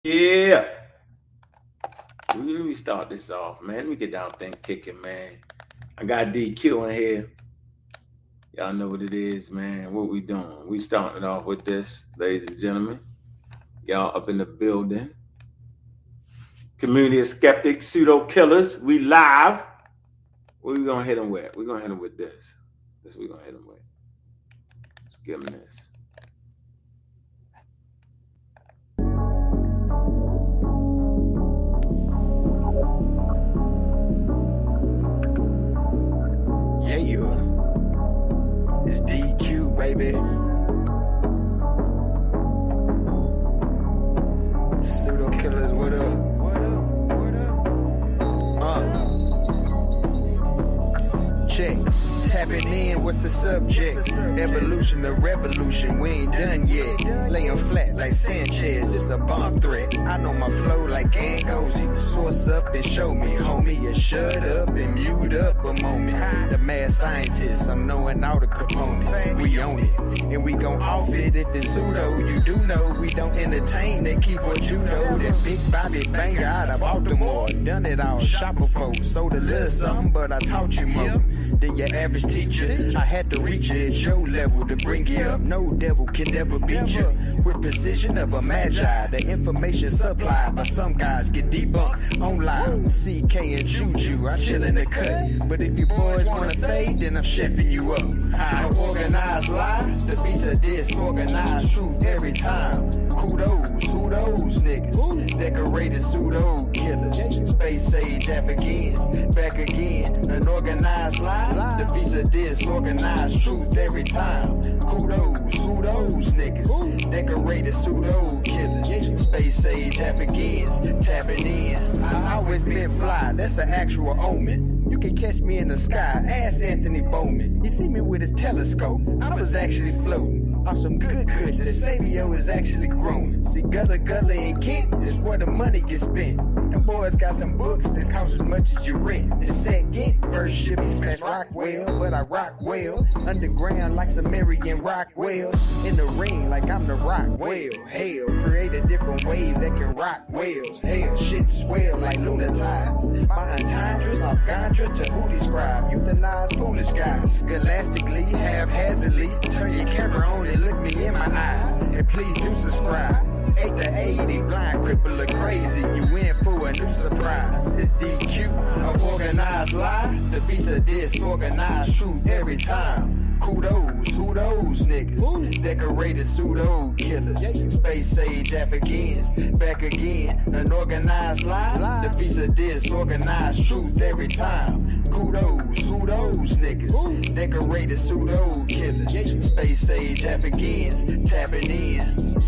Yeah. Let me start this off, man. Let me get down thing kicking, man. I got DQ in here. Y'all know what it is, man. What we doing? We starting off with this, ladies and gentlemen. Y'all up in the building. Community of skeptics, pseudo killers. We live. What we gonna hit them with? We gonna hit them with this. This we gonna hit them with. Let's give them this. Yeah, it's DQ, baby. Pseudo killers, what up? What up? What up? Check. Tapping in, what's the subject? Evolution or revolution, we ain't done yet. Laying flat like Sanchez, this a bomb threat. I know my flow like Angozi. Source up and show me, homie. You shut up and mute up a moment. The mad scientist, I'm knowing all the components. We own it, and we gon' off it if it's pseudo. You do know we don't entertain that keyboard judo. That big body banger out of Baltimore. Done it all, shopper folks. Sold a little something, but I taught you more than your average teacher. I had to reach you at your level to bring you up. No devil can never beat you. With precision of a magi, the information supplied by some guys get debunked on live. CK and Juju, I chill in the cut. But if you boys wanna fade, then I'm chefing you up. I organize live, the beats of disorganized truth every time. Kudos, who those niggas? Decorated pseudo killers. Space Sage Africans, back again. An organized lie, the beats of disorganized truth every time. Kudos, who those niggas? Decorated pseudo killers. Space Sage Africans, tapping in. I always been fly, that's an actual omen. You can catch me in the sky, ask Anthony Bowman. You see me with his telescope, I was actually floating off some good kush. The Sadio is actually growing. See, Gullah and Kent is where the money gets spent. Them boys got some books that cost as much as your rent. The second verse should be smash Rockwell, but I rock well. Underground like Sumerian Rockwells. In the ring like I'm the rock whale. Hell, create a different wave that can rock whales. Hell, shit swell like lunar tides. My entendres off Gandra to who describe. Euthanize foolish guys. Scholastically, haphazardly. Turn your camera on and look me in my eyes. And please do subscribe. 8 to 80, blind, cripple, or crazy. You in for a new surprise. It's DQ, a organized lie. The beats of disorganized truth every time. Kudos, who those niggas? Decorated pseudo killers. Space Sage Africans, back again. An organized lie. The beats of disorganized truth every time. Kudos, who those niggas? Decorated pseudo killers. Space Sage Africans, tapping in.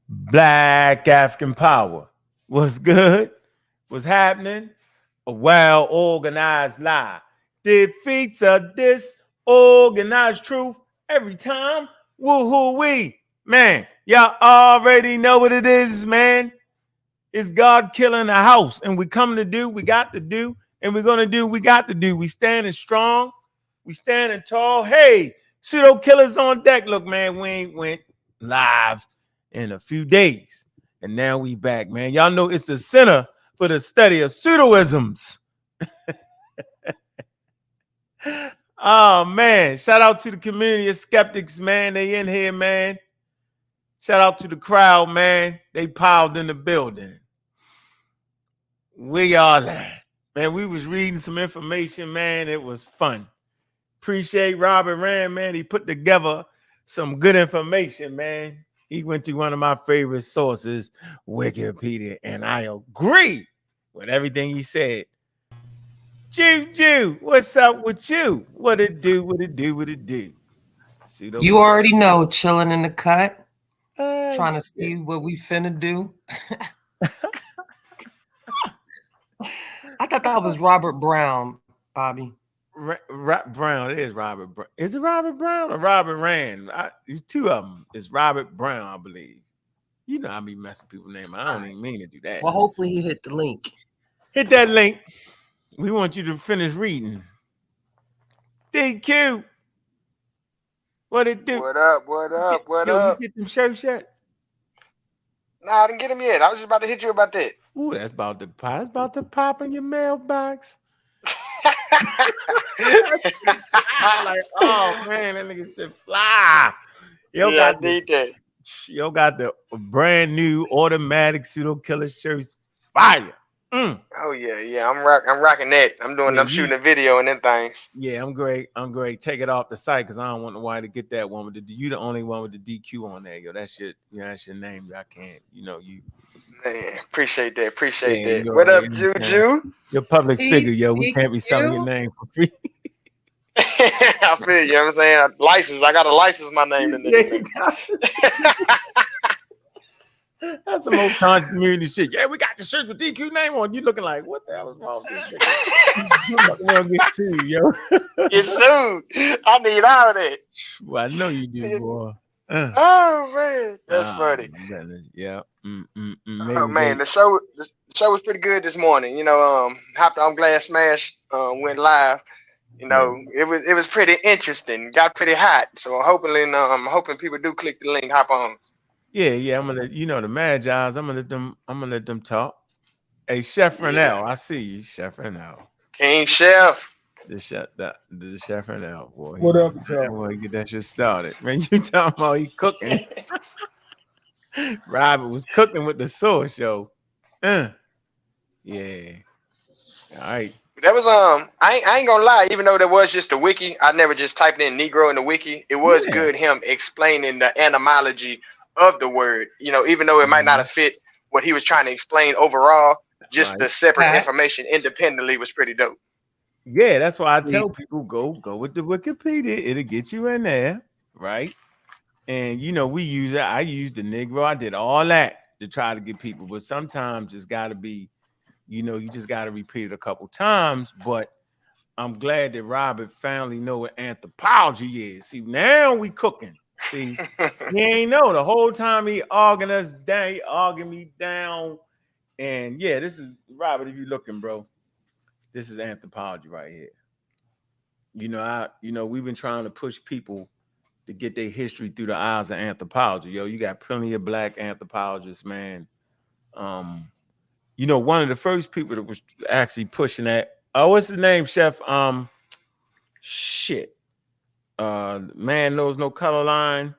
Black African power. What's good? What's happening? A well organized lie defeats a disorganized truth every time. Woohoo wee. Man, y'all already know what it is, man. It's God killing the house. And we come to do, we got to do, and we're gonna do, we got to do. We standing strong, we standing tall. Hey, pseudo killers on deck. Look, man, we ain't went live in a few days. And now we back, man. Y'all know it's the center for the study of pseudoisms. Oh man, shout out to the community of skeptics, man. They in here, man. Shout out to the crowd, man. They piled in the building. We all at? Man, we was reading some information, man. It was fun. Appreciate Robert Rand, man. He put together some good information, man. He went to one of my favorite sources, Wikipedia, and I agree with everything he said. Juju, what's up with you? What it do? What it do? What it do? Pseudo You already know, chilling in the cut, trying to shit. see what we finna do. I thought that was Robert Brown, Bobby. Brown. It is Robert Brown. Is it Robert Brown or Robert Rand? There's two of them. It's Robert Brown, I believe. You know I be messing people's name. I don't even mean to do that. Well, hopefully he hit the link. Hit that link. We want you to finish reading. DQ. What it do? What up? What up? What Yo, up? you get them shirts yet? Nah, I didn't get him yet. I was just about to hit you about that. Ooh, that's about to pop. It's about to pop in your mailbox. I'm like, oh man, that nigga said fly. Yo, yeah, I need that. Yo got the brand new automatic pseudo killer shirts. Fire. Oh yeah. I'm rocking that. I'm shooting a video and them things. Yeah, I'm great. Take it off the site because I don't want nobody to get that one with you the only one with the DQ on there. Yo, that's your name. I can't, you. Man, appreciate that. Appreciate that. Yo, What up, Juju? You're a public figure, yo. We can't be selling your name for free. I feel you. You know what I'm saying? License. I got to license my name in there. That's some old con community shit. Yeah, we got the shirt with DQ name on. You looking like, what the hell is wrong with this nigga? We'll get sued, yo. Get sued. I need all that. Well, I know you do, boy. Oh man, that's funny. Yeah. Oh man, the show was pretty good this morning. You know, hopped on Glass Smash, went live. You know, it was pretty interesting. Got pretty hot. So I'm hoping people do click the link, hop on. Yeah. I'm gonna, the Magi's. I'm gonna let them talk. Hey, Chef Renell, I see you, Chef Renell. King Chef. The Chef Renell, boy. What up, Chef? Boy, get that shit started. Man, you talking about he cooking. Robert was cooking with the sauce, yo. Yeah. All right. That was I ain't gonna lie, even though there was just a wiki, I never just typed in Negro in the wiki. It was good him explaining the etymology of the word, even though it might not have fit what he was trying to explain overall, just the separate information independently was pretty dope. Yeah, that's why I tell people go with the Wikipedia. It'll get you in there, right? And I used the Negro. I did all that to try to get people, but sometimes it's gotta be, you just gotta repeat it a couple times. But I'm glad that Robert finally know what anthropology is. See, now we cooking. See, he ain't know the whole time he arguing us down, he arguing me down. And yeah, this is Robert, if you looking, bro. This is anthropology right here. We've been trying to push people to get their history through the eyes of anthropology. Yo, you got plenty of black anthropologists, man. One of the first people that was actually pushing that. Oh, what's his name, Chef? Man knows no color line.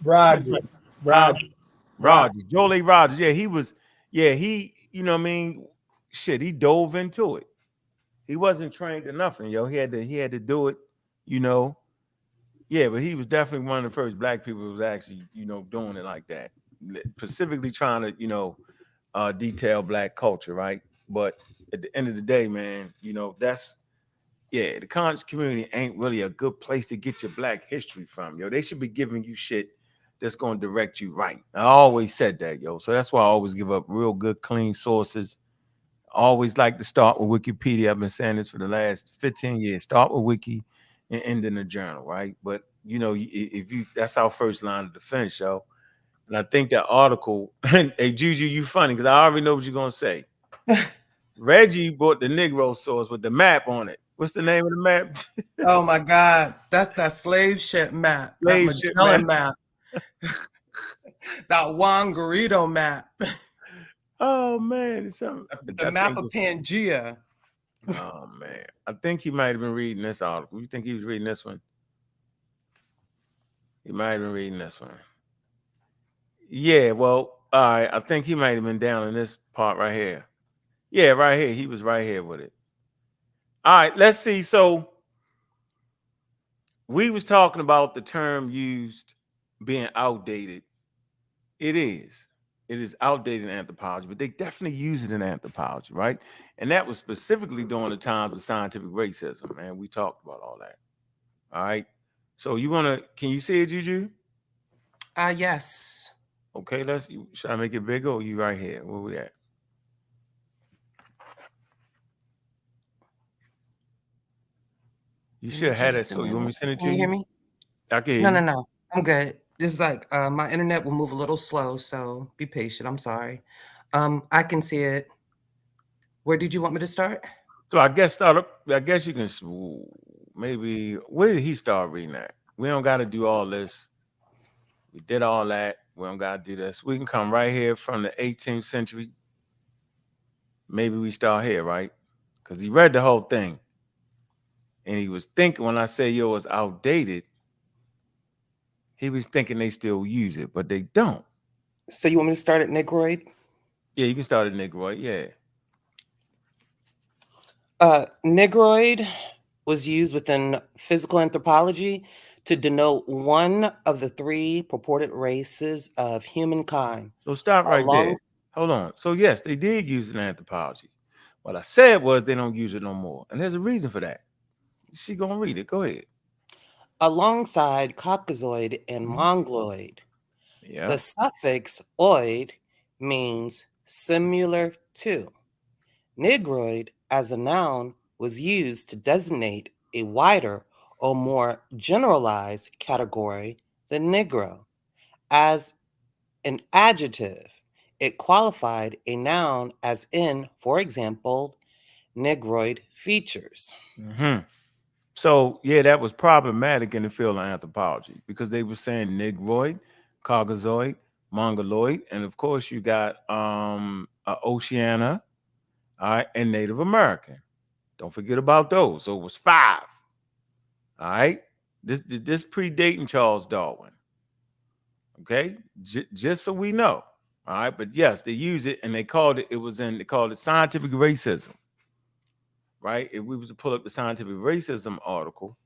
Rogers. Jolie Rogers. Yeah, he was. Yeah, he. He dove into it. He wasn't trained to nothing, yo. He had to do it, Yeah, but he was definitely one of the first black people who was actually, doing it like that. Specifically trying to, detail black culture, right? But at the end of the day, man, the conscious community ain't really a good place to get your black history from, yo. They should be giving you shit that's going to direct you right. I always said that, yo. So that's why I always give up real good, clean sources. Always like to start with Wikipedia. I've been saying this for the last 15 years. Start with Wiki and end in the journal, right? But you know, if you that's our first line of defense, yo. And I think that article, hey Juju, you funny because I already know what you're gonna say. Reggie bought the Negro source with the map on it. What's the name of the map? Oh my God, that's that slave ship map, that Slave ship map. Magellan map, that Juan Garrido map, Oh man, it's something. the I map think of this. Pangea. Oh man, I think he might have been reading this article. You think he was reading this one? He might have been reading this one. Yeah, well, all right. I think he might have been down in this part right here. Yeah, right here. He was right here with it. All right, let's see. So we was talking about the term used being outdated. It is. It is outdated in anthropology, but they definitely use it in anthropology, right? And that was specifically during the times of scientific racism, man. We talked about all that. All right. So you wanna can you see it, Juju? Yes. Okay, should I make it bigger or you right here? Where we at? You Give me should have had it. just a So you want me minute. to send it to Can you hear you? me? I can hear No, no, you. no. I'm good. Just like my internet will move a little slow, so be patient. I'm sorry. I can see it. Where did you want me to start? So I guess start up. I guess you can maybe where did he start reading that? We don't got to do all this. We did all that. We don't got to do this. We can come right here from the 18th century. Maybe we start here, right? Because he read the whole thing, and he was thinking when I say yo, it's outdated. He was thinking they still use it, but they don't. So you want me to start at Negroid? Yeah, you can start at Negroid. Yeah. Negroid was used within physical anthropology to denote one of the three purported races of humankind. So stop right Along, there. Hold on. So yes, they did use it in anthropology. What I said was they don't use it no more, and there's a reason for that. She gonna read it. Go ahead. alongside Caucasoid and Mhm. Mongoloid, Yeah. the suffix oid means similar to. Negroid as a noun was used to designate a wider or more generalized category than Negro. As an adjective, it qualified a noun as in, for example, Negroid features. hmm So yeah, that was problematic in the field of anthropology because they were saying Negroid, Caucasoid, Mongoloid, and of course you got Oceania, all right, and Native American. Don't forget about those. So it was five. All right. This predating Charles Darwin. Okay, just so we know. All right, but yes, they use it and they called it. It was in. They called it scientific racism. Right. If we was to pull up the scientific racism article,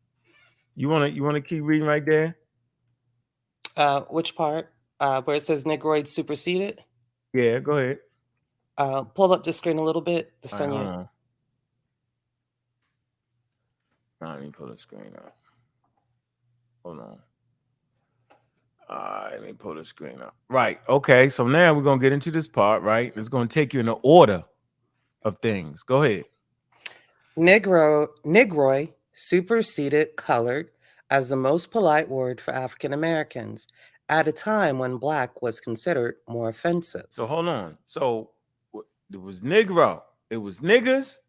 you wanna keep reading right there. Which part? Where it says Negroid superseded? Yeah, go ahead. Pull up the screen a little bit, the All right, hold Sonia. on. Let me pull the screen up. Hold on. Let me pull the screen up. Right. Okay. So now we're gonna get into this part. Right. It's gonna take you in the order of things. Go ahead. Negroid superseded colored as the most polite word for African Americans at a time when black was considered more offensive. So hold on. So it was Negro. It was niggers,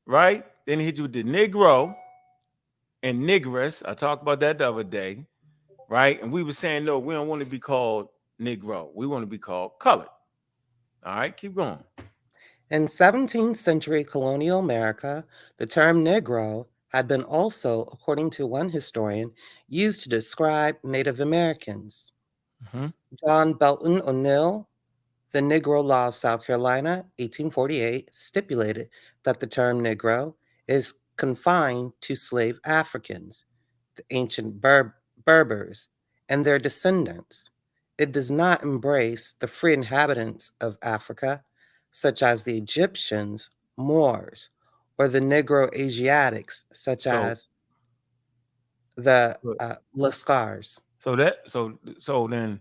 right? Then he hit you with the Negro and Negress. I talked about that the other day, right? And we were saying, no, we don't want to be called Negro. We want to be called colored. All right, keep going. In 17th century colonial America, the term Negro had been also, according to one historian, used to describe Native Americans. Mm-hmm. John Belton O'Neill, The Negro Law of South Carolina, 1848, stipulated that the term Negro is confined to slave Africans, the ancient Berbers, and their descendants. It does not embrace the free inhabitants of Africa, such as the Egyptians, Moors, or the Negro Asiatics, such So, as the Lascars. So then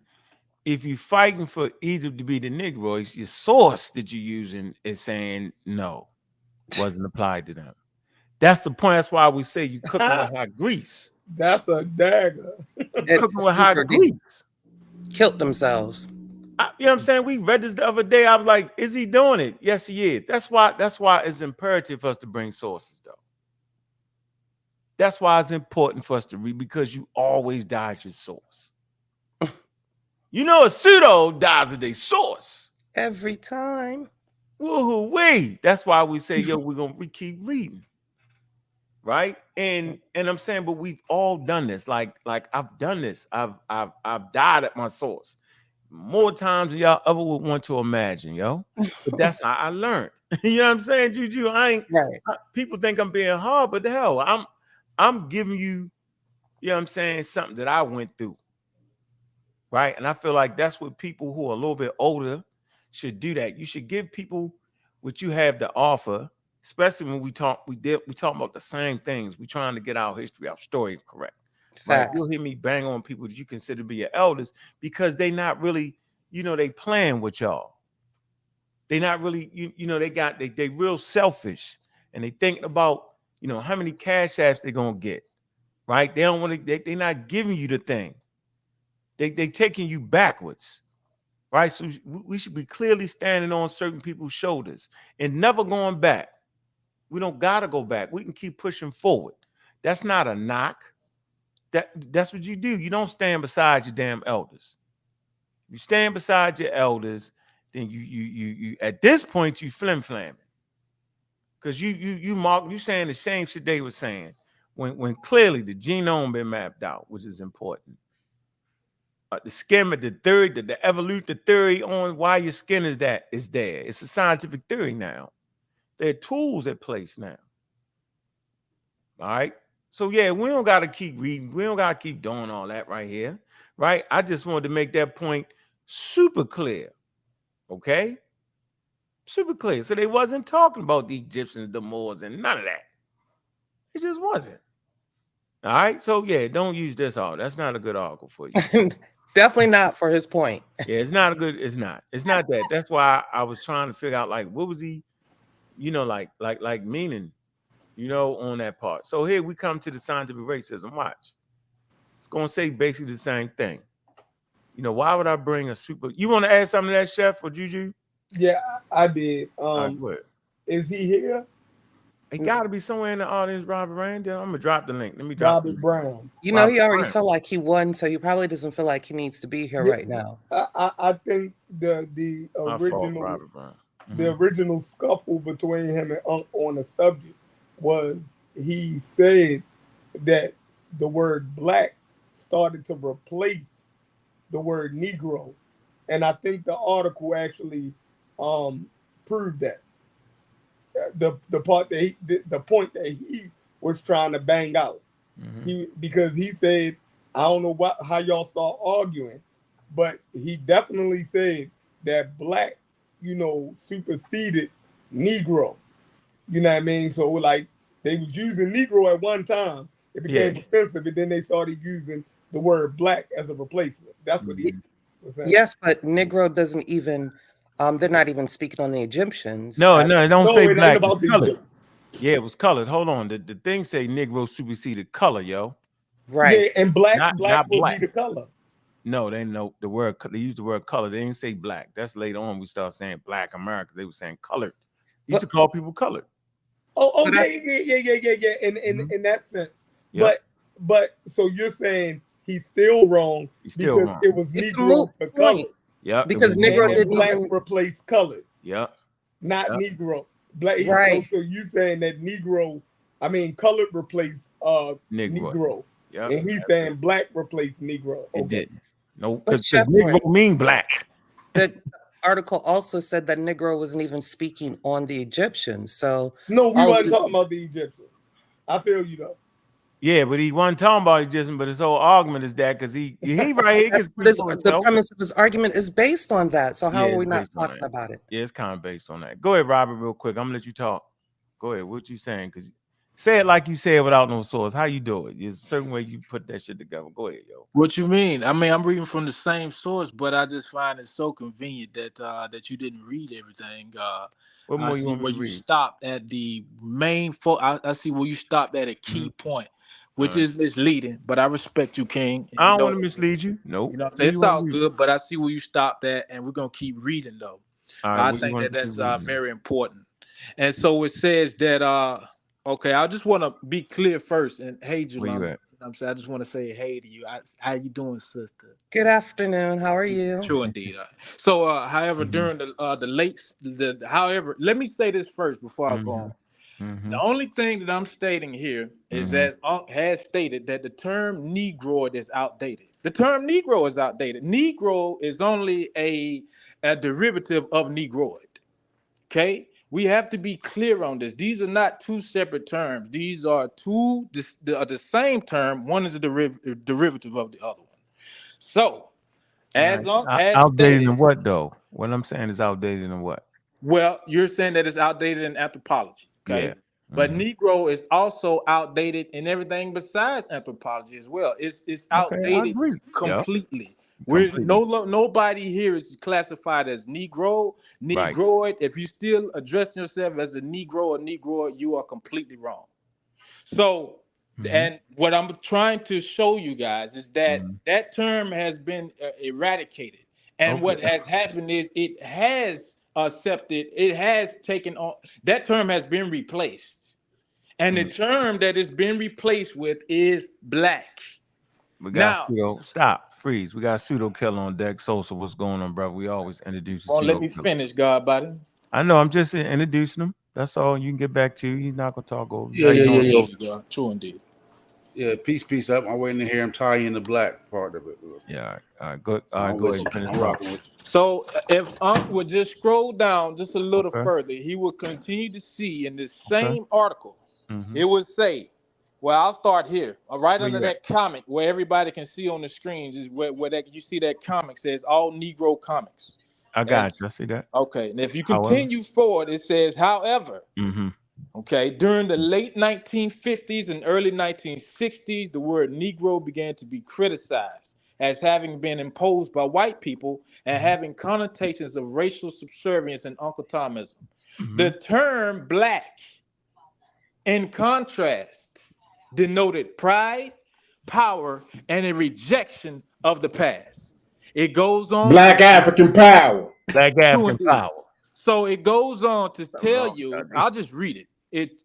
if you're fighting for Egypt to be the Negroes, your source that you're using is saying no, wasn't applied to them. That's the point. That's why we say you cooking with hot grease. That's a dagger. You cooking with hot grease. Killed themselves. You know what I'm saying? We read this the other day. I was like, is he doing it? Yes, he is. That's why it's imperative for us to bring sources, though. That's why it's important for us to read, because you always dodge your source. You know, a pseudo dies with their source. Every time. Woohoo wee. That's why we say, yo, we keep reading. Right? And I'm saying, but we've all done this. Like I've done this. I've died at my source more times than y'all ever would want to imagine, yo. But that's how I learned. You know what I'm saying, Juju? People think I'm being hard, but the hell, I'm giving you, you know what I'm saying, something that I went through. Right? And I feel like that's what people who are a little bit older should do. That you should give people what you have to offer, especially when we talk about the same things. We're trying to get our history, our story correct. Right? You'll hear me bang on people that you consider to be your elders, because they not really, they playing with y'all. They not really, they real selfish, and they thinking about, how many cash apps they're gonna get. Right? They don't want to, they're not giving you the thing. They taking you backwards, right? So we should be clearly standing on certain people's shoulders and never going back. We don't gotta go back. We can keep pushing forward. That's not a knock. That's what you do. You don't stand beside your damn elders. You stand beside your elders, then you at this point you flim-flamming, because you saying the same shit they were saying when clearly the genome been mapped out, which is important. The skin, the theory, the evolution, the theory on why your skin is there. It's a scientific theory now. There are tools at place now. All right. So yeah, we don't got to keep reading. We don't got to keep doing all that right here. Right. I just wanted to make that point super clear. Okay. Super clear. So they wasn't talking about the Egyptians, the Moors, and none of that. It just wasn't. All right. So yeah, don't use this all. That's not a good article for you. Definitely not for his point. Yeah, it's not a good. It's not that. That's why I was trying to figure out, like, what was he, like meaning, on that part. So here we come to the scientific racism. Watch. It's gonna say basically the same thing. Why would I bring a super? You want to add something to that, Chef, or Juju? Yeah, I did. Right, is he here? It got to be somewhere in the audience, Robert Rand. I'm gonna drop the link. Let me drop Robert Brown. He already felt like he won, so he probably doesn't feel like he needs to be here right now. I think the original Robert Brown. The original scuffle between him and Unc on the subject was he said that the word black started to replace the word Negro, and I think the article actually proved that. The point that he was trying to bang out, because he said, I don't know how y'all start arguing, but he definitely said that black, superseded Negro. You know what I mean? So like they was using Negro at one time, it became offensive, and then they started using the word black as a replacement. That's what he was saying. Yes, but Negro doesn't even. They're not even speaking on the Egyptians. No, it don't say black. About it's colored. Yeah, it was colored. Hold on. The thing say Negro superseded color, yo. Right. Yeah, and black not will black. be the color. No, they know the word. They use the word color. They didn't say black. That's later on we start saying black America. They were saying colored. Used to call people colored. Oh, yeah. In that sense. Yep. But so you're saying he's still wrong. He's still wrong. It was Negro to color. Yeah, because Negro didn't black even replace colored. Yeah, not Negro. Black. Right. So you saying that colored replaced Negro. Yeah, and he's saying black replaced Negro. It didn't. No, because Negro mean black. The article also said that Negro wasn't even speaking on the Egyptians. So no, we weren't talking about the Egyptians. I feel you though. Yeah, but he wasn't talking about Egyptians, but his whole argument is that because he right here. The premise of his argument is based on that. So how are we not talking about it? Yeah, it's kind of based on that. Go ahead, Robert, real quick. I'm gonna let you talk. Go ahead. What you saying? Because Say it like you say it without no source. How you do it? There's a certain way you put that shit together. Go ahead, yo. What you mean? I mean, I'm reading from the same source, but I just find it so convenient that that you didn't read everything. What I more you see want me where to you read? stopped at the main. I see where you stopped at a Mhm. key point, All which right. is misleading. But I respect you, King, and I you don't know want to that. mislead you. You Nope. know what I'm Where saying? you It's want to all read? good, but I see where you stopped at, and we're gonna keep reading though. All right. I Where you think want that to keep that's reading? very important. And so it says that okay, I just want to be clear first. And hey, Where you Jolanda, at? I'm saying I just want to say hey to you. How you doing, sister? Good afternoon. How are you? True indeed. So, however, Mm-hmm. during however, let me say this first before I go Mm-hmm. on. Mm-hmm. The only thing that I'm stating here is, Mm-hmm. as Unc has stated, that the term Negroid is outdated. The term Negro is outdated. Negro is only a derivative of Negroid. Okay, we have to be clear on this. These are not two separate terms. These are the same term. One is a derivative of the other one. So, All as right. Unc has Outdated stated, in what though? What I'm saying is outdated in what? well, you're saying that it's outdated in anthropology, Yeah. okay? But Mm-hmm. Negro is also outdated in everything besides anthropology as well. It's Okay, I outdated agree. Yep. completely. We're Completely. nobody here is classified as Negro, Right. Negroid. If you still address yourself as a Negro or Negroid, you are completely wrong. So, Mm-hmm. and what I'm trying to show you guys is that Mm-hmm. that term has been eradicated. And Okay. what has happened is it has accepted, it has taken on, that term has been replaced. And the Mm. term that it's been replaced with is black. We got Now, pseudo. Stop. Freeze. We got pseudo killer on deck. So what's going on, bro? We always introduce the won't let pseudo me killer. finish, God body. I know. I'm just introducing him. That's all. You can get back to. He's not gonna talk over you. Yeah, How you yeah, yeah, doing, yeah. True Smoke? indeed, God. True indeed. Yeah, peace up. I'm waiting to hear him tie in the black part of it. Yeah. All right. All right. Go. All right. I'm Go with ahead. you. Finish I'm talking. rocking with you. So if Unc would just scroll down just a little Okay. further, he would continue to see in this Okay. same article, Mm-hmm. it would say, well, I'll start here. Right Where under you at? that comic where everybody can see on the screens is where that you see that comic says all Negro comics. I And got you. I see that. okay, and if you However. continue forward, it says, however, Mm-hmm. okay, during the late 1950s and early 1960s, the word Negro began to be criticized as having been imposed by white people and having connotations of racial subservience and Uncle Tomism. Mm-hmm. The term black, in contrast, denoted pride, power, and a rejection of the past. It goes on to Black African power. Black true African indeed. power. So it goes on to Something tell wrong you, with that. I'll just read it. It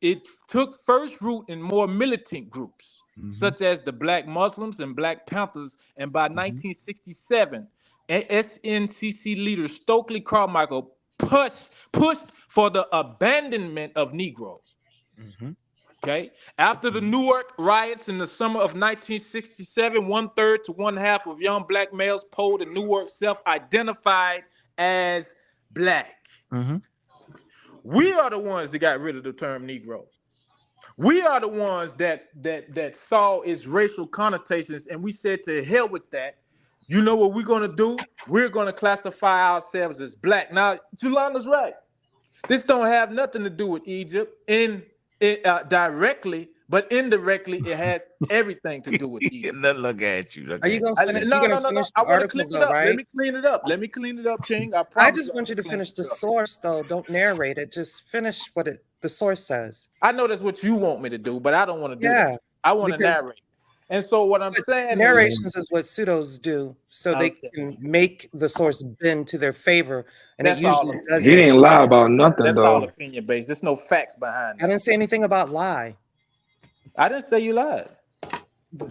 took first root in more militant groups, Mm-hmm. such as the Black Muslims and Black Panthers, and by Mm-hmm. 1967, SNCC leader Stokely Carmichael pushed for the abandonment of Negro. Mm-hmm. Okay. After the Newark riots in the summer of 1967, one third to one half of young black males polled in Newark self-identified as black. Mm-hmm. We are the ones that got rid of the term Negro. We are the ones that saw its racial connotations, and we said to hell with that. You know what we're gonna do? We're gonna classify ourselves as black. Now, Julana's right. This don't have nothing to do with Egypt in it directly, but indirectly it has everything to do with Egypt. Look at you. Look Are you at gonna you. finish? You're No, gonna no, no, no. finish I the want to article clean it though, up. Let right? me clean it up. Let me clean it up, King. I I promise you just I'm want you gonna to clean finish the this up. source though. Don't narrate it. Just finish what the source says. I know that's what you want me to do, but I don't want to do that. Yeah, I want to because narrate. And so what I'm but saying is, narrations is what pseudos do, so they okay, can make the source bend to their favor, and it that's all usually opinion He doesn't. didn't based. lie about nothing That's all though. opinion based. There's no facts behind I that. didn't say anything about lie. I didn't say you lied.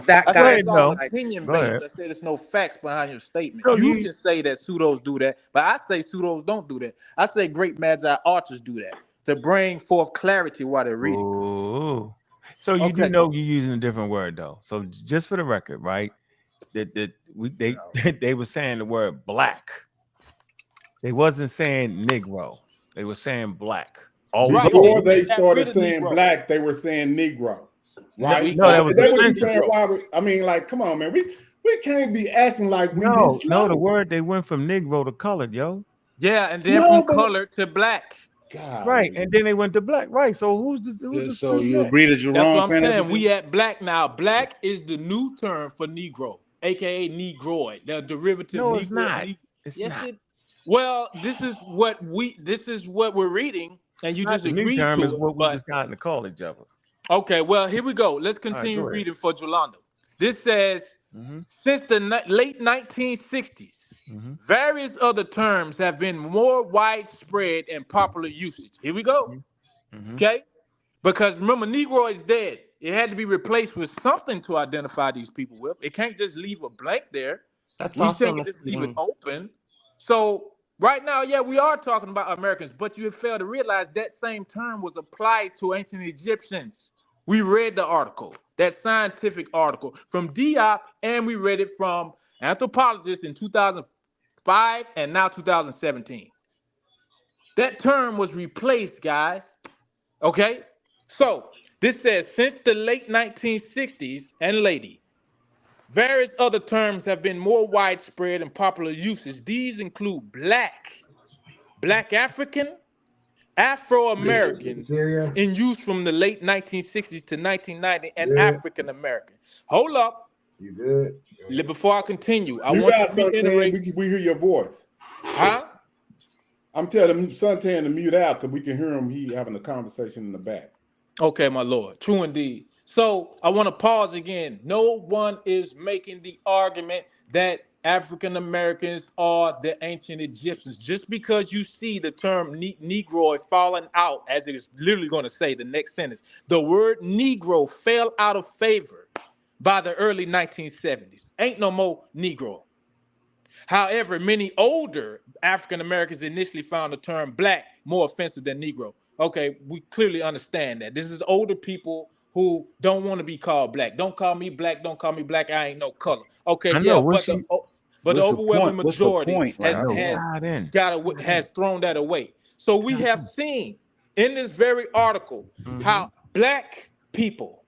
That I Go said guy ahead, it's all no. lied. opinion Go based. ahead. I said there's no facts behind your statement. So You you can say that pseudos do that, but I say pseudos don't do that. I say great magi archers do that to bring forth clarity while they're reading. oh, so you do Okay. know you're using a different word though. So just for the record, right? That we they they were saying the word black. They wasn't saying Negro. They were saying black. Right. They, Although Before they they got started rid of saying Negro. black, they were saying Negro, right? We no, that got was Is that what rid of you offensive. saying, Negro. Robert? I mean, like, come on, man. We can't be acting like we this No, no, the slow. word they went from Negro to colored, yo. Yeah, and then from No, but color to black. God. Right, and then they went to black. Right. So who's this? Who's the So you next? agree that you're That's wrong, what I'm Pan saying. African? We at black now. Black is the new term for Negro, aka Negroid, the derivative No, Negro. it's not. It's yes, not. it. Well, this is what we're reading, and you just The new agreed term to is it. what we But decided to call each other. okay, well, here we go. Let's All right, continue go ahead. reading for Jolando. This says, since the late 1960s, various other terms have been more widespread and popular usage. Here we go. Okay? Because remember, Negro is dead. It had to be replaced with something to identify these people with. It can't just leave a blank there. That's We also can't just leave it misleading. open. So right now, yeah, we are talking about Americans, but you fail to realize that same term was applied to ancient Egyptians. We read the article, that scientific article from Diop, and we read it from anthropologists in 2005 and now 2017. That term was replaced, guys. Okay? So this says, since the late 1960s and lady, various other terms have been more widespread and popular uses. These include black, black African, Afro-American, in use from the late 1960s to 1990, and African American. Hold up. You good? Before I continue, I You want got to Suntan. reiterate. We hear your voice. Huh? I'm telling Suntan to mute out because we can hear him. He having a conversation in the back. Okay, my lord. True indeed. So I want to pause again. No one is making the argument that African Americans are the ancient Egyptians. Just because you see the term Negroid falling out, as it is literally going to say the next sentence, the word Negro fell out of favor by the early 1970s. Ain't no more Negro. However, many older African Americans initially found the term black more offensive than Negro. Okay, we clearly understand that. This is older people who don't want to be called black. Don't call me black. Don't call me black. I ain't no color. Okay, I yeah, know. but the overwhelming What's the majority point? Like, has thrown that away. So we have seen in this very article how black people,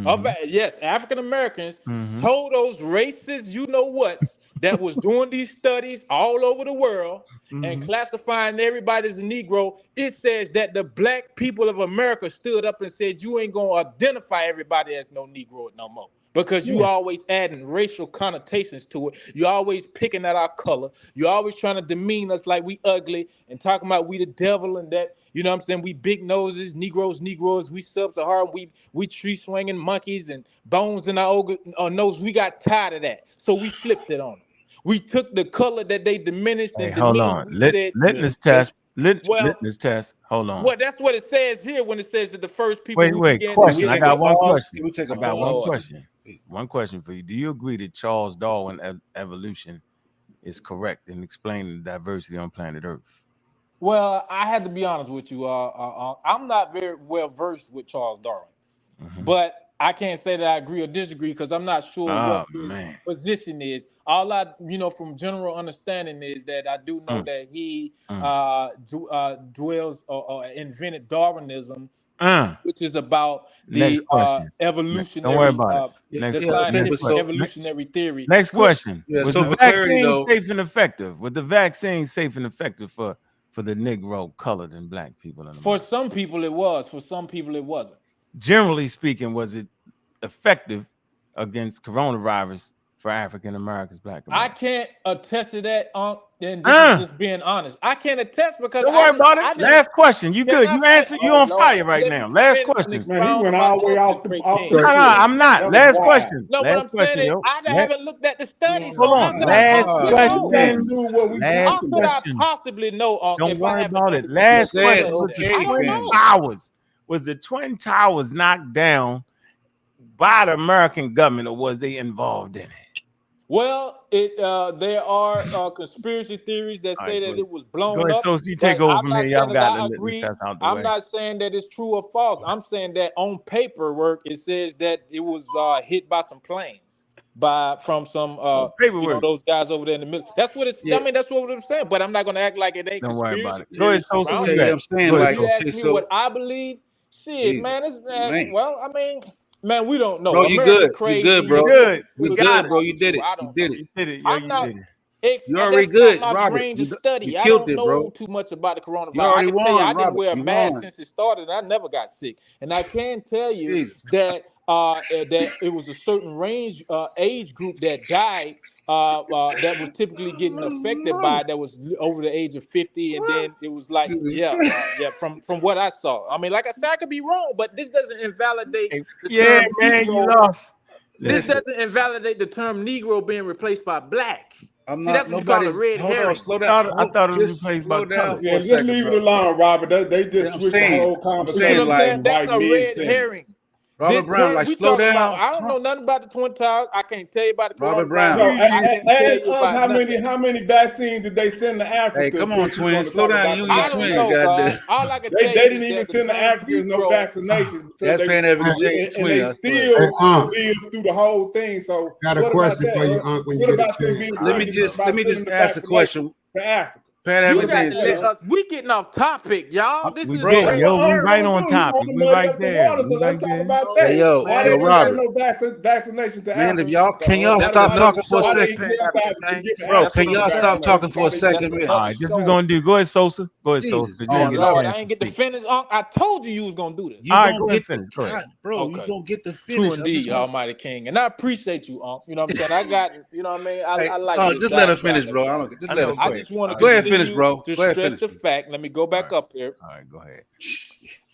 African Americans, told those racist, you know what's, that was doing these studies all over the world and classifying everybody as a Negro. It says that the black people of America stood up and said, you ain't gonna identify everybody as no Negro no more. Because you always adding racial connotations to it. You're always picking at our color. You're always trying to demean us like we ugly and talking about we the devil and that, you know what I'm saying? We big noses, Negroes, we sub-Saharan, we tree swinging monkeys and bones in our nose. We got tired of that. So we flipped it on them. We took the color that they diminished and hold demeaned. on. Litmus test. Litmus test. Hold on. Well, that's what it says here when it says that the first people Wait, began question. to I got one question. Can we take I got pause? one question. One question for you. Do you agree that Charles Darwin evolution is correct in explaining the diversity on planet Earth? Well, I had to be honest with you. I'm not very well versed with Charles Darwin, but I can't say that I agree or disagree because I'm not sure what his position is. All I, from general understanding is that I do know that he dwells or invented Darwinism, which is about the evolutionary. Don't worry about it. The scientific evolutionary theory. Next question. Yeah, was so the for clarity, vaccine though, safe and effective? Was the vaccine safe and effective for the Negro, colored, and black people? For some people, it was. For some people, it wasn't. Generally speaking, was it effective against coronavirus for African Americans, black Americans? I can't attest to that, and this is just being honest. I can't attest because don't worry about it. Last question. You good? You answer. You on fire right now. Last question. Man, he went all the way off the. No, I'm not. Last question. No, what I'm saying is I haven't looked at the studies. Hold on. Last question. How could I possibly know? Don't worry about it. Last question. Was the Twin Towers knocked down by the American government, or was they involved in it? Well, there are conspiracy theories that say that it was blown up. So you take over from here. Y'all got I'm not saying that it's true or false. I'm saying that on paperwork it says that it was hit by some planes, from some those guys over there in the middle. That's what it's. I mean, that's what I'm saying. But I'm not gonna act like it ain't. Don't worry about it. Go ahead. I'm saying, like, you ask me what I believe. Shit, man, well, I mean, man, we don't know. Bro, you good. You good, bro. Good. You good, bro. You did it. You did it. You did it. You already That's not good, my Robert. range of You study. I killed don't it, bro. know too much about the You coronavirus. I already can tell you, I won, didn't Robert. wear a You mask won. since it started, and I never got sick. And I can tell you Jesus. that that it was a certain range age group that died that was typically getting affected by it, that was over the age of 50, and then it was like from what I saw. I mean, like I said, I could be wrong, but this doesn't invalidate the Yeah, term man, you Negro. lost. This Listen, doesn't invalidate the term Negro being replaced by black. I'm See, that's not what you call a nobody's. red Hold on, herring. slow down. I thought it was Just replaced by slow down color. for Yeah, a just second, leave it bro. alone, Robert. They just Yeah, I'm switched the saying, whole I'm You see what saying, conversation I'm like, saying? from That's right a mid red sentence. herring. This Robert Brown, term like, we slow talking about, down. I don't know nothing about the Twin Towers. I can't tell you about the Robert coronavirus. Brown. No, I can't tell ask you Unc about nothing. how many vaccines did they send to Hey, Africa come on, since you want twin. to Slow talk down. about You the and your I don't twin, know, vaccination? goddamn. all I can They tell you didn't is even that the send the term Africans no Negro, vaccinations because That's they Pan African and twin, they I swear. still lived through the whole thing. So Got a what about question for that? you, Unc, when you What get a about them chance. being All right, prejudiced bro. by Let me sending just the ask a vaccination question. to Africa? Pan you What got about to African. let that, Unc? us. We getting off topic, y'all. This We is did, That's Bro, red yo. what We Unc right herring. want on to do. He topic. want to We muddy right up the there. water. We So let's right talk there. about No, that. hey, yo, Why man. they yo, didn't send Robert. no vaccination to Man, if Africa? y'all, can y'all That's stop what I'm talking for a showing you, second? Why Pan they African to King. give Bro, That's Africa what can I'm the y'all showing stop you. talking vaccination? for a Why they That's second, didn't? what man? All I'm right, this we showing gonna you. do. Go ahead, Sosa. Go ahead, Sosa. Jesus, You Oh didn't get a Lord, almighty. chance I to ain't get to speak. finish. I told you was gonna do this. You All right, gonna go ahead and get the finish. Go ahead. God, bro, you Okay. gonna get the True finish. I just indeed, want Almighty King. And I appreciate you, Unc. You know what I'm saying? I got, you know what I mean? hey, I like this just let her diatribe finish, that we bro. I have. don't just I let her know. Go I ahead. finish. just want All to right, Go ahead, go ahead. finish, continue bro. to Go ahead, stress finish. the fact. Let me go All back right. up here. All right, go ahead.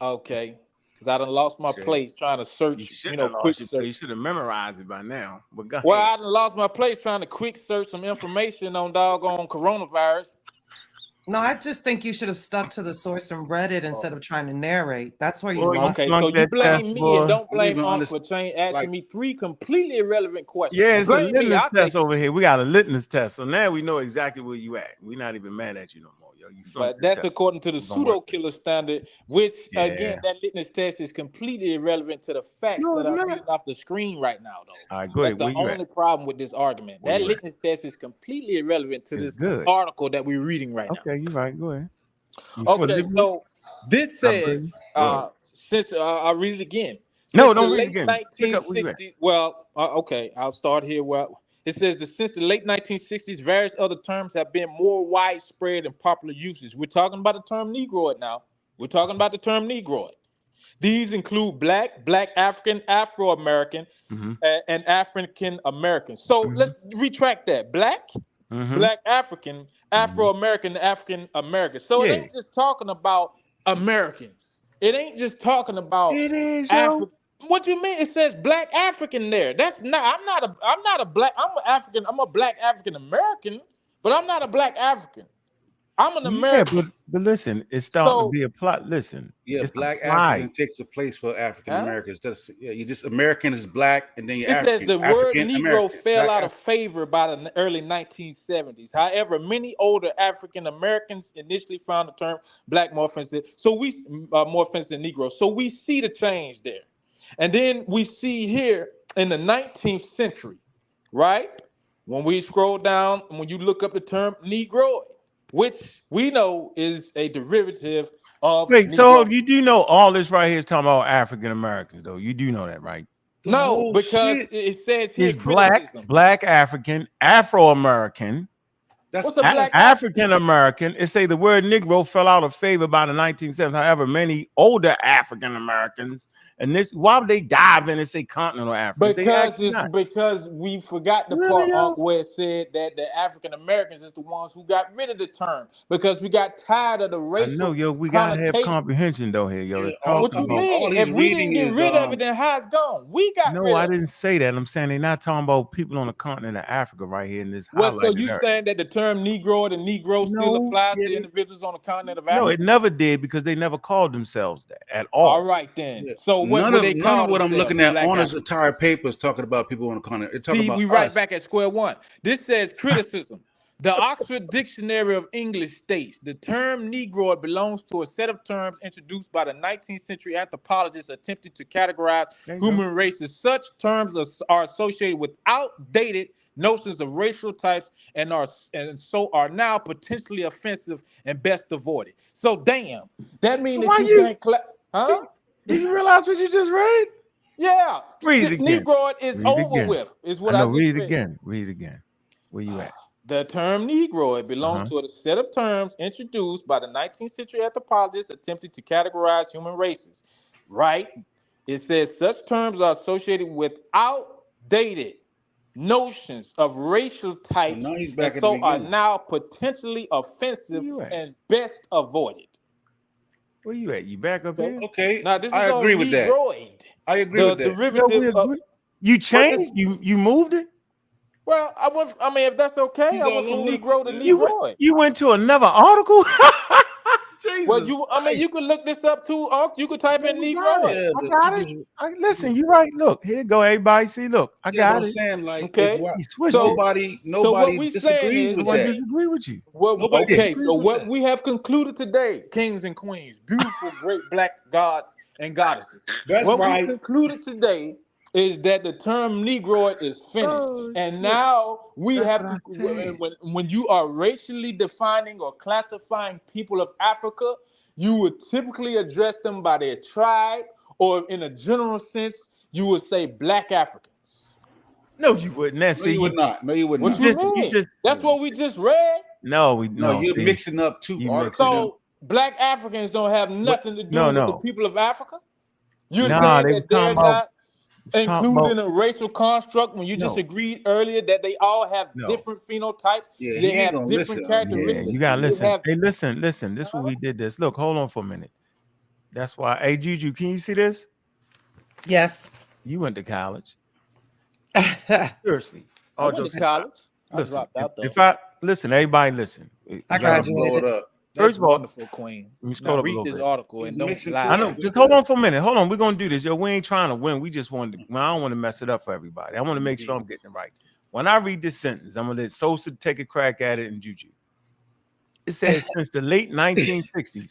Okay. Because I done lost my Shit. place trying to You search, shouldn't have quick lost your search. place. You should have memorized it by now. But go Well, ahead. I done lost my place trying to quick search some information on doggone coronavirus. No, I just think you should have stuck to the source and read it instead of trying to narrate. That's where you Boy, you lost Okay, it. so flunked you that test, blame me and boy. don't I don't blame even Unc for understand. asking Like, me 3 completely irrelevant questions. Yeah, it's a Blame me, litmus I'll test take it. over here. We got a litmus test. So now we know exactly where you at. We're not even mad at you no more, yo. You flunked But the that's test. according to the We're gonna work pseudo with killer standard, which you. again, Yeah. that litmus test is completely irrelevant to the facts No, that it's I'm not. reading off the screen right now, though. All right, go That's ahead. the Where you at? only problem with this argument. Where That you at? litmus test is completely irrelevant to It's this good. article that we're reading right now. Okay, you right. Go ahead. You feel Okay, liberal? so this I believe. says, Go ahead. since I'll read it again. No, Since the don't read it late again. Pick up where you at. 1960s, well, okay, I'll start here. Well, it says that since the late 1960s, various other terms have been more widespread in popular usage. We're talking about the term Negroid now. We're talking about the term Negroid. These include black, black African, Afro American, Mm-hmm. and African American. So Mm-hmm. let's retract that. Black, Mm-hmm. black African, Mm-hmm. Afro American, African American. So it Yeah. ain't just talking about Americans. It ain't just talking about It is, yo. African. What you mean? It says black African there. That's not. I'm not a black. I'm an African. I'm a black African American, but I'm not a black African. I'm an Yeah, American. but listen, it's starting to So, be a plot. Listen, yeah, it's black applied. African takes the place for African huh? Americans. That's yeah, you just American is black, and then you're It says African. the word African Negro American. fell Black out of African. favor by the early 1970s. However, many older African Americans initially found the term black more offensive. So we more offensive than Negro. So we see the change there. And then we see here in the 19th century, right? When we scroll down, when you look up the term Negroid, which we know is a derivative of Wait, so Negro. you do know all this right here is talking about African Americans, though. You do know that, right? The No, whole because shit. it says here It's black, criticism. black African, Afro American, That's What's a black African American. It say the word Negro fell out of favor by the 1970s. However, many older African Americans, and this, why would they dive in and say continental Africans? They Because actually it's not. because we forgot the Really, part yo? where it said that the African Americans is the ones who got rid of the term because we got tired of the I know, racial yo. We gotta have connotation. comprehension, though. Here, yo. yeah. It's All What talking you about. all mean? he's If we reading didn't get is rid of it, then how it's gone? We got No, rid I of it. didn't say that. I'm saying they're not talking about people on the continent of Africa right here in this What? So highlighted you area. saying that the term Negro and Negro still No, applies yeah, to individuals on the continent of no, Africa? it never did because they never called themselves that at All all. right then. yeah. So what would they None call of what I'm themselves? looking at Black on his Africans. entire paper is talking about people on the continent. It's talking See, about we right us. back at square one. This says criticism. The Oxford Dictionary of English states the term Negroid belongs to a set of terms introduced by the 19th century anthropologists attempting to categorize There you go. human races. Such terms are associated with outdated notions of racial types and so are now potentially offensive and best avoided. So damn, that means that Why you you? can't huh? Did you realize what you just read? Yeah, Read this it again. Negroid is Read it over again. with, is I what I know. just Read it read. again. Read it again. Where you at? The term Negro, it belongs Uh-huh. to a set of terms introduced by the 19th century anthropologists attempting to categorize human races. Right? It says such terms are associated with outdated notions of racial So types now he's and back at the so are beginning. now potentially Where offensive you at? and best avoided. Where you at? You back up Okay. here? Okay, Now this I is agree on with that. Negroid, I agree the with that. Yo, derivative we of. agree. You But this, changed? You moved it? well, I went. I mean, if that's okay, He's I went all from over the Negro to place. Negroid. You went to another article? Well, Jesus I mean, Christ. you could look this up too, Unc. You could type Yeah, in we got it. Negroid. Yeah, I but got it. Listen, you're right. Look, here you go, everybody. See, look, I yeah, but got I'm it. saying like if Okay. He switched it. So what nobody we saying disagrees is with No one that that. disagree with you. Nobody Yeah. okay. disagrees So with what that. we have concluded today, kings and queens, beautiful, great black gods and goddesses. That's What we right. concluded today is that the term Negroid is finished, Oh and shit. now we That's have what to. I said. When you are racially defining or classifying people of Africa, you would typically address them by their tribe, or in a general sense, you would say Black Africans. No, you wouldn't. That No, see you would not. No, you would What not. you you mean? just That's what we just read. no, No, you're see, mixing up two you mixed articles. it up. So Black Africans don't have What? nothing to do with the No. people of Africa. You're Nah, saying they were that talking they're about not included in a racial construct when you just no, agreed earlier that they all have no. different phenotypes, Yeah, they he ain't have gonna listen. different Yeah, you characteristics, gotta they listen. have. Hey, listen. This is what we did this. Look, hold on for a minute. That's why. Hey, Juju, can you see this? Yes. You went to college. I Seriously. I went to college. I Listen. dropped out though. If I listen, everybody listen. You gotta blow graduated. it up. That's First of all, wonderful, Queen. let me Now scroll up a read little this bit. article He's and don't mixing lie. two I know. articles Just hold together. on for a minute. Hold on. We're gonna do this. Yo, we ain't trying to win. We just wanted to, I don't want to mess it up for everybody. I want to make sure I'm getting it right. When I read this sentence, I'm gonna let Sosa take a crack at it and Juju. It says since the late 1960s.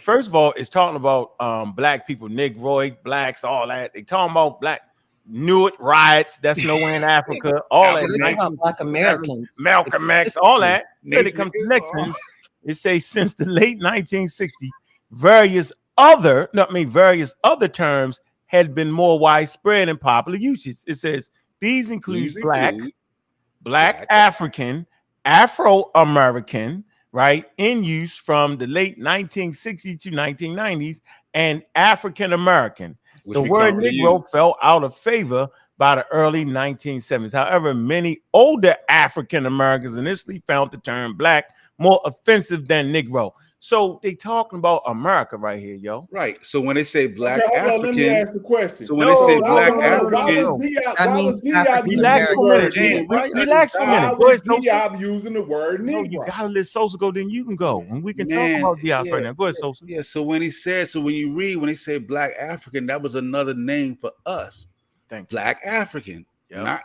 First of all, it's talking about black people, Negroid, blacks, all that. They talking about black Newark riots. That's nowhere in Africa. All that. We're talking about Black 1967, Americans. Malcolm X, all that. Then it Nation comes of to the next Islam. sentence. It says since the late 1960s, various other terms had been more widespread in popular usage. It says these include black African, Afro-American, right, in use from the late 1960s to 1990s, and African American. Which The we word commonly Negro use. fell out of favor by the early 1970s. However, many older African Americans initially found the term black more offensive than Negro. So they talking about America right here, yo. Right. So when they say black Okay, hold on. Let me African, ask the question. so when they say black Why was African, Diop? That Why was means Diop African using Relax the for a word minute. James, why you Relax for a Why minute. Go was ahead, Sosa. Diop using the word No, you Negro? gotta let Sosa go, then you can go. And we can talk man, about Diop yeah, right now. Go ahead, Sosa. yeah. So when they say black African, that was another name for us. Thank you. Black African. Yep.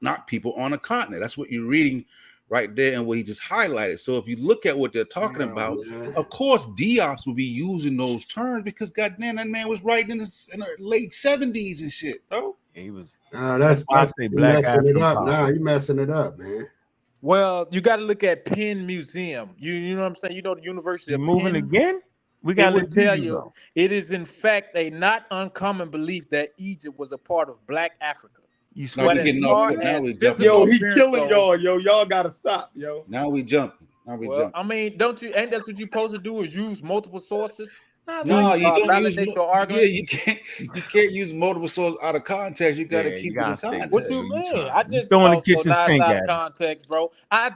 Not people on a continent. That's what you're reading right there and what he just highlighted. So if you look at what they're talking about, of course Diops will be using those terms because goddamn that man was writing in the late 70s and shit, bro. He was. That's I say you black messing it African up power. now. You messing it up, man. Well, you got to look at Penn Museum. You know what I'm saying? You know the University You of moving Penn. again? We It gotta would let tell Juju you go. it is in fact a not uncommon belief that Egypt was a part of Black Africa. You Now But we as getting far off. Now as we jumping. physical Yo, he appearance killing goes, y'all. Yo, y'all gotta stop, yo. Now we jumping. well, I mean, ain't that what you're supposed to do is use multiple sources No, to you don't use. validate your Yeah, argument? you can't use multiple sources out of context. You got to Yeah, keep you it in gotta stay with What it. context. you You mean? trying. I You just throwing the so kitchen now it's sink out at of us. context, bro. I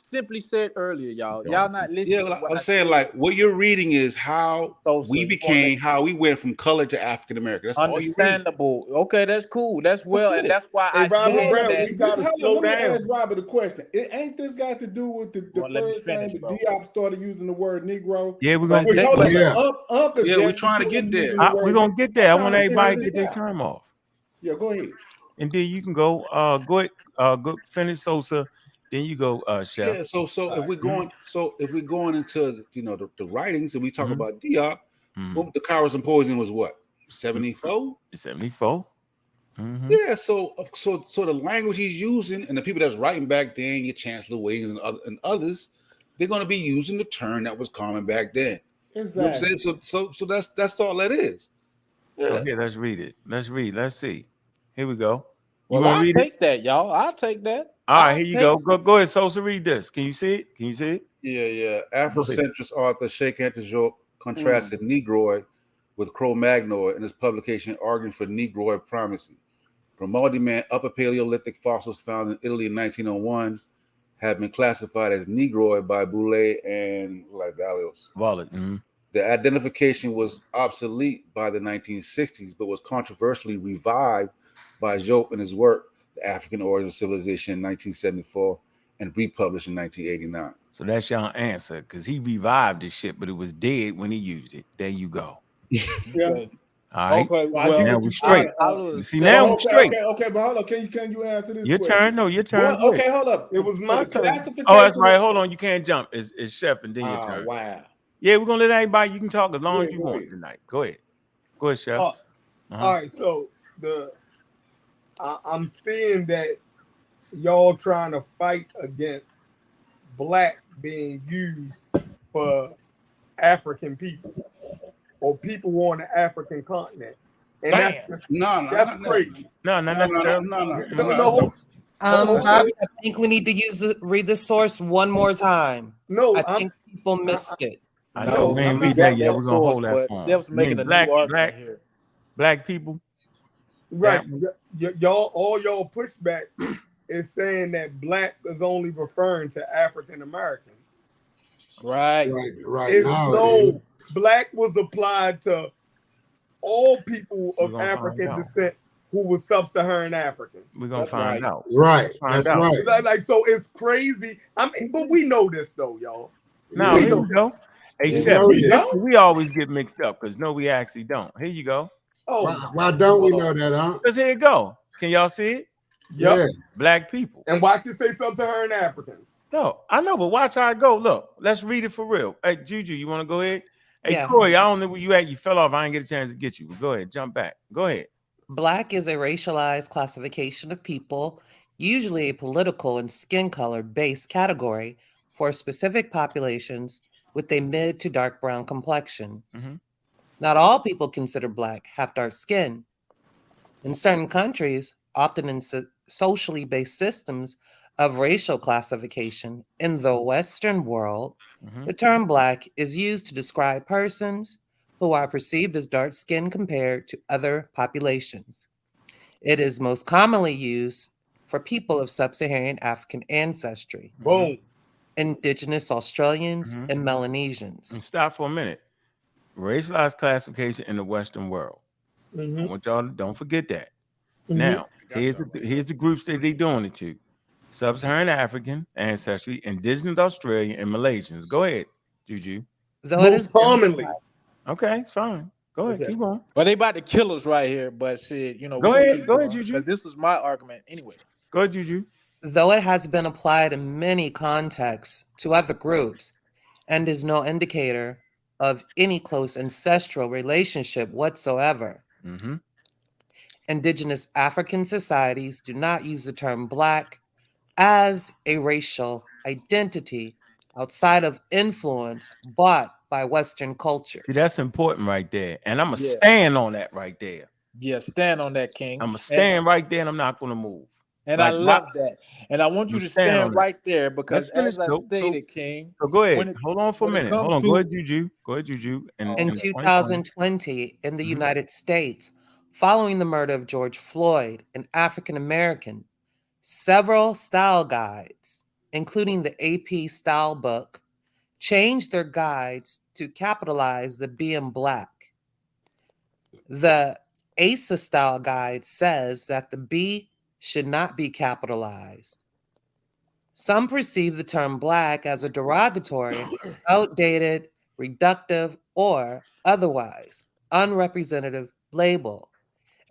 simply said earlier, y'all Throwing the not kitchen- listening Yeah, to like, what I'm I saying said. like what you're reading is how So we you wanna became, make how we went from color to African American. That's all you read. understandable. Okay, that's cool. That's That's well, and it. that's why Hey, I Robert said Brown, that. you gotta slow Let me down. ask Robert a question. Ain't this got to do with the Well, let me first finish, time that bro. Diop started using the word Negro? Yeah, we're gonna But get Which, hold but there. on, Uncle Yeah, we Jeff, trying to get there. We're gonna get there. I want everybody to get their out. time off. Yeah, go ahead. And then you can go go ahead, go finish Sosa. Then you go, Chef. Yeah, so if we're going into the writings and we talk Mhm. about Diop, what the Cowards and Poison was what 74. 74. Yeah, so the language he's using and the people that's writing back then, your Chancellor Williams and others, they're going to be using the term that was common back then. Exactly. You know what I'm saying? So that's all that is. So Yeah. here, let's read it. Let's read. Let's see. Here we go. Well, want to I'll read it? take that, y'all. I'll take that. All right, I'll here you take go. Go ahead, Sosa. Read this. Can you see it? Can you see it? Yeah. Afrocentrist author Sheikh Antajob contrasted Negroid with Cro-Magnoid in his publication arguing for Negroid primacy. From multi-man Upper Paleolithic fossils found in Italy in 1901 have been classified as Negroid by Boulay and Valios. Wallet. The identification was obsolete by the 1960s, but was controversially revived by Job in his work, The African Origin of Civilization, in 1974, and republished in 1989. So that's your answer, because he revived this shit, but it was dead when he used it. There you go. Yeah. Okay. All right. Okay. Well, I Well, get Now what we you straight. saying. See, now we okay, straight. okay, but hold on. Can you answer this Your question? turn. No, your turn. Well, okay, hold up. It was For my the turn. classification. Oh, that's right. Hold on. You can't jump. It's Chef and then your turn. Wow. Yeah, we're gonna let everybody. You can talk as long Go as ahead, you go want ahead. tonight. Go ahead. Go ahead, Chef. All right, so I'm seeing that y'all trying to fight against black being used for African people or people on the African continent, and that's crazy. No, not necessarily. No. Bobby, I think we need to read the source one more time. No, I think people missed it. I know we ain't read that yet. We're gonna hold that for him. Steph's making a new argument here. Black people. Right. Y'all, all y'all pushback is saying that black is only referring to African Americans. Right. No, black was applied to all people of African descent who was sub-Saharan African. We're gonna find out. Right. That's right. Like, so it's crazy. I mean, but we know this though, y'all. Now here you go. Hey, Chef, we always get mixed up because no, we actually don't. Here you go. Oh, why don't we know that, huh? Because here you go. Can y'all see it? Yep. Yeah. Black people. And watch it say sub-Saharan Africans. No, I know, but watch how I go. Look, let's read it for real. Hey, Juju, you want to go ahead? Hey, Yeah. Corey, I don't know where you at. You fell off. I didn't get a chance to get you. But go ahead, jump back. Go ahead. Black is a racialized classification of people, usually a political and skin color based category for specific populations with a mid to dark brown complexion. Not all people considered black have dark skin. In certain countries, often in socially based systems of racial classification in the Western world, the term black is used to describe persons who are perceived as dark skinned compared to other populations. It is most commonly used for people of sub-Saharan African ancestry. Boom. Indigenous Australians and Melanesians. And stop for a minute. Racialized classification in the Western world. I want y'all to don't forget that. Now, here's the groups that they're doing it to. Sub-Saharan African ancestry, Indigenous Australian, and Malaysians. Go ahead, Juju. Though it is commonly. Okay, it's fine. Go ahead, keep going. Well, they about to kill us right here, but shit, you know. Go ahead, Juju. Because this was my argument anyway. Go ahead, Juju. Though it has been applied in many contexts to other groups and is no indicator of any close ancestral relationship whatsoever. Indigenous African societies do not use the term black as a racial identity outside of influence bought by Western culture. See, that's important right there. And I'm going to stand on that right there. Yeah, stand on that, King. I'm going to stand right there and I'm not going to move. And I love that. And I want you to stand right there because as I stated, King. So go ahead. Hold on for a minute. Hold on. Go ahead, Juju. Go ahead, Juju. In 2020, in the United States, following the murder of George Floyd, an African American, several style guides, including the AP style book, changed their guides to capitalize the being black. The ASA style guide says that the B should not be capitalized. Some perceive the term black as a derogatory, outdated, reductive, or otherwise unrepresentative label,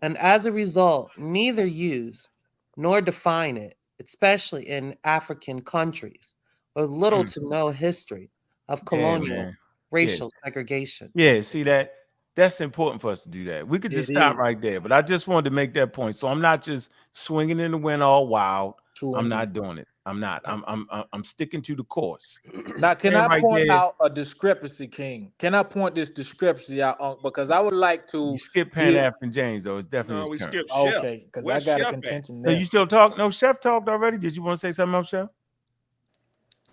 and as a result, neither use nor define it, especially in African countries with little to no history of colonial racial segregation. Yeah, see that? That's important for us to do that. We could just stop right there, but I just wanted to make that point. So I'm not just swinging in the wind all wild. I'm not doing it. I'm not. I'm sticking to the course. Now, can I right point there. out a discrepancy, King? Can I point this discrepancy out, Unc? Because I would like to You skip Pan African James though. It's definitely No, we his turn. skipped Chef. okay, because I Where's got a Chef at? contention So there. you still talk? No, Chef talked already. Did you want to say something else, Chef?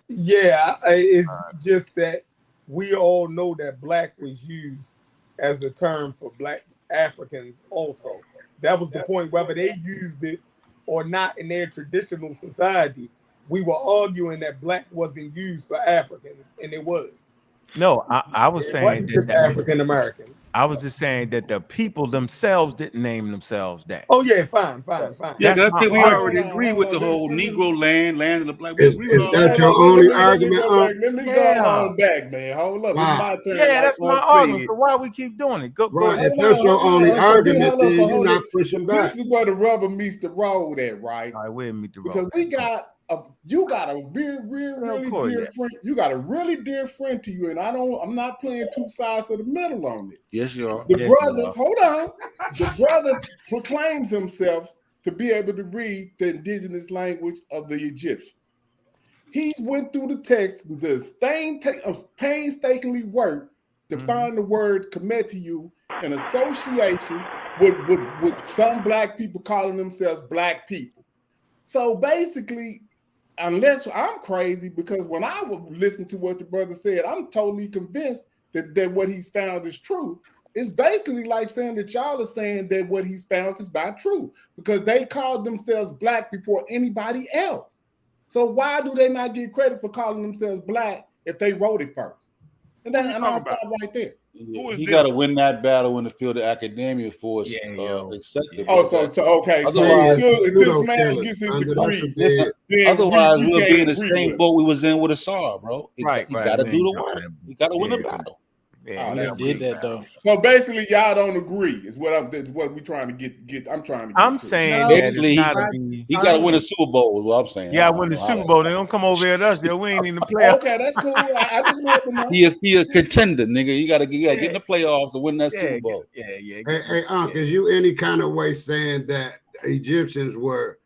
Yeah, it's just that we all know that black was used as a term for black Africans also. That was the point, whether they used it or not in their traditional society. We were arguing that black wasn't used for Africans, and it was. No, I was It saying wasn't just that African Americans. I was just saying that the people themselves didn't name themselves that. Oh yeah, fine. Yeah, That's because I my think we argument. already agree with the whole Negro land of the black. Is that your only argument? Let me go on back, man. Hold up. It's my turn. Yeah, that's my argument. So why we keep doing it? Go. Right. If that's your only argument, then you're not pushing back. This is where the rubber meets the road at, right? All right, we'll meet the road. Because we got you got a really dear friend. You got a really dear friend to you, and I'm not playing two sides of the middle on it. Yes, you are. The brother, hold on. The brother proclaims himself to be able to read the indigenous language of the Egyptians. He's went through the text, painstakingly worked to find the word Kemetiu in association with some black people calling themselves black people. So basically, unless I'm crazy, because when I would listen to what the brother said, I'm totally convinced that what he's found is true. It's basically like saying that y'all are saying that what he's found is not true because they called themselves black before anybody else. So why do they not get credit for calling themselves black if they wrote it first? And I'll stop right there. Yeah, he got to win that battle in the field of academia for us acceptable. Oh, so okay. Otherwise, if this man gets his degree, otherwise we'll be in the same boat we was in with Asar, bro. You got to do the work. You got to win the battle. Yeah, they did that though. So basically, y'all don't agree. Is what we trying to get. I'm trying to. I'm saying basically he got to win a Super Bowl. Is what I'm saying. Yeah, win the Super Bowl. They don't come over here at us, yo. We ain't in the playoffs. Okay, that's cool. I just want to know. He a contender, nigga. You got to get in the playoffs to win that Super Bowl. Yeah. Hey, Unc, is you any kind of way saying that Egyptians were,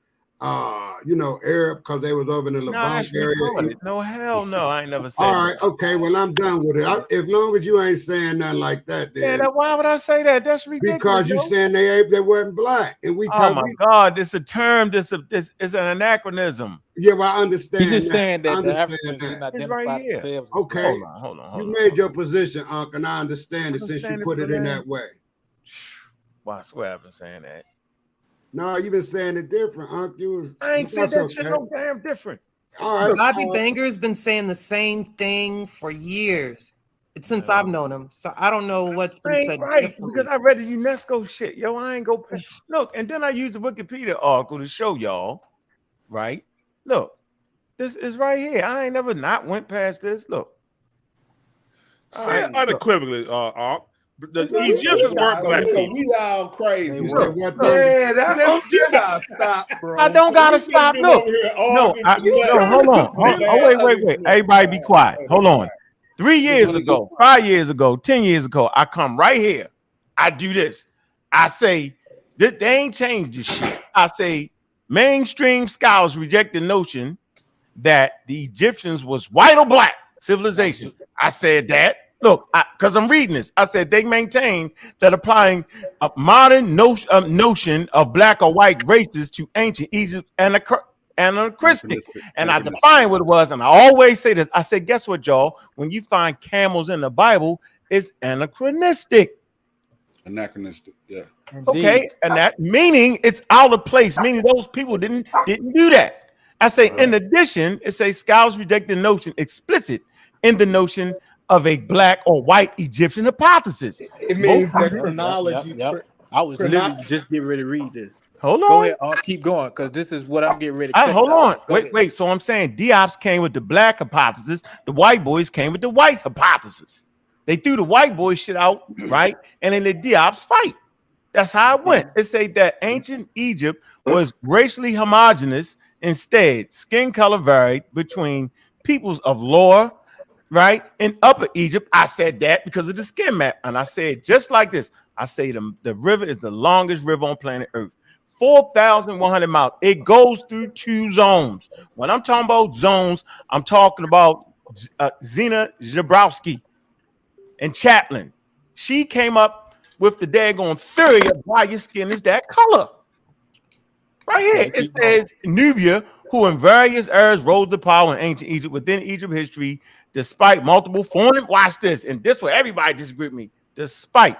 Arab because they was over in the Levant area? No, hell no. I ain't never said All right, okay. Well, I'm done with it. As long as you ain't saying nothing like that, then. Yeah, why would I say that? That's ridiculous. Because you saying they weren't black, and we. Oh my God! This a term. This is an anachronism. Yeah, well, I understand. He's just saying that the Africans didn't identify themselves. Okay, hold on. You made your position, Unc, and I understand it since you put it in that way. Well, I swear I've been saying that. No, you've been saying it different, Unc. I ain't said that shit no damn different. All right. Bobby Banger's been saying the same thing for years. Since I've known him. So I don't know what's been said. Right, because I read the UNESCO shit. Yo, I ain't go look, and then I used the Wikipedia article to show y'all, right? Look, this is right here. I ain't never not went past this. Look. Say unequivocally, the Egyptians weren't black. So we all crazy. Yeah, that's you gotta stop, bro. I don't gotta stop. Look, no, hold on. Wait. Everybody be quiet. Hold on. 3 years ago, 5 years ago, 10 years ago, I come right here. I do this. I say, they ain't changed this shit. I say, mainstream scholars reject the notion that the Egyptians was white or black civilization. I said that. Look, because I'm reading this. I said they maintain that applying a modern notion of black or white races to ancient Egypt and anachronistic. And I defined what it was, and I always say this. I said, guess what, y'all? When you find camels in the Bible, it's anachronistic. Anachronistic, yeah. Okay, and that meaning it's out of place, meaning those people didn't do that. I say, in addition, it says scholars reject the notion explicit in the notion of a black or white Egyptian hypothesis. It means that chronology. Yep. I was literally just getting ready to read this. Hold on. Go ahead. Keep going, because this is what I'm getting ready to hold on. Wait. So I'm saying Diops came with the black hypothesis. The white boys came with the white hypothesis. They threw the white boy shit out, right? And then the Diops fight. That's how it went. It say that ancient Egypt was racially homogenous. Instead, skin color varied between peoples of lower, right, and upper Egypt. I said that because of the skin map. And I said just like this. I say the river is the longest river on planet Earth. 4,100 miles. It goes through 2 zones. When I'm talking about zones, I'm talking about Zena Jabrowski and Chaplin. She came up with the daggone theory of why your skin is that color. Right here, it says Nubia, who in various eras rose to power in ancient Egypt, within Egypt history, despite multiple foreign, watch this, and this where everybody disagree with me, despite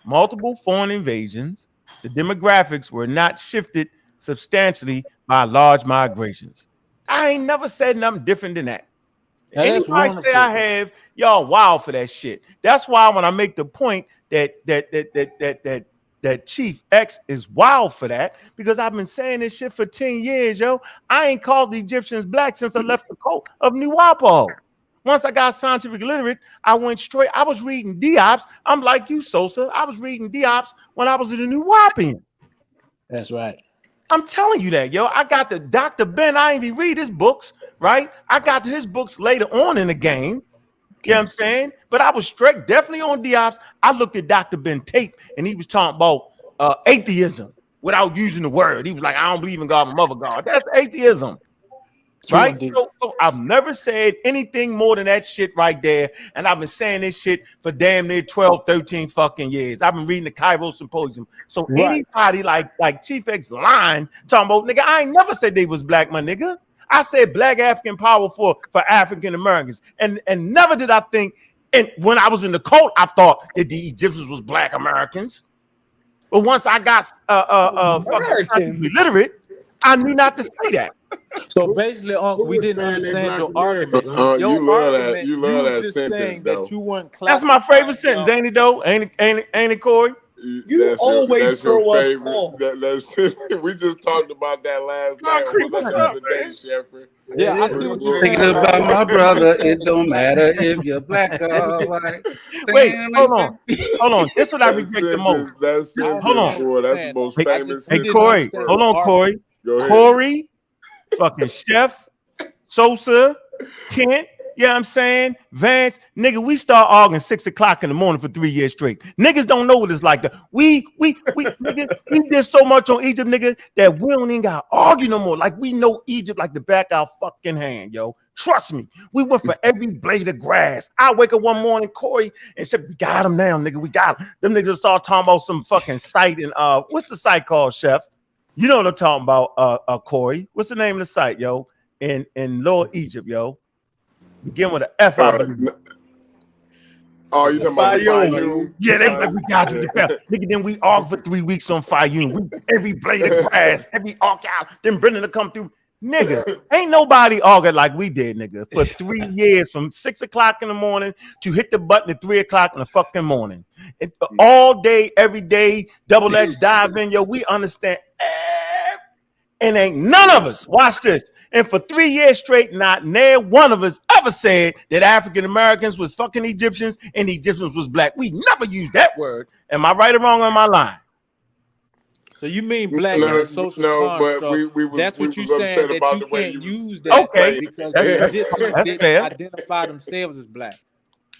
multiple foreign invasions, the demographics were not shifted substantially by large migrations. I ain't never said nothing different than that. Now, that's Anybody say I wonderful. have, y'all wild for that shit. That's why when I make the point that Chief X is wild for that, because I've been saying this shit for 10 years, yo. I ain't called the Egyptians black since I left the coast of New Wapo. Once I got scientifically literate, I went straight. I was reading Diops. I'm like you, Sosa. I was reading Diops when I was in the New Wapian. That's right. I'm telling you that, yo. I got the Dr. Ben. I ain't even read his books, right? I got his books later on in the game. You know what I'm saying? But I was straight, definitely on Diops. I looked at Dr. Ben tape, and he was talking about atheism without using the word. He was like, I don't believe in God, my mother God. That's atheism. Right? So I've never said anything more than that shit right there. And I've been saying this shit for damn near 12, 13 fucking years. I've been reading the Cairo Symposium. So anybody like Chief X line talking about, nigga, I ain't never said they was black, my nigga. I said black African power for African Americans. And never did I think, and when I was in the cult, I thought that the Egyptians was black Americans. But once I got fucking literate, I knew not to say that. So basically, we didn't understand your argument. You love that. You love that just sentence, saying though. that you weren't. That's my favorite sentence, ain't it though? Ain't it, Corey? You always throw us off. We just talked about that last night. What's up, man? Sheffrey. Yeah, I see what you're Thinking saying. about my brother. It don't matter if you're black or white. Wait, hold on. This is what I reject the most. Hold on. Boy, that's the most famous. Hey, Corey, hold on, Corey. Corey, fucking Chef, Sosa, Kent, you know what I'm saying? Vance, nigga, we start arguing 6 o'clock in the morning for 3 years straight. Niggas don't know what it's like. Nigga, we did so much on Egypt, nigga, that we don't even got to argue no more. Like, we know Egypt like the back of our fucking hand, yo. Trust me. We went for every blade of grass. I wake up one morning, Corey, and said, we got him now, nigga. We got him. Them niggas start talking about some fucking site and what's the site called, Chef? You know what I'm talking about, Corey. What's the name of the site, yo? In Lower Egypt, yo. Begin with an F, I believe. Oh, you talking about the Fayum? Yeah, they like, we got you. Nigga, then we argued for 3 weeks on Fayum. Every blade of grass, every arc out. Then Brendan to come through. Nigga, ain't nobody argued like we did, nigga, for 3 years from 6 o'clock in the morning to hit the button at 3 o'clock in the fucking morning. All day, every day, double X dive in, yo. We understand. And ain't none of us, watch this, and for 3 years straight, not near one of us ever said that African Americans was fucking Egyptians and Egyptians was black. We never used that word. Am I right or wrong on my line? So you mean black is a social construct? But we was, that's what we you're was saying, upset about that the you way can't you use that okay. because That's the Egyptians didn't fair. identify themselves as black.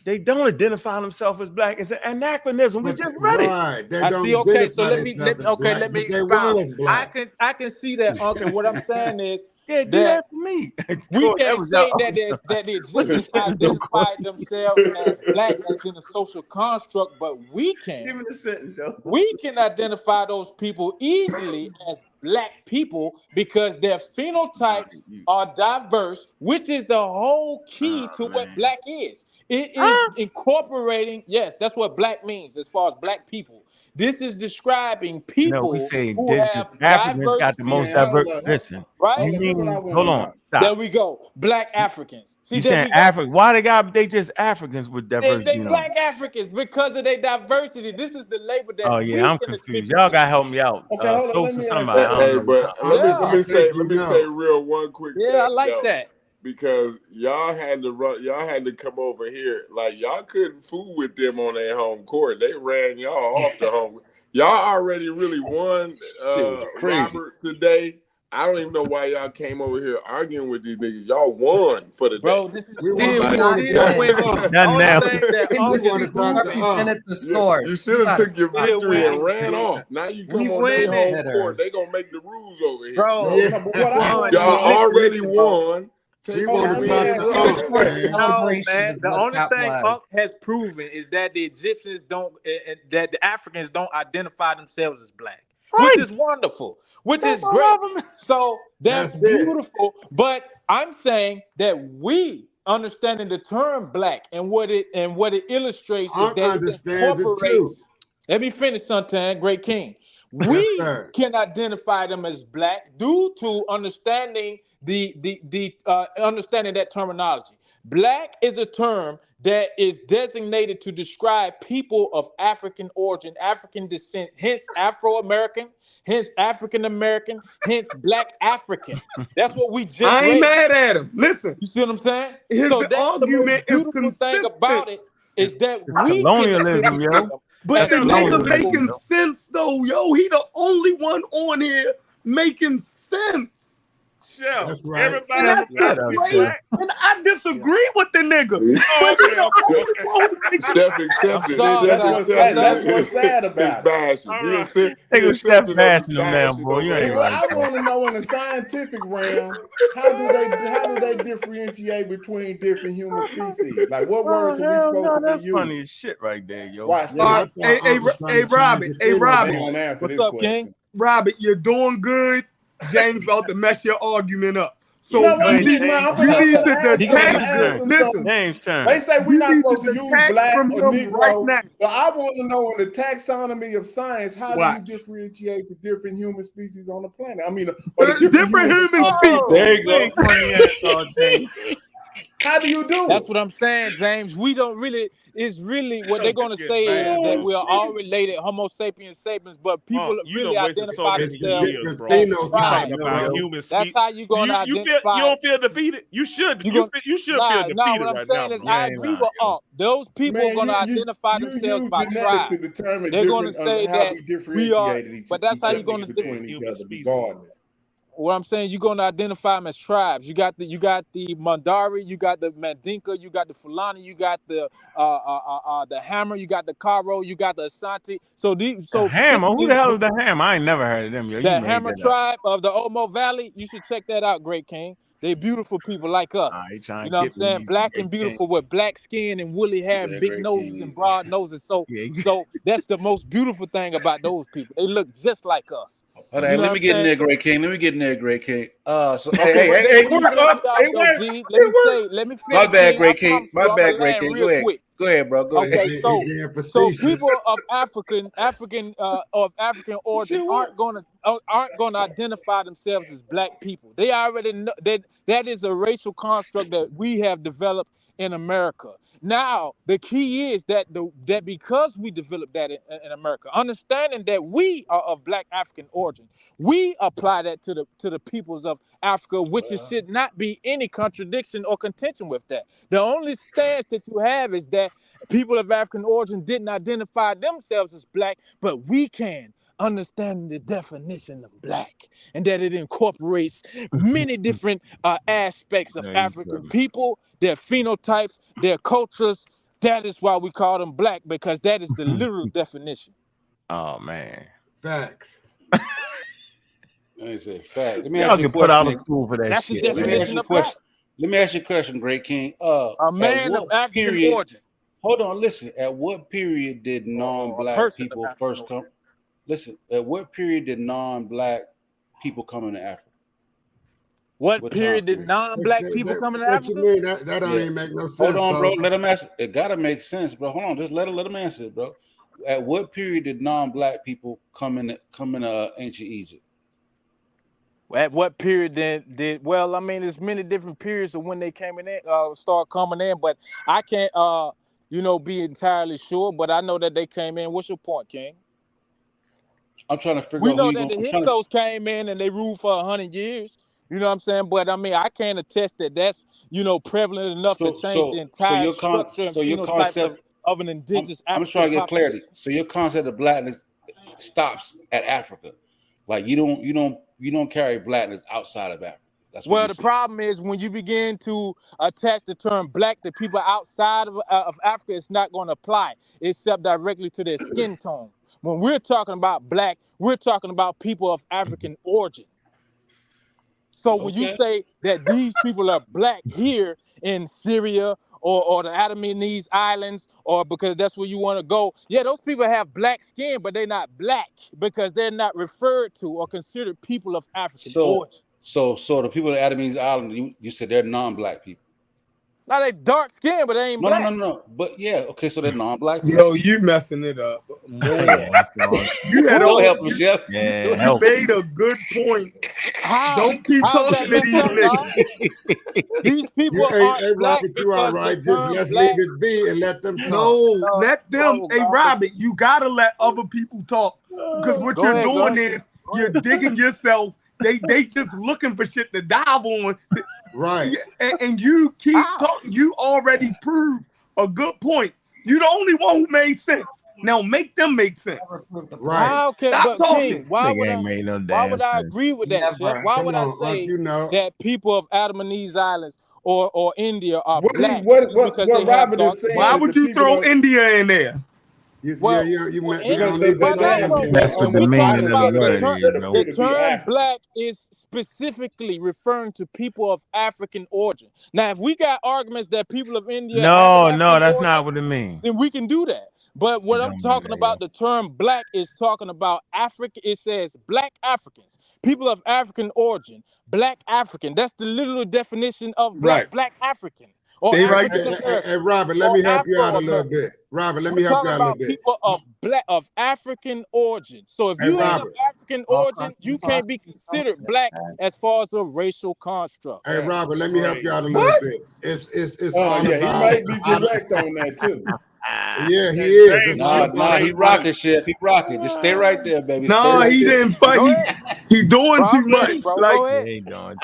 They don't identify themselves as black. It's an anachronism. We just read it. Right. They I don't see. Okay, so let identify me themselves as black, let me but they expound. was black. I can see that, Uncle. What I'm saying is Yeah, do that for me. we Corey, can't say that the What's the Egyptians sentence, though, Corey? identified themselves as black as in a social construct, but we can. Give me the sentence, yo. We can identify those people easily as black people because their phenotypes are diverse, which is the whole key to what black is. It is incorporating, yes, that's what black means as far as black people. This is describing people No, we say who have Africans diverse got the most phenotypes. diverse. Listen, right? you mean, hold on, stop. There we go. Black Africans. See, You there saying we go. Africa? Why they just Africans with diversity? They black Africans because of their diversity. This is the label that Oh yeah, I'm confused. Y'all gotta help me out. Okay, hold on. Let me somebody. Hey, but let me stay know. real one quick thing. I like that. Because y'all had to come over here. Like y'all couldn't fool with them on their home court. They ran y'all off the home. Y'all already really won crazy. Robert today. I don't even know why y'all came over here arguing with these niggas. Y'all won for the Bro, day. this is We still want we to still winning. talk. Done Only now. thing that We Unc want is to talk to proving, Unc. the source. You should have took your Still victory and winning. ran off. Now you come We on their winning. home court. They gonna make the rules over here. Bro, Yeah. No, but what I Won. want to Y'all know, already listen, bro. won. We Take want your to Let me talk win, ask to you run this Unc, question. man. No, Celebration man. is The what only that thing was. Unc has proven is that the Egyptians don't, that the Africans don't identify themselves as black, which is wonderful, which That's is all great. of them. So that's That's it. beautiful. But I'm saying that we understanding the term black and what it illustrates is Unc that it understands it too. incorporates. Let me finish, Suntan, great king. Yes, We sir. can identify them as black due to understanding understanding that terminology. Black is a term that is designated to describe people of African origin, African descent, hence Afro-American, hence African American, hence Black African. That's what we just I ain't read. mad at him. Listen, You see what I'm saying? his So that's the argument most is beautiful thing consistent. about it is that It's we can colonialism, identify yo. them But as the That's black nigga colonialism, people. making yo. sense though, yo. He the only one on here making sense. Chef. That's right. And Everybody that's Shut up, great. Chef. And I disagree with the nigga. Oh, But he okay, the only okay. one who makes Chef I'm accepted. sorry. Chef That's accepted what's sad his about it. bashing. All He right. accepted They he go Chef accepted us bashing them now, bashing boy. You over ain't here. Well, right, I bro. want to know in the scientific realm, how do they differentiate between different human species? Like, what Oh, words are we hell supposed no. to be That's using? funny as shit right there, yo. Watch Yeah, All this. right, I thought Unc was trying to change Robert, his hey, opinion. They Robert, gonna answer What's this up, question. King? Robert, you're doing good. James about to mess your argument up. So No, Go wait a ahead, minute, James. man. I'm you need finna to ask He them. gonna I'm get gonna his ask turn. them listen. something. James' turn. They say we're You not need supposed to to use detach black from or him right Negro, now. but I want to know in the taxonomy of science, how do Watch. you differentiate the different human species on the planet? I mean, or the different Different humans human on species. Earth. There you We ain't go. going the ass all day. How do you do That's it? what I'm saying, James. We don't really. It's really what they're Yo, gonna this say get is bad, that bro. we are all related, Homo sapiens sapiens, but people You really done wasted so identify many It's the themselves years, different bro. as You talking tribes, phenotypes, about bro. yo. human That's species. how you gonna You identify. don't feel defeated? You should. You gonna You should feel nah. defeated What I'm right now, saying is, bro. You I ain't agree lying, with yo. Those people Man, gonna identify you themselves use by genetics to tribe. determine They're gonna different say how that we we are, differentiated but that's how you're Between gonna say. different each human other, species. regardless. What I'm saying, you're gonna identify them as tribes. You got the Mandari, you got the Mandinka, you got the Fulani, you got the Hammer, you got the Karo, you got the Ashanti. The Hammer? Who typically the hell is the Hammer? I ain't never heard of them, yo. You the made Hammer that up. tribe of the Omo Valley, you should check that out, Great King. They beautiful people like us. He trying You to know what I'm get saying? me. Black and Great King. beautiful with black skin and woolly hair and Yeah, big Great noses and King. broad noses. So Yeah. so that's the most beautiful thing about those people. They look just like us. Hold You on, know let what me I'm get in saying? there, So Great King. Let me get in there, Great King. So okay, but hey, let me work finish up. it off Hey, though, work. G. Hey, work. Let me My finish, bad, King. I Great King. promise My you, I'm bad, gonna Great land King. real Go ahead. quick. Go ahead, bro. Go ahead. Okay, He so being so facetious. people of African origin aren't gonna identify themselves as black people. They already know that is a racial construct that we have developed in America. Now the key is that that because we developed that in America, understanding that we are of black African origin, we apply that to the peoples of Africa, which it should not be any contradiction or contention with that. The only stance that you have is that people of African origin didn't identify themselves as black, but we can, understanding the definition of black and that it incorporates many different aspects of Yeah, you African tripping. people, their phenotypes, their cultures. That is why we call them black, because that is the literal definition. Oh man. Facts. Let me say fact. Let me Y'all ask you a get put out of question. school for that That's the shit, Let me man. ask definition you a of black. question. Let me ask you a question, Great King. A At man of what African period? origin. Hold on, listen. At what period did A non-black person of people African first come? origin. Listen. At what period did non-black people come into Africa? What What time period did period? non-black people come into What you Africa? mean? That don't Yeah. even make no Hold sense. on, bro. So Let him answer. It gotta make sense, bro. Hold on. Just let him answer it, bro. At what period did non-black people come in ancient Egypt? At what period did well, I mean, there's many different periods of when they came in, start coming in, but I can't be entirely sure, but I know that they came in. What's your point, King? I'm trying to figure We out who know you that gonna. the I'm trying to. Hyksos came in and they ruled for 100 years. You know what I'm saying? But I mean, I can't attest that that's prevalent enough to change the entire structure and So your phenotypes concept. of an indigenous I'm just trying African to get clarity. population. So your concept of blackness stops at Africa. Like you don't carry blackness outside of Africa. That's what Well, you the say. problem is when you begin to attach the term black to people outside of Africa, it's not going to apply except directly to their skin tone. When we're talking about black, we're talking about people of African origin. So when you Okay. say that these people are black here in Syria or the Andamanese Islands, or because that's where you want to go, yeah, those people have black skin, but they're not black because they're not referred to or considered people of African origin. So the people in Adamese Island, you said they're non-black people. Now they dark skin, but they ain't black. No. But yeah, okay, so they're non-black people. Yo, you messing it up more. You had Don't help me, Chef. Yeah, you help. made a good point. How? Don't keep How's talking that to these messed up, dog? niggas. These people Hey, aren't black Robert, you all because right? the Just term let's black. leave it be and let them talk. No, let them. no, Hey, no. Robert, you gotta let other people talk because what Go you're ahead, doing go is you're digging yourself. They just looking for shit to dive on. Right. And you keep talking. You already proved a good point. You're the only one who made sense. Now make them make sense. Right. How can, Stop but talking. King, why would I sense. agree with that, Chef? Why Come would I on, say you know. that people of Andamanese Islands or India are What black what because they have Robert dark is saying skin? Why is would the you people throw of- India in there? Well, You well, met because the well, not damn even, That's what the we're meaning talking of the about word is, bro. the term black is specifically referring to people of African origin. Now, if we got arguments that people of India have No, African that's origin, not what it means. then we can do that. But what I'm Don't do talking that, about, the term black is talking about Africa. It says black Africans, people of African origin, black African. That's the literal definition of black, Right. black African or Stay right African there. American. Hey, Robert, let or me help you out a Afro little American. bit. Robert, let We're me help talking you out a little about bit. people of African origin. So if Hey, you ain't of Robert. African origin, you can't be considered black as far as a racial construct. Hey, Robert, let me help you out a little What? bit. It's Oh all yeah, he about might be correct on that too. Yeah, he is. It's all about Nah, he everybody. rocking, Chef. He rocking. Just stay right there, baby. Stay No, right he there. didn't fight. Go ahead. He doing Bro, too I'm much. ready, bro. Like, Go ahead.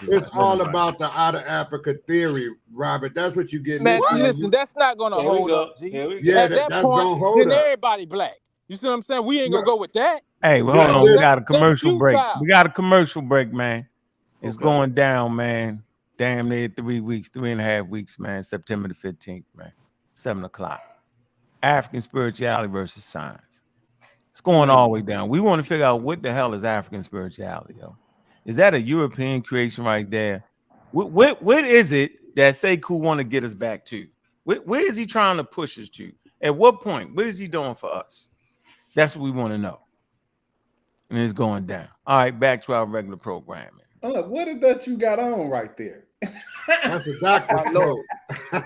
It's all about the out of Africa theory, Robert. That's what you getting Man, into. listen, that's not gonna Here we hold go. up, G. Here we go. Yeah, At that that's point, gonna hold then up. everybody black. You see what I'm saying? We ain't gonna No. go with that. Hey, well, hold on. We got a That's commercial break. futile. We got a commercial break, man. It's Okay. going down, man. Damn near 3 weeks, 3.5 weeks, man. September the 15th, man. 7 o'clock. African spirituality versus science. It's going all the way down. We want to figure out what the hell is African spirituality, yo. Is that a European creation right there? What is it that Sekou want to get us back to? Where is he trying to push us to? At what point? What is he doing for us? That's what we want to know. And it's going down. All right, back to our regular programming. Oh, look, what is that you got on right there? That's a doctor's coat.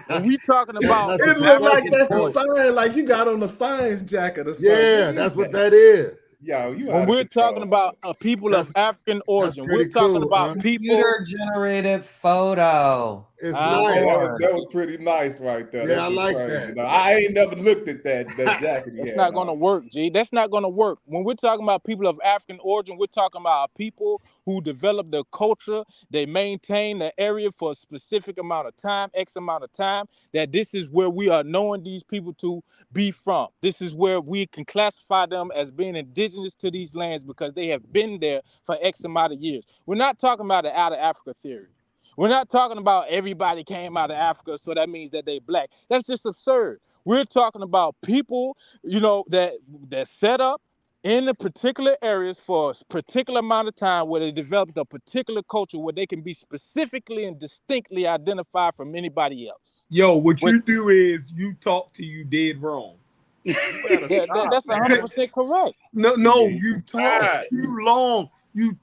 When we talking about It look like that's a sign, like you got on a science jacket or something. Yeah, that's what that is. Yo, you when out we're of control. talking about people of African origin, we're pretty talking cool, about huh? people. Computer-generated photo. It's Ah, nice. Lord. That was pretty nice right there. Yeah, That I was like crazy. that. No, I ain't never looked at that jacket That's yet. not going to work, G. That's not going to work. When we're talking about people of African origin, we're talking about people who develop their culture. They maintain the area for a specific amount of time, X amount of time, that this is where we are knowing these people to be from. This is where we can classify them as being indigenous to these lands because they have been there for X amount of years. We're not talking about the out of Africa theory. We're not talking about everybody came out of Africa, so that means that they black. That's just absurd. We're talking about people, that set up in the particular areas for a particular amount of time where they developed a particular culture where they can be specifically and distinctly identified from anybody else. yo, what you do is you talk till you dead wrong. That's 100% correct. No, you talk too long. You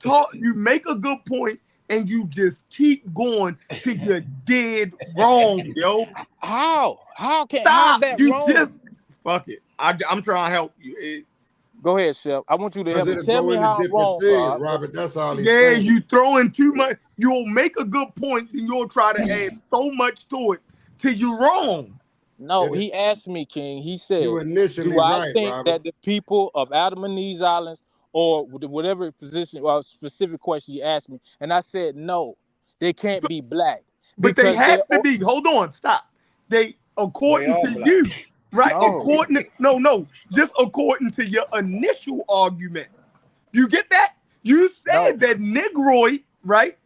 make a good point, and you just keep going till you're dead wrong, yo. How can Stop? that You wrong? just fuck it. I'm trying to help you. Go ahead, Chef. I want you to help me. It'll Tell go me into how I'm different wrong, things, Bob. Robert. That's all he's Yeah, saying. you throwing too much. You'll make a good point, then you'll try to add so much to it till you're wrong. No, he asked me, King. He said, You initially do I right, think Robert. that the people of Andamanese Islands, or whatever position or specific question you asked me, and I said, no, they can't be black. But they have to be. Hold on, stop. They, according to black. you, right? No. According to, just according to your initial argument. You get that? You said that Negroid, right,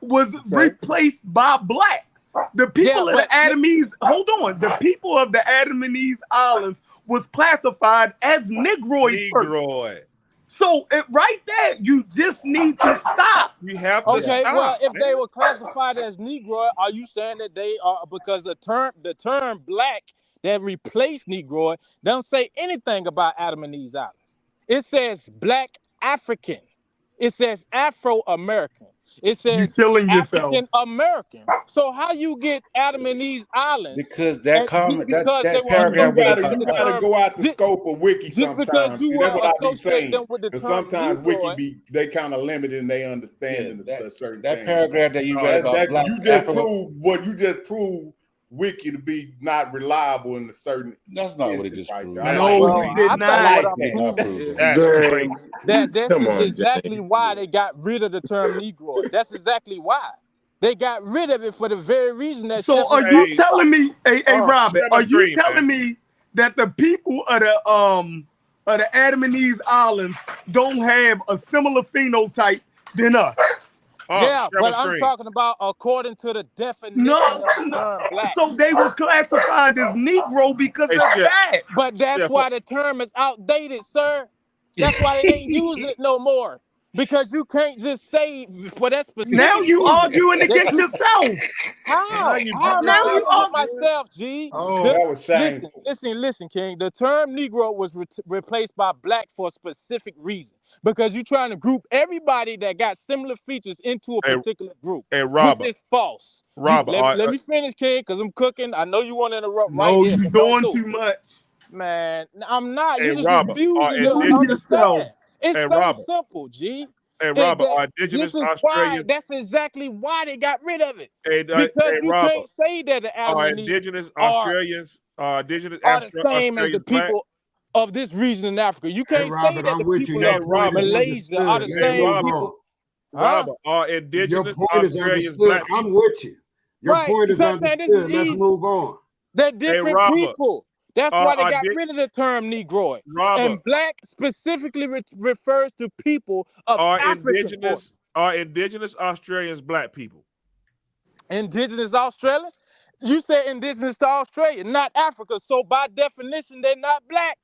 was replaced by black. The people of the Adamese, hold on, the people of the Adamese Islands was classified as Negroid first. So right there, you just need to stop. You have to Okay, stop. well, if they were classified as Negroid, are you saying that they are, because the term black that replaced Negroid don't say anything about Adam and Eve's Islands? It says black African. It says Afro-American. It says African American. So how you get Adam and Eve's Islands? Because that comment, that paragraph, you gotta go out the scope of wiki sometimes. See, that's what I be saying. Because sometimes wiki they kind of limited in their understanding of certain things. That paragraph that you read about black you just proved wiki to be not reliable in a certain. That's not what it just proved. No, he did not. That's exactly why they got rid of the term Negroid. That's exactly why. They got rid of it for the very reason that. So are you telling me, Robert? Are you telling me that the people of the Adam and Eve's Islands don't have a similar phenotype than us? Yeah, but I'm talking about according to the definition of the term black. So they were classified as Negro because of that. But that's why the term is outdated, sir. That's why they ain't use it no more. Because you can't just say for that specific. Now you arguing against yourself. How? Now you arguing myself, G. Oh, that was shameful. Listen, King. The term Negro was replaced by black for a specific reason. Because you're trying to group everybody that got similar features into a particular group. Hey, Robert. Which is false. Robert, let me finish, King, because I'm cooking. I know you want to interrupt right here. No, you're doing too much. Man, I'm not. Hey, You just Robert, refusing to understand. It's so simple, G. Hey, Robert, are indigenous Australians? That's exactly why they got rid of it. Because you can't say that the indigenous Australians are the same as the people of this region in Africa. You can't say that the people of Malaysia are the same people. Robert, are indigenous Australians black people? I'm with you. Your point is understood. Let's move on. They're different people. That's why they got rid of the term Negroid. And black specifically refers to people of African. Are indigenous Australians black people? Indigenous Australians? You said indigenous to Australia, not Africa. So by definition, they're not black.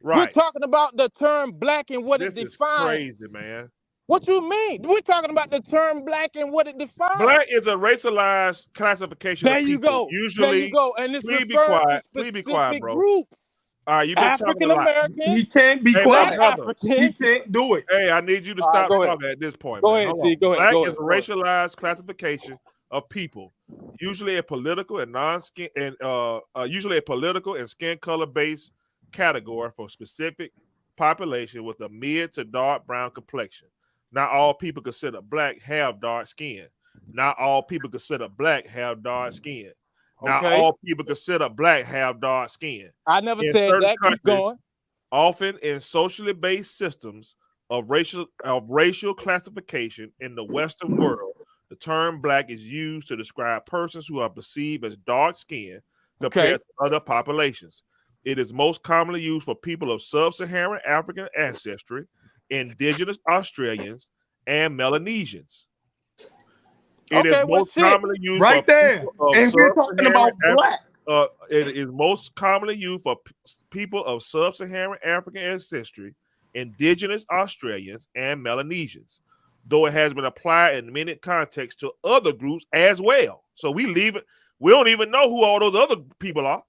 Right. We're talking about the term black and what it defines. This is crazy, man. What you mean? We're talking about the term black and what it defines. Black is a racialized classification of people. Usually, there you go. And it's please be quiet. Please be quiet, bro. Groups. All right, you've been African American. He can't be quiet. He can't do it. Hey, I need you to stop talking at this point. Go ahead, T. Go ahead. Black is a racialized classification of people, usually a political and usually a political and skin color based category for specific population with a mid to dark brown complexion. Not all people considered black have dark skin. Not all people considered black have dark skin. Not all people considered black have dark skin. I never said that. Keep going. Often in socially based systems of racial classification in the Western world, the term black is used to describe persons who are perceived as dark skinned compared to other populations. It is most commonly used for people of sub-Saharan African ancestry, indigenous Australians, and Melanesians. It is most commonly used right there. And we're talking about black. It is most commonly used for people of sub-Saharan African ancestry, indigenous Australians, and Melanesians, though it has been applied in many contexts to other groups as well. So we leave it. We don't even know who all those other people are.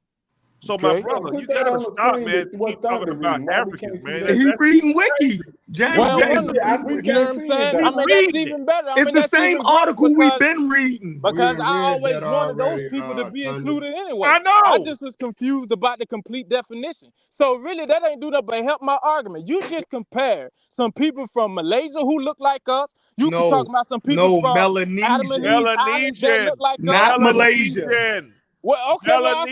So my brother, you gotta stop, man. Keep talking about Africans, man. He's reading wiki. You know what I'm saying? I mean, that's even better. It's the same article we've been reading. Because I always wanted those people to be included anyway. I know. I just was confused about the complete definition. So really, that ain't do nothing but help my argument. You just compare some people from Malaysia who look like us. You can talk about some people from Melanesian that look like not us. Malaysia. Well, okay, well,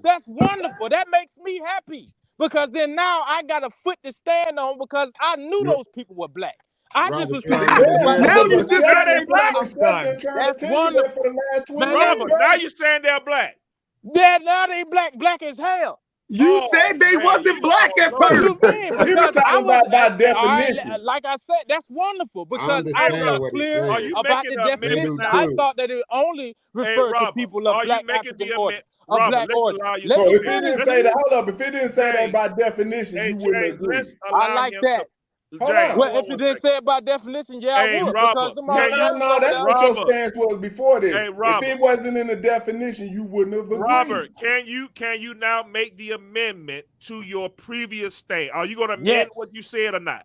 that's wonderful. That makes me happy because then now I got a foot to stand on because I knew those people were black. I just was now you just said they black. That's wonderful. Robert, now you're saying they're black. Now they black as hell. You said they wasn't black at What first. you mean? He was Because I talking was about by all right, definition. like I said, that's wonderful because I understand was what he's clear saying. Are you about making the the amendment definition. now? I too. thought that it only Hey, referred to Robert, people of are you black making African the origin, amendment? of Robert, black let's origin. allow you. Let So me if it finish. didn't say that, hold up. If it didn't say that James, by definition, Hey, you wouldn't James, agree. let's I allow like him that. to. Hold James, on. Well, hold if on you one didn't second. say it by definition, yeah, Hey, I would Robert, because them No, all no, jokes no. over That's there. what your Robert. stance was before this. Hey, If Robert. it wasn't in the definition, you wouldn't have agreed. Robert, can you now make the amendment to your previous stand? Are you going to amend Yes. what you said or not?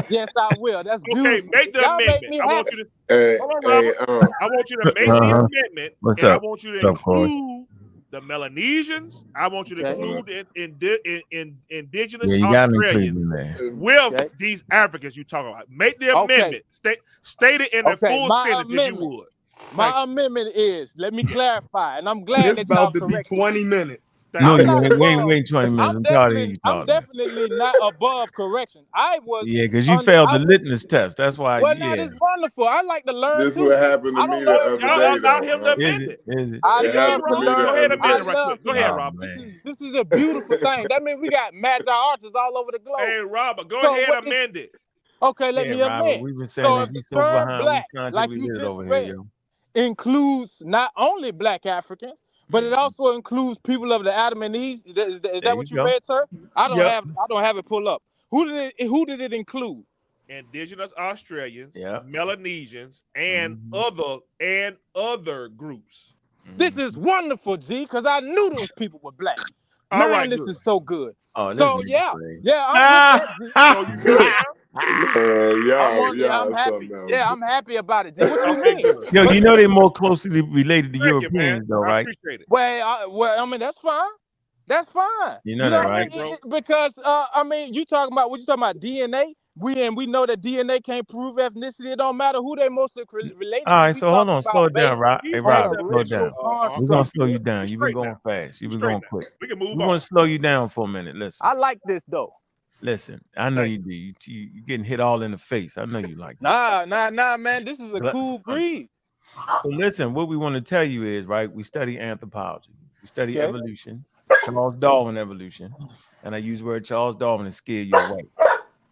Yes, I will. That's Okay, beautiful. make the Y'all make amendment. me I want happy. you to hold on, Robert. I want you to make the amendment, What's and I up? want you to What's up, Corey? include the Melanesians. I want you to Okay. include in indigenous Yeah, you got to include Australians me, man. with Okay. these Africans you talk about. Make the Okay. amendment. State it in a Okay. full My sentence if you amendment. would. My amendment is, let me clarify, and I'm glad It's that y'all about to be corrected. 20 minutes. No, I'm you not ain't. We above. ain't 20 minutes. I'm tired of hearing you I'm talk, man. definitely not above correction. I was. Yeah, because you failed I the was. litmus test. That's why. Well, now Yeah. this is wonderful. I like to learn This too. what happened to I don't me know the everything. other day, allow him to amend it. Is it? I It love happened to to me the learn. Go ahead and amend I it right love quick. to Go ahead, learn. Robert. This is a beautiful thing. That means we got magi artists all over the globe. Hey, Robert, go So ahead what and this- amend it. Okay, let Yeah, me Robert, amend. we've been saying So this. if You the so term behind. black, We like scientifically you did it just over read, here, yo. includes not only black Africans, but it also includes people of the Adam and Eve. Is There that you what you go. read, sir? I don't Yep. have it pulled up. Who did it include? Indigenous Australians, Yep. Melanesians, and other groups. This is wonderful, G, because I knew those people were black. All Man, right, this good. is so good. Oh, this So nigga yeah, crazy. I'm with that, G. So you good now? I'm happy. Yeah, I'm happy about it, G. What you Okay, mean? good. Yo, you know they're more closely related to Thank you, man. Europeans, though, I right? appreciate it. Well, I mean that's fine. That's fine. You know that, what I right? mean? Because I mean, you talking about DNA? We know that DNA can't prove ethnicity. It don't matter who they mostly related All to. right, We so hold talking on, slow about it down, based Rob. He Hey, on made Rob, a the slow it racial down. original We're gonna construct. slow you down. We You've been straight going now. fast. You've We been straight going now. quick. We can move We're on. gonna slow you down for a minute. Listen, I like this though. listen. I know you do. You getting hit all in the face. I know you like Nah, man. This is a cool breeze. So listen, what we want to tell you is, right, we study anthropology. We study Okay. evolution, Charles Darwin evolution. And I use the word Charles Darwin to scare you away.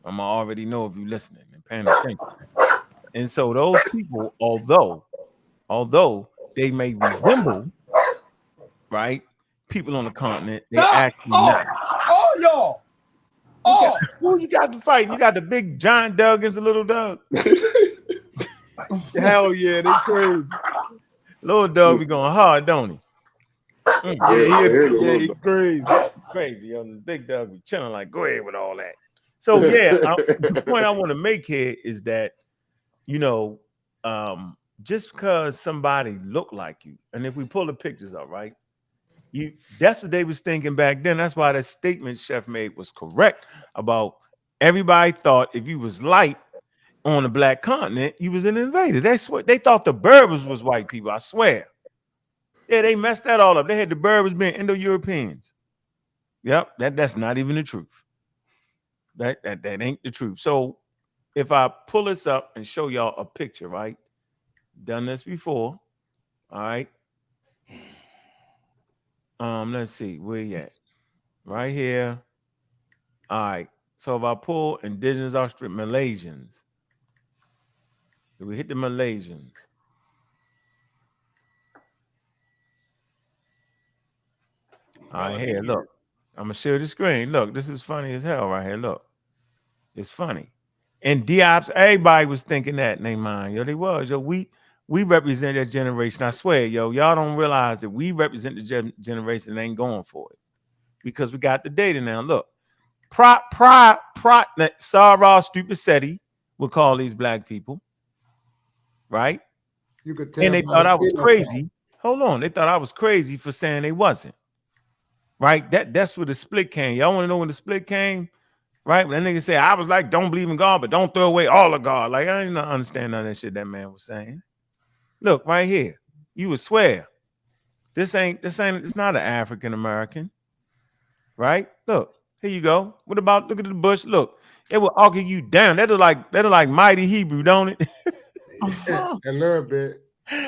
I'm gonna already know if you're listening and paying attention. And so those people, although they may resemble, right, people on the continent, they actually not. Oh, y'all. Oh, Who you got to fight? You got the big giant Doug against the little Doug. hell yeah, they crazy. Little Doug be going hard, don't he? Yeah, he crazy. Crazy, yo. The big Doug be chilling like, go ahead with all that. So yeah, the point I want to make here is that, you know, just because somebody look like you, and if we pull the pictures up, right, that's what they was thinking back then. That's why that statement Chef made was correct about everybody thought if you was light on the black continent, you was an invader. That's what they thought. The Berbers was white people. I swear. Yeah, they messed that all up. They had the Berbers being Indo-Europeans. Yep, that's not even the truth. That ain't the truth. So if I pull this up and show y'all a picture, right? Done this before. All right. Let's see where you at. Right here. All right. So if I pull indigenous Australian Malaysians, if we hit the Malaysians. All right, here, look. I'm gonna share the screen. Look, this is funny as hell right here. Look, it's funny. And Diop's, everybody was thinking that in their mind. Yo, they was. Yo, we represent that generation. I swear, yo, y'all don't realize that we represent the generation that ain't going for it. Because we got the data now. Look, Sarah Stupicetti would call these black people, right? You could tell. And they thought I was crazy. Hold on, they thought I was crazy for saying they wasn't. Right? That's where the split came. Y'all want to know when the split came? Right? When that nigga said, I was like, don't believe in God, but don't throw away all of God. Like, I didn't understand none of that shit that man was saying. Look, right here. You would swear. It's not an African American. Right? Look, here you go. What about, look at the bush. Look, it will argue you down. That is like mighty Hebrew, don't it? A little bit.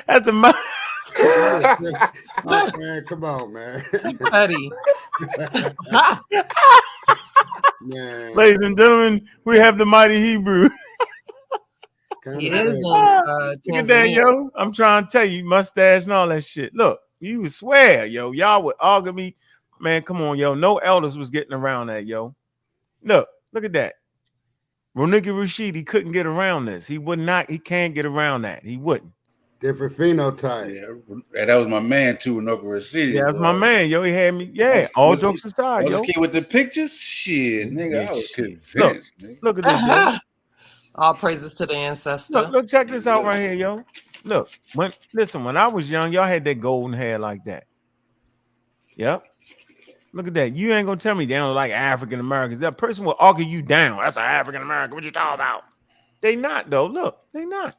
That's a mighty. Oh, man, come on, man. Petty. Man, Ladies and gentlemen, we have the mighty Hebrew. He kinda is in crazy. Look at that, Tanzania. yo. I'm trying to tell you, mustache and all that shit. Look, you would swear, yo. Y'all would argue me. Man, come on, yo. No elders was getting around that, yo. Look at that. Roniki Rashid, he couldn't get around this. He would not, he can't get around that. He wouldn't. Different phenotype. Yeah, that was my man too, Noka City. Yeah, that's my man, yo. He had me. Yeah, all jokes aside, yo. Kid with the pictures, shit, nigga, Yeah, I was shit. convinced. Nigga. Look at this, yo. All praises to the ancestor. Look, check this out right here, yo. Look, when I was young, y'all had that golden hair like that. Yep. Look at that. You ain't gonna tell me they don't like African Americans. That person will argue you down. That's an African American. What you talking about? They not though. Look, they not.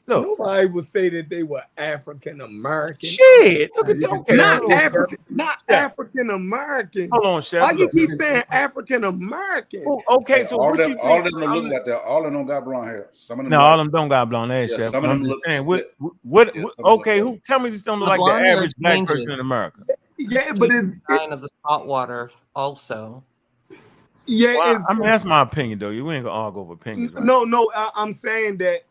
Look. Nobody would say that they were African American. Shit. Look at that. Not African. Not African American. Hold on, Chef. Why you keep saying African American? Oh, okay, so all what them, you all think? them look like that. All of them got blonde hair. Some of them. No, all them don't got blonde hair, Yeah, Chef. some of I'm them just look saying, split. what Yeah, okay, who tell me this don't look like the blonde hair average black changes. person in America? Yeah, but Sign of the salt water also. yeah, Well, I mean that's my opinion though. You ain't gonna argue over opinions, right? no. I'm saying that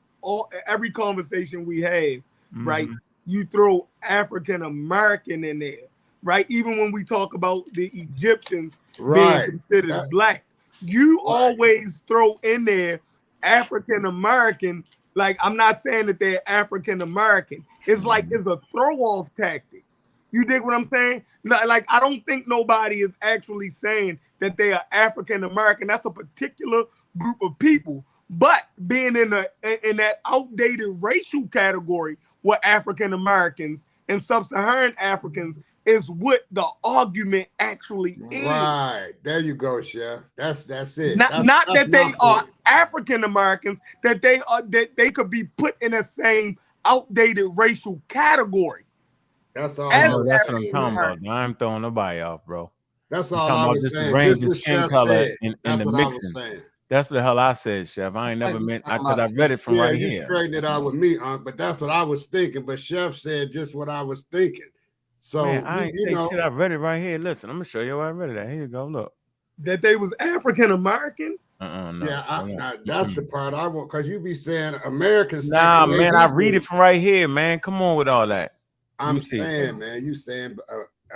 every conversation we have, right? You throw African American in there, right? Even when we talk about the Egyptians being considered black, you always throw in there African American. Like, I'm not saying that they're African American. It's like it's a throw off tactic. You dig what I'm saying? Like, I don't think nobody is actually saying that they are African American. That's a particular group of people. But being in that outdated racial category with African Americans and sub-Saharan Africans is what the argument actually is. Right. There you go, Chef. That's it. Not that they are African Americans, that they could be put in the same outdated racial category. That's all. That's what I'm talking about. I ain't throwing nobody off, bro. That's I'm all talking I about was just saying. the range Just of what skin Chef color said. in That's the what I was mixing. saying. That's what the hell I said, Chef. I ain't never meant because I read it from right you here. straightened it out with me, but that's what I was thinking. But Chef said just what I was thinking. So Man, I ain't you say know, shit. I read it right here. Listen, I'm gonna show you where I read it at. Here you go. Look. That they was African American. No, yeah, that's the part I want, because you be saying Americans. Nah, man, I read it from right here, man. Come on with all that. I'm saying, man, you saying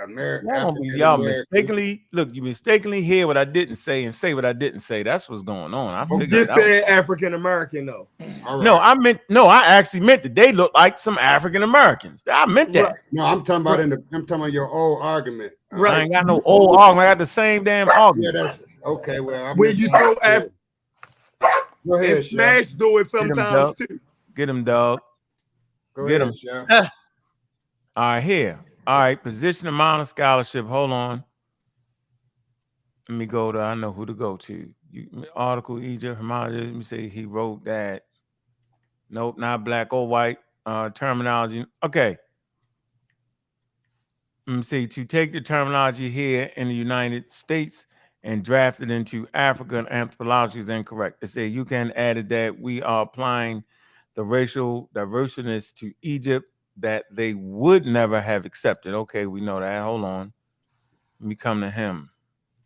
American. Y'all mistakenly look. You mistakenly hear what I didn't say and say what I didn't say. That's what's going on. I You just said African American, though. No, I actually meant that they look like some African Americans. I meant that. Right. No, I'm talking about I'm talking about your old argument. Right. I ain't got no old argument. I got the same damn argument. Yeah, that's okay. Well, when you throw go ahead, Smash do it sometimes too. Get him, dog. Get him. All right, here. All right, position, amount of scholarship. Hold on. Let me go to, I know who to go to. Article, Egypt, Hermione. Let me say he wrote that. Nope, not black or white. Terminology. Okay. Let me see. To take the terminology here in the United States and draft it into African anthropology is incorrect. They say you can add that we are applying the racial diversiveness to Egypt that they would never have accepted. Okay, we know that. Hold on. Let me come to him.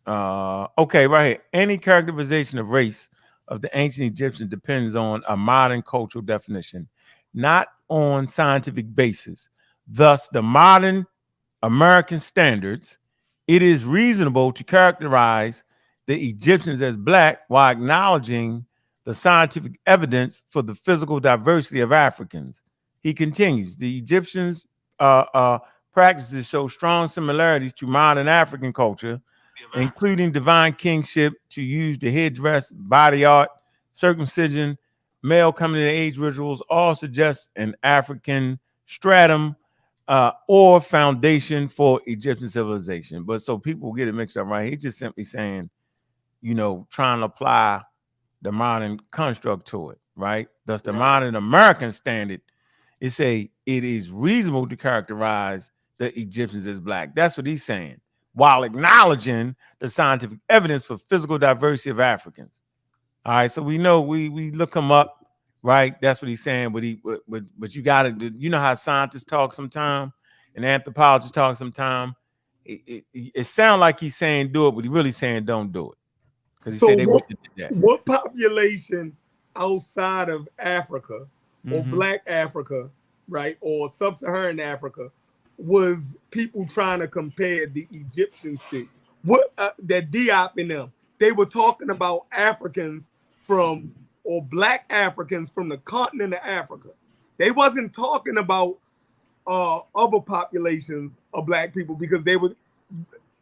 Okay, right here. Any characterization of race of the ancient Egyptians depends on a modern cultural definition, not on scientific basis. Thus, the modern American standards, it is reasonable to characterize the Egyptians as black while acknowledging the scientific evidence for the physical diversity of Africans. He continues, the Egyptians' practices show strong similarities to modern African culture, including divine kingship, to use the headdress, body art, circumcision, male coming to age rituals, all suggest an African stratum or foundation for Egyptian civilization. But so people get it mixed up, right? He's just simply saying, trying to apply the modern construct to it, right? Thus, the modern American standard is it is reasonable to characterize the Egyptians as black. That's what he's saying, while acknowledging the scientific evidence for physical diversity of Africans. All right, so we know we look him up, right? That's what he's saying. But you got to, how scientists talk sometime and anthropologists talk sometime. it sounds like he's saying do it, but he really saying don't do it because he So said they wouldn't do that. what population outside of Africa or Mhm. Black Africa, right, or Sub-Saharan Africa, was people trying to compare the Egyptians to? What that Diop in them? They were talking about Africans from or Black Africans from the continent of Africa. They wasn't talking about other populations of Black people because they were,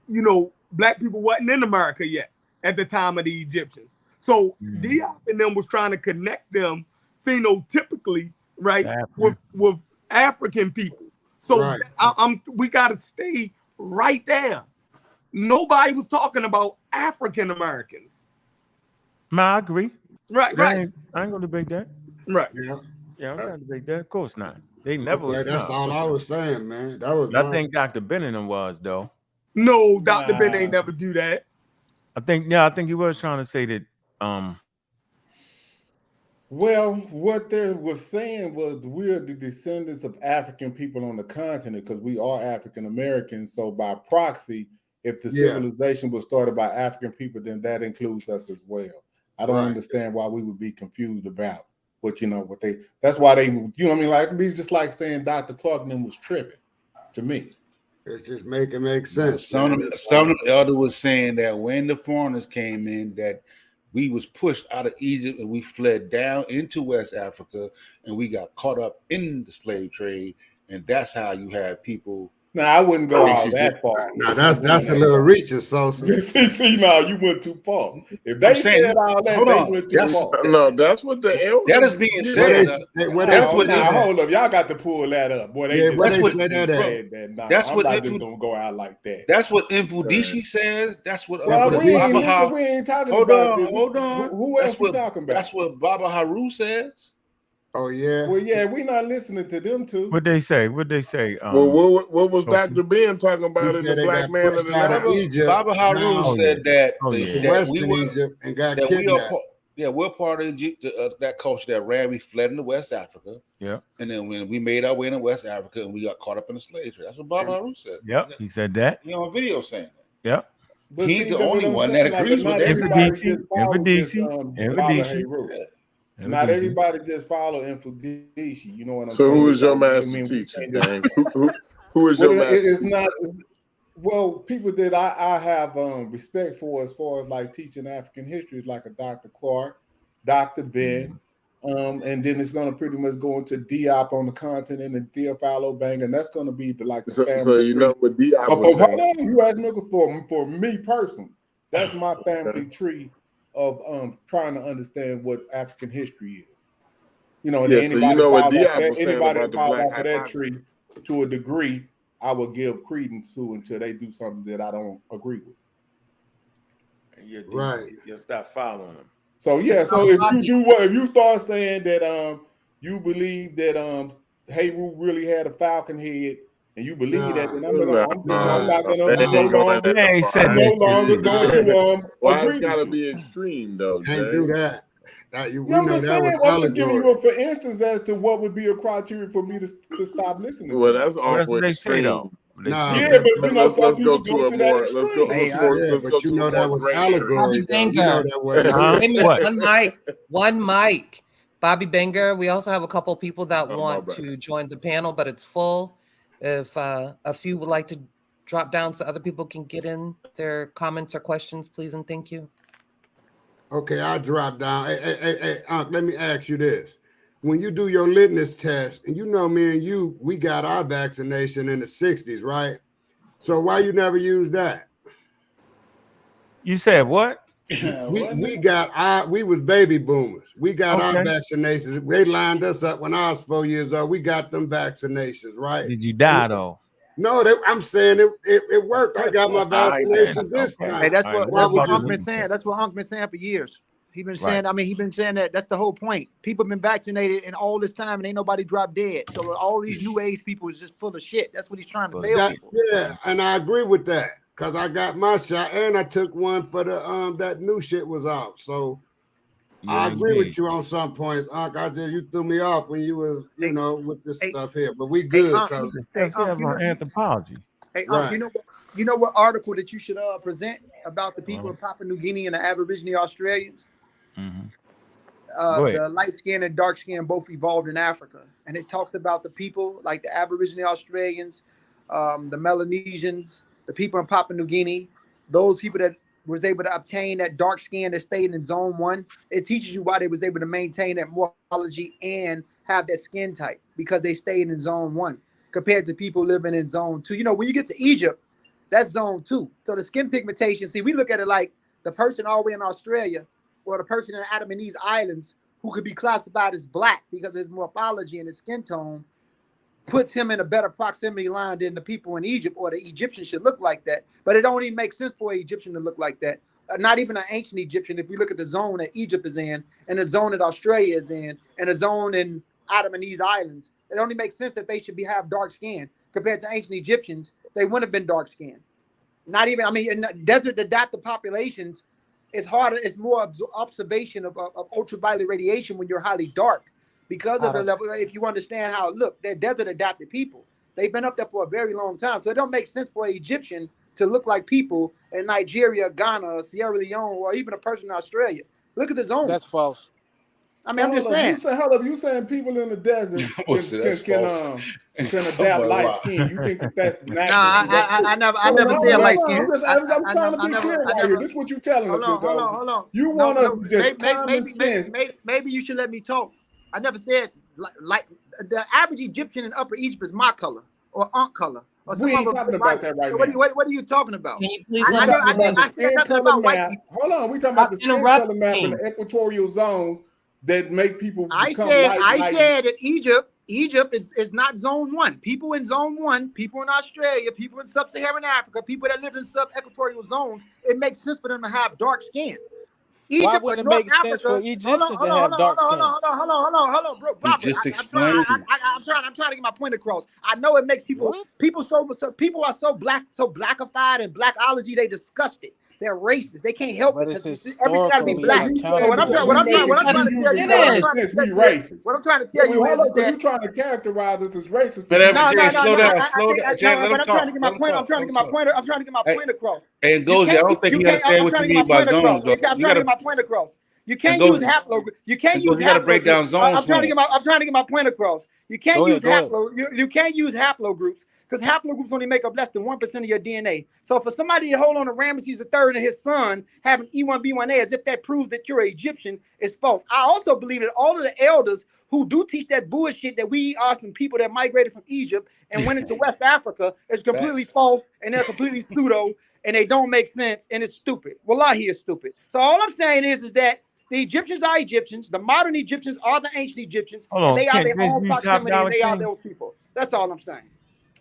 you know, Black people wasn't in America yet at the time of the Egyptians. So Diop and them was trying to connect them phenotypically, right, with African people. So Right. we got to stay right there. Nobody was talking about African Americans. I agree. Right, That right. I ain't gonna debate that. Right. Yeah, I'm not gonna debate that. Of course not. They never. Okay, that's no, all for I sure. was saying, man. That was I think Dr. Benning was though. No, Dr. Ben ain't never do that. I think he was trying to say that. Well, what they were saying was we're the descendants of African people on the continent because we are African Americans. So by proxy, if the civilization was started by African people, then that includes us as well. I don't understand why we would be confused about what they. That's why they, you know what I mean? Like it's just like saying Dr. Clark and them was tripping to me. It's just make sense. Some of the elder was saying that when the foreigners came in, that we was pushed out of Egypt and we fled down into West Africa and we got caught up in the slave trade, and that's how you have people. No, I wouldn't go all that far. No, that's a little reaching, Sosa. See, now you went too far. If they said all that, they went too far. No, that's what the elder. That is being said. That's what. Now hold up, y'all got to pull that up. Boy, that's what I'm just gonna go out like that. That's what Infudishi says. That's what. We ain't talking about this. Hold on. Who else we talking about? That's what Baba Haru says. Oh yeah. Well, yeah, we're not listening to them two. What they say? Well, what was Dr. Ben talking about in the Black Man of the Nile? Baba Haru said that we're part of Egypt, that culture that ran. We fled into West Africa. Yeah. And then when we made our way into West Africa and we got caught up in the slave trade. That's what Baba Haru said. Yep. He said that. He on video saying that. Yep. But he's the only one that agrees with that. Not everybody just follow Infudishi. You know what I'm saying? So who is your master teacher? Who is your master? It's not. Well, people that I have respect for as far as like teaching African history is like a Dr. Clark, Dr. Ben, and then it's going to pretty much go into Diop on the continent and Theophilo Bang, and that's going to be the family. So you know what Diop was saying. Hold on, you asked me for me personally. That's my family tree of trying to understand what African history is. You know, and so you know what Diop was saying about the Black for that tree to a degree, I will give credence to until they do something that I don't agree with. And you'll stop following them. So yeah, so if you start saying that you believe that Heru really had a falcon head, and you believe that, then I'm no longer going to Why agree. it's gotta be extreme though? Can't do that. I'm just giving you for instance as to what would be a criteria for me to stop listening. Well, that's awful extreme. Yeah, but you know, some people go to that extreme. But you know that was allegory. Bobby You know that was one mic. Bobby Banger. We also have a couple people that want to join the panel, but it's full. If a few would like to drop down so other people can get in their comments or questions, please and thank you. Okay, I'll drop down. Hey, let me ask you this. When you do your litmus test, and you know me and you, we got our vaccination in the 60s, right? So why you never use that? You said what? We was baby boomers. We got our vaccinations. They lined us up when I was 4 years old. We got them vaccinations, right? Did you die though? No, I'm saying it worked. I got my vaccination this time. Hey, that's what Unc been saying. That's what Unc been saying for years. He been saying, he been saying that that's the whole point. People have been vaccinated in all this time and ain't nobody dropped dead. So all these new age people is just full of shit. That's what he's trying to tell people. Yeah, and I agree with that. Because I got my shot and I took one for the that new shit was out. So I agree with you on some points. Unc, you threw me off when you was, with this stuff here. But we good. Anthropology. Hey, Right. you know what article that you should present about the people in Papua New Guinea and the Aborigine Australians? Go ahead. The light skin and dark skin both evolved in Africa, and it talks about the people like the Aborigine Australians, the Melanesians, the people in Papua New Guinea, those people that was able to obtain that dark skin that stayed in zone 1. It teaches you why they was able to maintain that morphology and have that skin type, because they stayed in zone 1 compared to people living in zone 2. You know, when you get to Egypt, that's zone 2. So the skin pigmentation, see, we look at it like the person all the way in Australia or the person in the Andamanese Islands who could be classified as black because of his morphology and his skin tone puts him in a better proximity line than the people in Egypt, or the Egyptian should look like that. But it don't even make sense for an Egyptian to look like that. Not even an ancient Egyptian. If we look at the zone that Egypt is in, and the zone that Australia is in, and the zone in Andamanese Islands, it only makes sense that they should have dark skin compared to ancient Egyptians. They wouldn't have been dark skinned. Not even, I mean, in desert adapted populations, it's harder, it's more observation of ultraviolet radiation when you're highly dark because of the level. If you understand how, look, they're desert adapted people. They've been up there for a very long time. So it don't make sense for an Egyptian to look like people in Nigeria, Ghana, Sierra Leone, or even a person in Australia. Look at the zone. That's false. I mean, I'm just saying. You saying people in the desert can adapt light skin? You think that's natural? Nah, I never said light skin. I'm trying to be clear right here. This is what you're telling us. Hold on. You want us just common sense. Maybe you should let me talk. I never said like the average Egyptian in Upper Egypt is my color or aunt color. We ain't talking about that right now. What are you talking about? Can you please I said nothing about white people. Hold on, we talking about the skin color map in the equatorial zone that make people become I said that Egypt is not zone 1. People in zone 1, people in Australia, people in sub-Saharan Africa, people that live in sub-equatorial zones, it makes sense for them to have dark skin. Egypt, why wouldn't it make sense for Egyptians to have dark skin? Hold on, bro. Just explain. I'm trying to get my point across. I know it makes people people are so blackified and blackology, they disgusted. They're racist. They can't help it because everything got to be black. What I'm trying to tell you is that you're trying to characterize us as racist. Slow down. I'm trying to get my point. I'm trying to get my point across. And Gozi, I don't think you understand what you mean by zones, though. I'm trying to get my point across. You can't use haplogroups. You can't use. You got to break down zones. I'm trying to get my point across. You can't use You can't use haplogroups because haplogroups only make up less than 1% of your DNA. So for somebody to hold on to Ramesses III and his son having E1B1A as if that proves that you're an Egyptian is false. I also believe that all of the elders who do teach that bullshit that we are some people that migrated from Egypt and went into West Africa is completely false, and they're completely pseudo, and they don't make sense, and it's stupid. Wallahi is stupid. So all I'm saying is that the Egyptians are Egyptians. The modern Egyptians are the ancient Egyptians. And they are their own proximity, and they are those people. That's all I'm saying.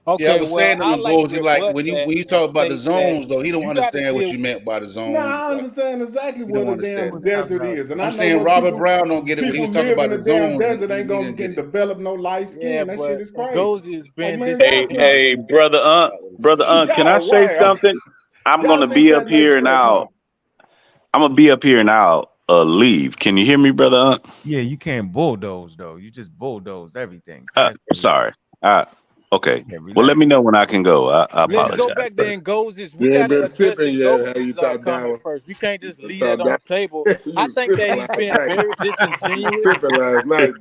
Okay, yeah, I was saying that Gozi, like when you talk about the zones, though, he don't understand what you meant by the zones. No, I understand exactly what a damn desert is. And I'm saying Robert Brown don't get it when he's talking about the zones. Desert ain't gonna develop no light skin. That shit is crazy. Gozi has been hey, brother can I say something? I'm gonna be up here now. I'm gonna be up here now. Leave. Can you hear me, brother? Yeah, you can't bulldoze though. You just bulldoze everything. Sorry. Okay. Well, let me know when I can go. I apologize. Let's go back there and goes this. We got to address this comment first. We can't just leave that on the table. I think that he's been very disingenuous. Sipping last night.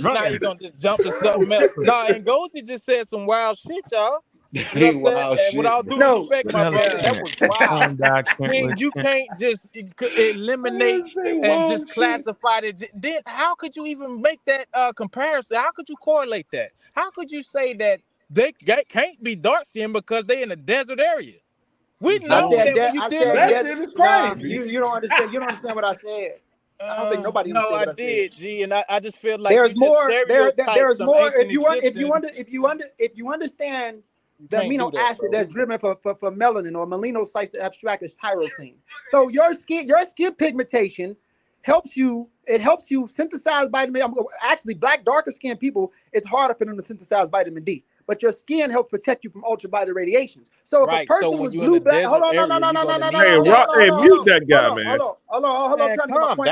Now you're going to just jump to something else. Nah, and Gozi just said some wild shit, y'all. You know what I'm saying? With all due respect, my brother, that was wild. You can't just eliminate and just classify it. Then how could you even make that comparison? How could you correlate that? How could you say that they can't be dark skinned because they in a desert area? We know that you did that is crazy. You don't understand. You don't understand what I said. I don't think nobody. No, I did, G, and I just feel like there's more. There's more. If you understand the amino acid that's driven for melanin or melanocytes to abstract as tyrosine. So your skin pigmentation helps you. It helps you synthesize vitamin. Actually, black darker skinned people, it's harder for them to synthesize vitamin D. But your skin helps protect you from ultraviolet radiations. So if a person was blue black, hold on, no. Hey, mute that guy, man. Hold on. I'm trying to get my point.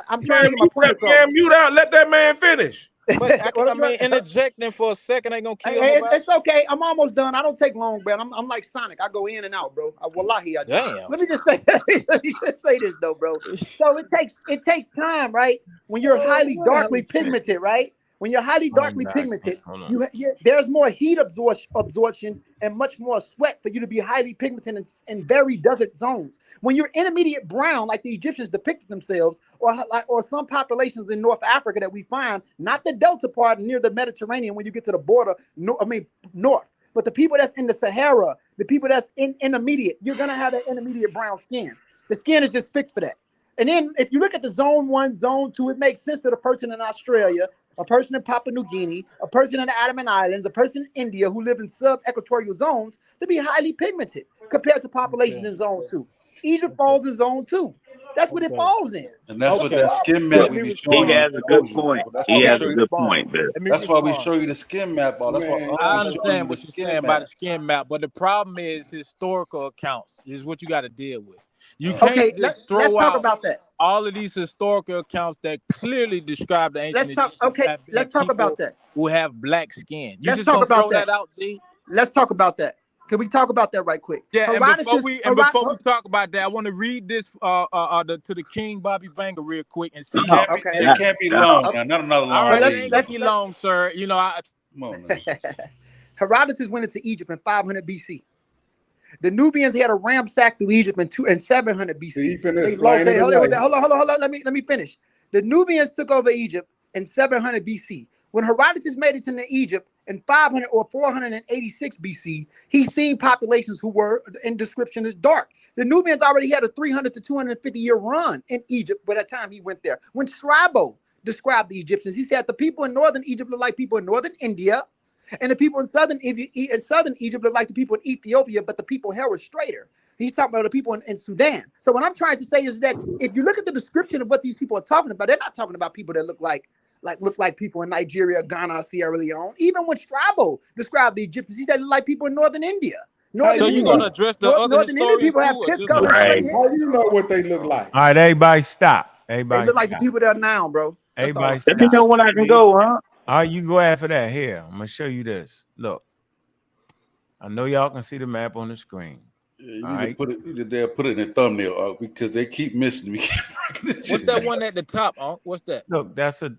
I'm trying to get my point across. Mute out. Let that man finish. But I mean, interjecting for a second ain't gonna kill nobody. It's okay. I'm almost done. I don't take long, bro. I'm like Sonic. I go in and out, bro. Wallahi, I do. Damn. Let me just say this though, bro. So it takes time, right? When you're highly darkly pigmented, right? When you're highly darkly pigmented, there's more heat absorption and much more sweat for you to be highly pigmented in very desert zones. When you're intermediate brown, like the Egyptians depicted themselves, or some populations in North Africa that we find, not the Delta part near the Mediterranean when you get to the border, north, but the people that's in the Sahara, the people that's in intermediate, you're gonna have that intermediate brown skin. The skin is just fixed for that. And then if you look at the zone 1, zone 2, it makes sense to the person in Australia, a person in Papua New Guinea, a person in the Andaman Islands, a person in India who live in sub-equatorial zones to be highly pigmented compared to populations in zone 2. Egypt falls in zone 2. That's what it falls in. And that's what that skin map we be showing. He has a good point. He has a good point there. That's why we show you the skin map. That's why I understand what you're saying about the skin map, but the problem is historical accounts is what you got to deal with. You can't just throw out about that. All of these historical accounts that clearly describe the ancient let's talk about that. Who have black skin. You let's just talk gonna about throw that out, G? Let's talk about that. Can we talk about that right quick? Yeah, and before we talk about that, I want to read this to the King Bobby Banger real quick and see. It can't be long. Not another long. All right, let's be long, sir. You know, come on. Herodotus went into Egypt in 500 BC. The Nubians had a ramsack through Egypt in 700 BC. Hold on. Let me finish. The Nubians took over Egypt in 700 BC. When Herodotus made it into Egypt in 500 or 486 BC, he seen populations who were in description as dark. The Nubians already had a 300 to 250 year run in Egypt by the time he went there. When Strabo described the Egyptians, he said the people in northern Egypt look like people in northern India, and the people in southern Egypt look like the people in Ethiopia, but the people here were straighter. He's talking about the people in Sudan. So what I'm trying to say is that if you look at the description of what these people are talking about, they're not talking about people that look like people in Nigeria, Ghana, Sierra Leone. Even when Strabo described the Egyptians, he said look like people in northern India. So you're gonna address the other northern Indian people have piss color. Right. How do you know what they look like? All right, everybody stop. They look like the people that are now, bro. Everybody Let me know when I can go, huh? All right, you can go after that. Here, I'm gonna show you this. Look, I know y'all can see the map on the screen. Yeah, you need to put it in the thumbnail because they keep missing me. What's that one at the top? What's that? Look, that's the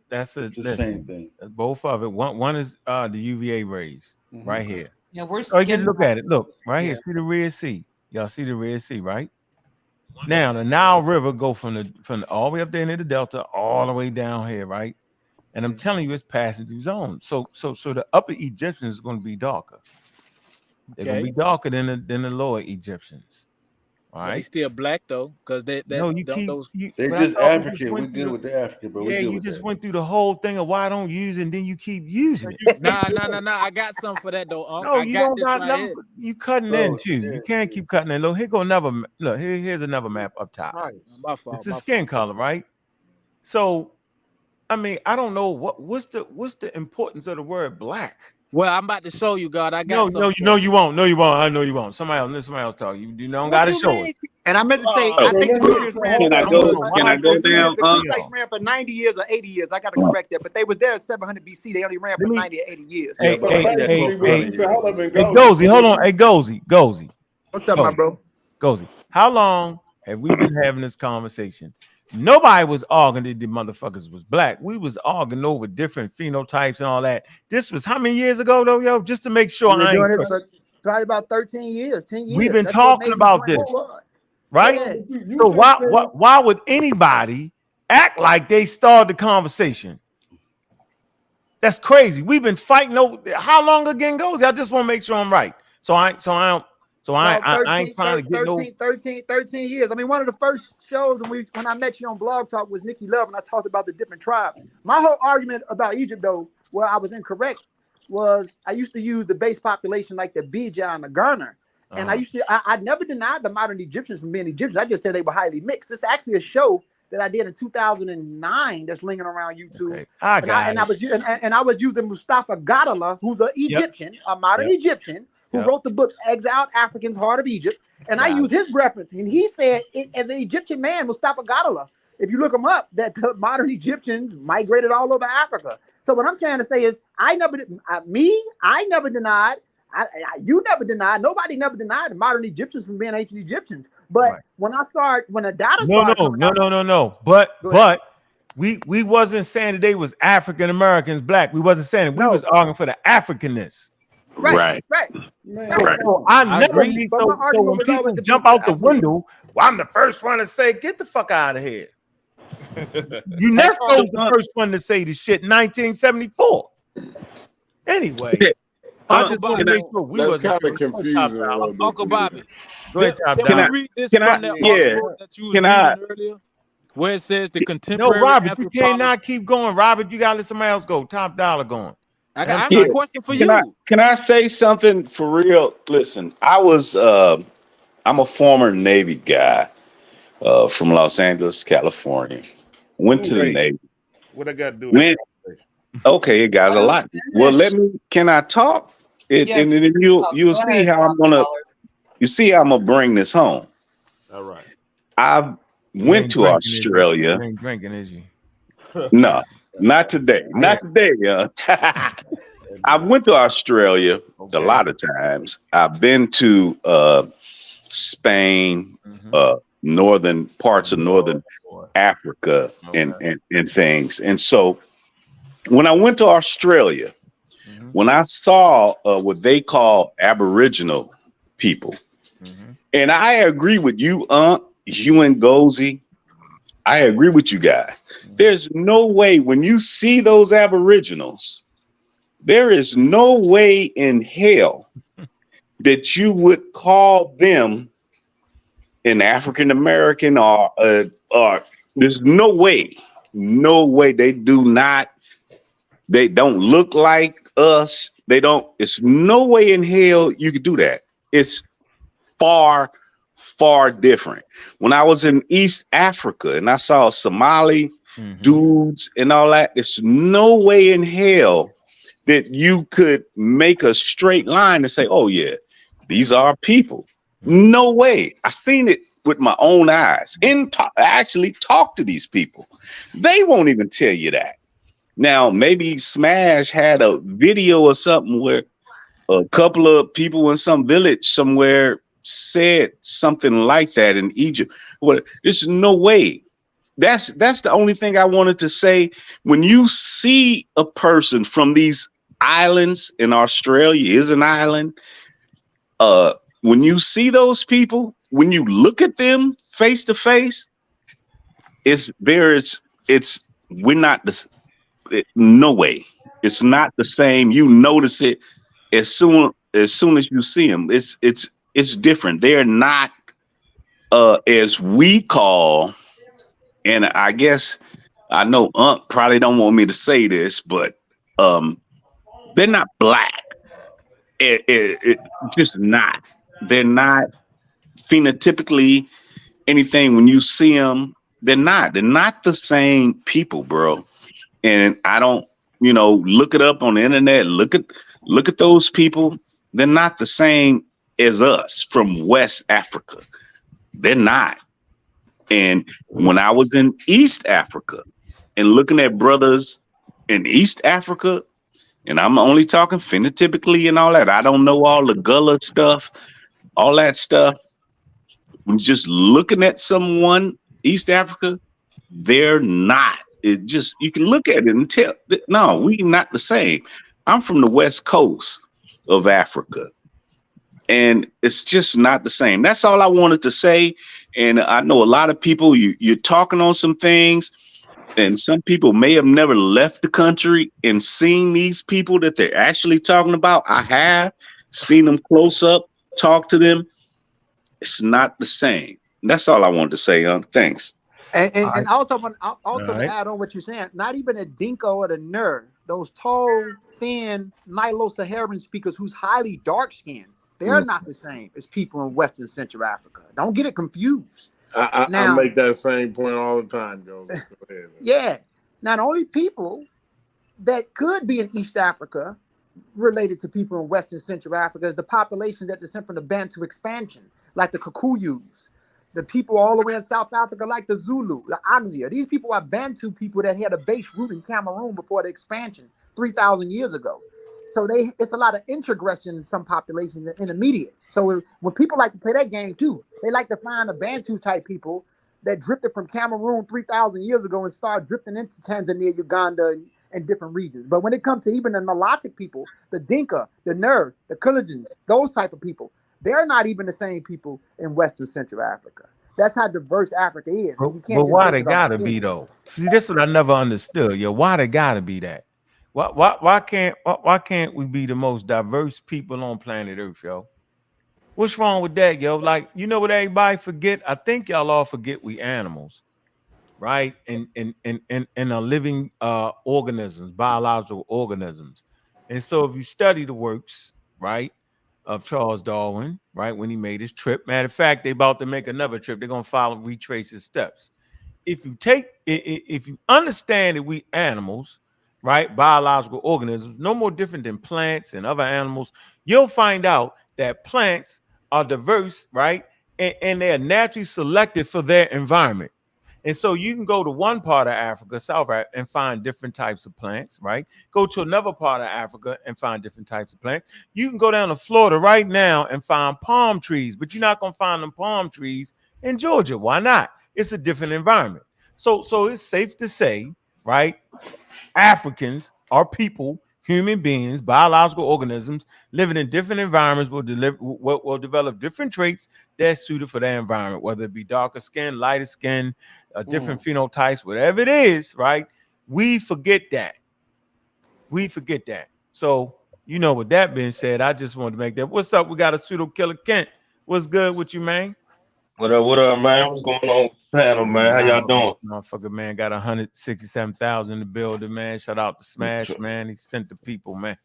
same thing. Both of it. One is the UVA rays right here. Yeah, we're. Oh, you look at it. Look right here. See the Red Sea. Y'all see the Red Sea, right? Now the Nile River go from the all the way up there into the Delta, all the way down here, right? And I'm telling you, it's passing through zones. So the upper Egyptians is going to be darker. They're going to be darker than the lower Egyptians. All right. They still black though, because they're just African. We're good with the African, bro. Yeah, you just went through the whole thing of why I don't use it, and then you keep using it. Nah. I got something for that though. No, you don't got nothing. You cutting in too. You can't keep cutting in. Look, here's another map up top. Right. My fault. It's a skin color, right? So, I mean, I don't know what's the importance of the word black. Well, I'm about to show you, God. I got no, you won't. No, you won't. I know you won't. Somebody else talk. You don't got to show it. And I meant to say, I think the Nubians ran. Can I go down? The Kufites ran for 90 years or 80 years. I got to correct that, but they was there at 700 BC. They only ran for 90 or 80 years. Hey, Gozy, hold on. Hey, Gozy. What's up, my bro? Gozy, how long have we been having this conversation? Nobody was arguing that the motherfuckers was black. We was arguing over different phenotypes and all that. This was how many years ago, though, yo? Just to make sure I ain't doing it probably about 13 years, 10 years. We've been talking about this, right? Yeah. So why would anybody act like they started the conversation? That's crazy. We've been fighting over how long again, goes? I just want to make sure I'm right. I ain't trying to get 13 years. I mean, one of the first shows when I met you on Blog Talk was Nikki Love, and I talked about the different tribes. My whole argument about Egypt, though, where I was incorrect, was I used to use the base population like the Bija and the Ghana. And I never denied the modern Egyptians from being Egyptians. I just said they were highly mixed. It's actually a show that I did in 2009 that's lingering around YouTube. Okay. I was using Mustafa Gadala, who's an Egyptian, a modern Egyptian, who wrote the book Exiled Africans, Heart of Egypt. And I use his reference. And he said, as an Egyptian man, Mustafa Gadala if you look them up, that the modern Egyptians migrated all over Africa. So what I'm trying to say is, I never denied. You never denied. Nobody never denied the modern Egyptians from being ancient Egyptians. But when the data started coming out, no. But we wasn't saying that they was African Americans black. We wasn't saying it. We was arguing for the Africanness. Right. So I never meet. So when people jump out the window, well, I'm the first one to say, "Get the fuck out of here." UNESCO was the first one to say the shit in 1974. Anyway, I just want to make sure we was kind of confusing. Uncle Bobby, go ahead, can we read this from that article that you was reading earlier, where it says the contemporary? No, Robert, you cannot keep going. Robert, you gotta let somebody else go. Top dollar going. I got a question for you. Can I say something for real? Listen, I'm a former Navy guy from Los Angeles, California. Went to the Navy. What I got to do with that? Okay, it got a lot. Well, can I talk? And then you'll see how I'm gonna bring this home. All right. I went to Australia. You ain't drinking, is you? No, not today. Not today. I went to Australia a lot of times. I've been to Spain, northern parts of northern Africa, and things. And so when I went to Australia, when I saw what they call Aboriginal people, and I agree with you, you and Gozy. I agree with you guys. There's no way when you see those Aboriginals, there is no way in hell that you would call them an African American or there's no way they don't look like us. It's no way in hell you could do that. It's far different. When I was in East Africa and I saw Somali dudes and all that, there's no way in hell that you could make a straight line and say, oh yeah, these are people. No way. I seen it with my own eyes and actually talk to these people. They won't even tell you that. Now, maybe Smash had a video or something where a couple of people in some village somewhere said something like that in Egypt. Well, there's no way. That's the only thing I wanted to say. When you see a person from these islands, in Australia is an island, when you see those people, when you look at them face to face, we're not the no way. It's not the same. You notice it as soon as you see them. It's different. They're not as we call, and I guess I know probably don't want me to say this, but they're not black. It just not. They're not phenotypically anything. When you see them, they're not the same people, bro. And I don't, look it up on the internet. Look at those people. They're not the same as us from West Africa. They're not. And when I was in East Africa and looking at brothers in East Africa, and I'm only talking phenotypically and all that. I don't know all the Gullah stuff, all that stuff. When just looking at someone, East Africa, they're not. You can look at it and tell, no, we not the same. I'm from the West Coast of Africa, and it's just not the same. That's all I wanted to say. And I know a lot of people, you're talking on some things, and some people may have never left the country and seen these people that they're actually talking about. I have seen them close up, talk to them. It's not the same. That's all I wanted to say. Thanks. And also to add on what you're saying, not even a Dinko or the Nur, those tall, thin, Nilo-Saharan speakers who's highly dark-skinned, they're not the same as people in Western Central Africa. Don't get it confused. I make that same point all the time, Go ahead. Yeah. Now, the only people that could be in East Africa related to people in Western Central Africa is the population that descend from the Bantu expansion, like the Kikuyus, The people all the way in South Africa, like the Zulu, the Axia. These people are Bantu people that had a base root in Cameroon before the expansion 3,000 years ago. So it's a lot of introgression in some populations and intermediate. So when people like to play that game too, they like to find the Bantu type people that drifted from Cameroon 3,000 years ago and start drifting into Tanzania, Uganda, and different regions. But when it comes to even the Nilotic people, the Dinka, the Nur, the Kulingans, those type of people, they're not even the same people in Western Central Africa. That's how diverse Africa is. And you can't But just why base they it on gotta skin. be though? See, this is what I never understood. Yo, why they gotta be that? Why can't we be the most diverse people on planet Earth, yo? What's wrong with that, yo? Like, you know what everybody forget? I think y'all all forget we animals, right? And are living organisms, biological organisms. And so if you study the works, right, of Charles Darwin, right, when he made his trip. Matter of fact, they about to make another trip. They're gonna follow, retrace his steps. If you understand that we animals, right, biological organisms, no more different than plants and other animals, you'll find out that plants are diverse, right, and they are naturally selected for their environment. And so you can go to one part of Africa, South Africa, and find different types of plants, right? Go to another part of Africa and find different types of plants. You can go down to Florida right now and find palm trees, but you're not going to find them palm trees in Georgia. Why not? It's a different environment. So it's safe to say, right? Africans are people, human beings, biological organisms living in different environments will develop different traits that's suited for their environment, whether it be darker skin, lighter skin, different phenotypes, whatever it is, right? We forget that. So, you know, with that being said, I just wanted to make that. What's up? We got a pseudo killer Kent. What's good with you, man? What up, man? What's going on, panel, man? How y'all doing? Motherfucker, man, got 167,000 in the building, man. Shout out to Smash, man. He sent the people, man.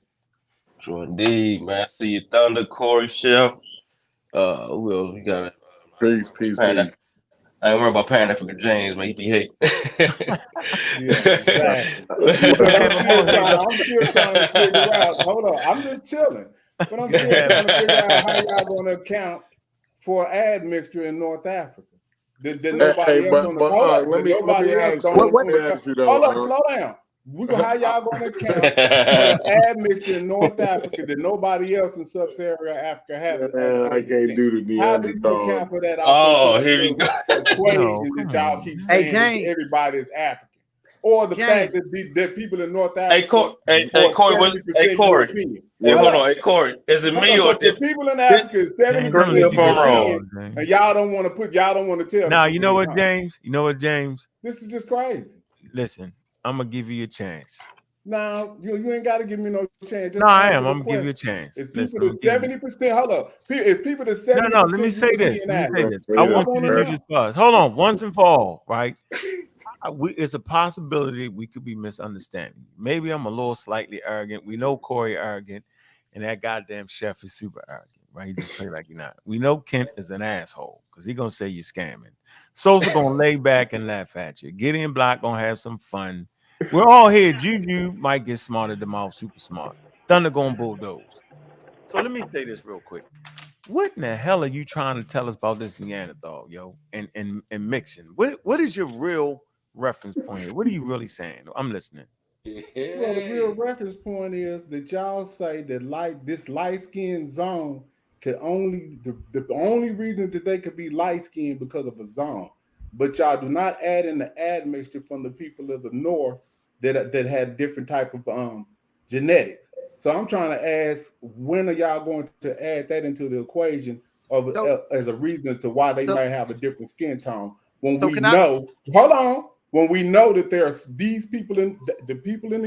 Sure indeed, man. See you, Thunder, Corey, Chef. Who else we got? Peace. I ain't worried about Pan Africa James, man. He be hate. Yeah, exactly. I'm still trying to figure out. Hold on, I'm just chilling, but I'm still trying to figure out how y'all going to account for admixture in North Africa. Did nobody else on the hold let me ask you. Hold on, slow down. How y'all going to account for the admixture in North Africa that nobody else in sub-Saharan Africa has? I can't do the How do you account for that? Here you go. Equation that y'all keep saying that everybody is African, or the fact that people in North Africa. Corey, Corey. Hey, hold on, Corey. Is it me or the people in Africa is 70% European, and y'all don't want to tell? Now, you know what, James? This is just crazy. Listen, I'm gonna give you a chance. No, you ain't got to give me no chance. No, I am. I'm gonna give you a chance. It's people that 70%. Hold up. If people that 70%. No. Let me say this. I want you to do this first. Hold on, once and for all, right? It's a possibility we could be misunderstanding. Maybe I'm a little slightly arrogant. We know Corey arrogant, and that goddamn Chef is super arrogant, right? He just play like you're not. We know Kent is an asshole because he's gonna say you're scamming. Sosa gonna lay back and laugh at you. Gideon Block gonna have some fun. We're all here. Juju might get smarter than mouth, super smart. Thunder gonna bulldoze. So let me say this real quick. What in the hell are you trying to tell us about this Neanderthal, yo? And mixing. What is your real reference point here? What are you really saying? I'm listening. Well, the real reference point is that y'all say that this light-skinned zone could only the only reason that they could be light-skinned because of a zone. But y'all do not add in the admixture from the people of the north that had different type of genetics. So I'm trying to ask, when are y'all going to add that into the equation as a reason as to why they might have a different skin tone? When we know that there's these people in the people in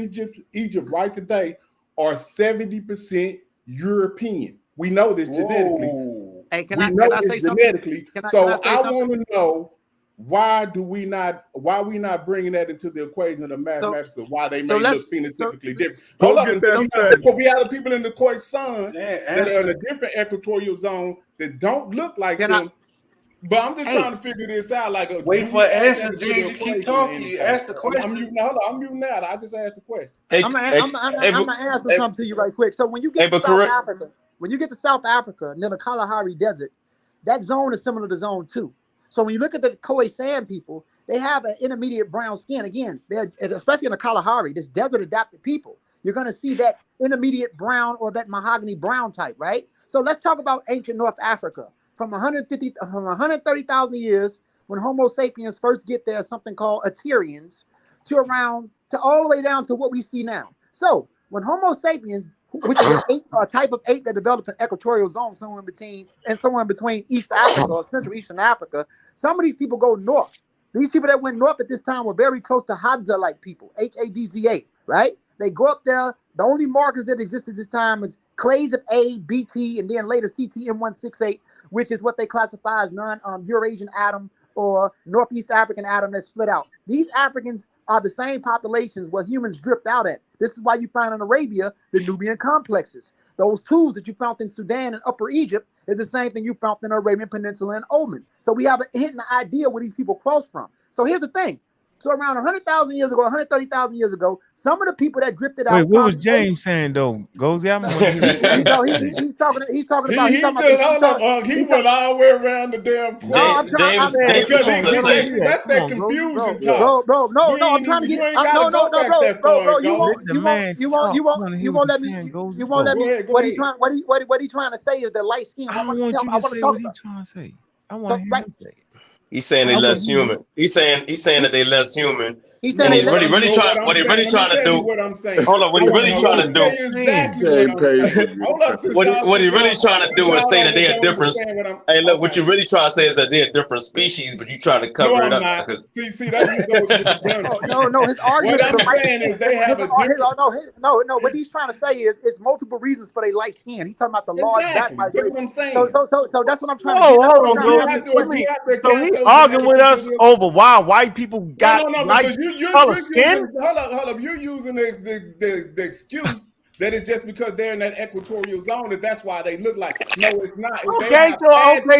Egypt right today are 70% European. We know this genetically. Hey, can I say genetically. Can so I want to know why we not bringing that into the equation of the mathematics of why they may look phenotypically different. But we have people in the Khoisan that are in a different equatorial zone that don't look like them. But I'm just trying to figure this out. Like, wait for an answer, James. You keep talking. You ask the question. I'm muting out. I just asked the question. I'm gonna answer something to you right quick. So when you get to South Africa, near the Kalahari Desert, that zone is similar to Zone 2. So when you look at the Khoisan people, they have an intermediate brown skin. Again, they're especially in the Kalahari, this desert adapted people. You're going to see that intermediate brown or that mahogany brown type, right? So let's talk about ancient North Africa. From 130,000 years, when Homo sapiens first get there, something called Aterians, to all the way down to what we see now. So when Homo sapiens, which is a type of ape that developed an equatorial zone somewhere in between East Africa or Central Eastern Africa, some of these people go north. These people that went north at this time were very close to Hadza-like people, Hadza, right? They go up there. The only markers that exist at this time is clays of A, BT, and then later CTM168, which is what they classify as non-Eurasian atom or Northeast African atom that's split out. These Africans are the same populations where humans drift out at. This is why you find in Arabia the Nubian complexes. Those tools that you found in Sudan and Upper Egypt is the same thing you found in the Arabian Peninsula and Oman. So we have a hint and an idea where these people cross from. So here's the thing. So around 100,000 years ago, 130,000 years ago, some of the people that drifted out. Wait, what was James saying though? Goes, yeah, he's talking about. He went all the way around the damn court. No, that's that confusion talk. Bro, no, I'm trying to get. Bro, you won't let me. What he trying to say is the light skin. I want you to say what he's trying to say. I want to hear him say it. He's saying they less human. He's saying that they less human. He's saying what he really trying to do. Hold on, what he really trying to do. What he really trying to do is say that they are different. Hey, look, what you really trying to say is that they're different species, but you trying to cover it up. See, that's no. His argument. What I'm saying is they have a no. What he's trying to say is it's multiple reasons for their light skin. He's talking about the large back migration. So that's what I'm trying to get. So he's arguing with us over why white people got light color skin. Hold up. You're using the excuse that it's just because they're in that equatorial zone that's why they look like. No, it's not.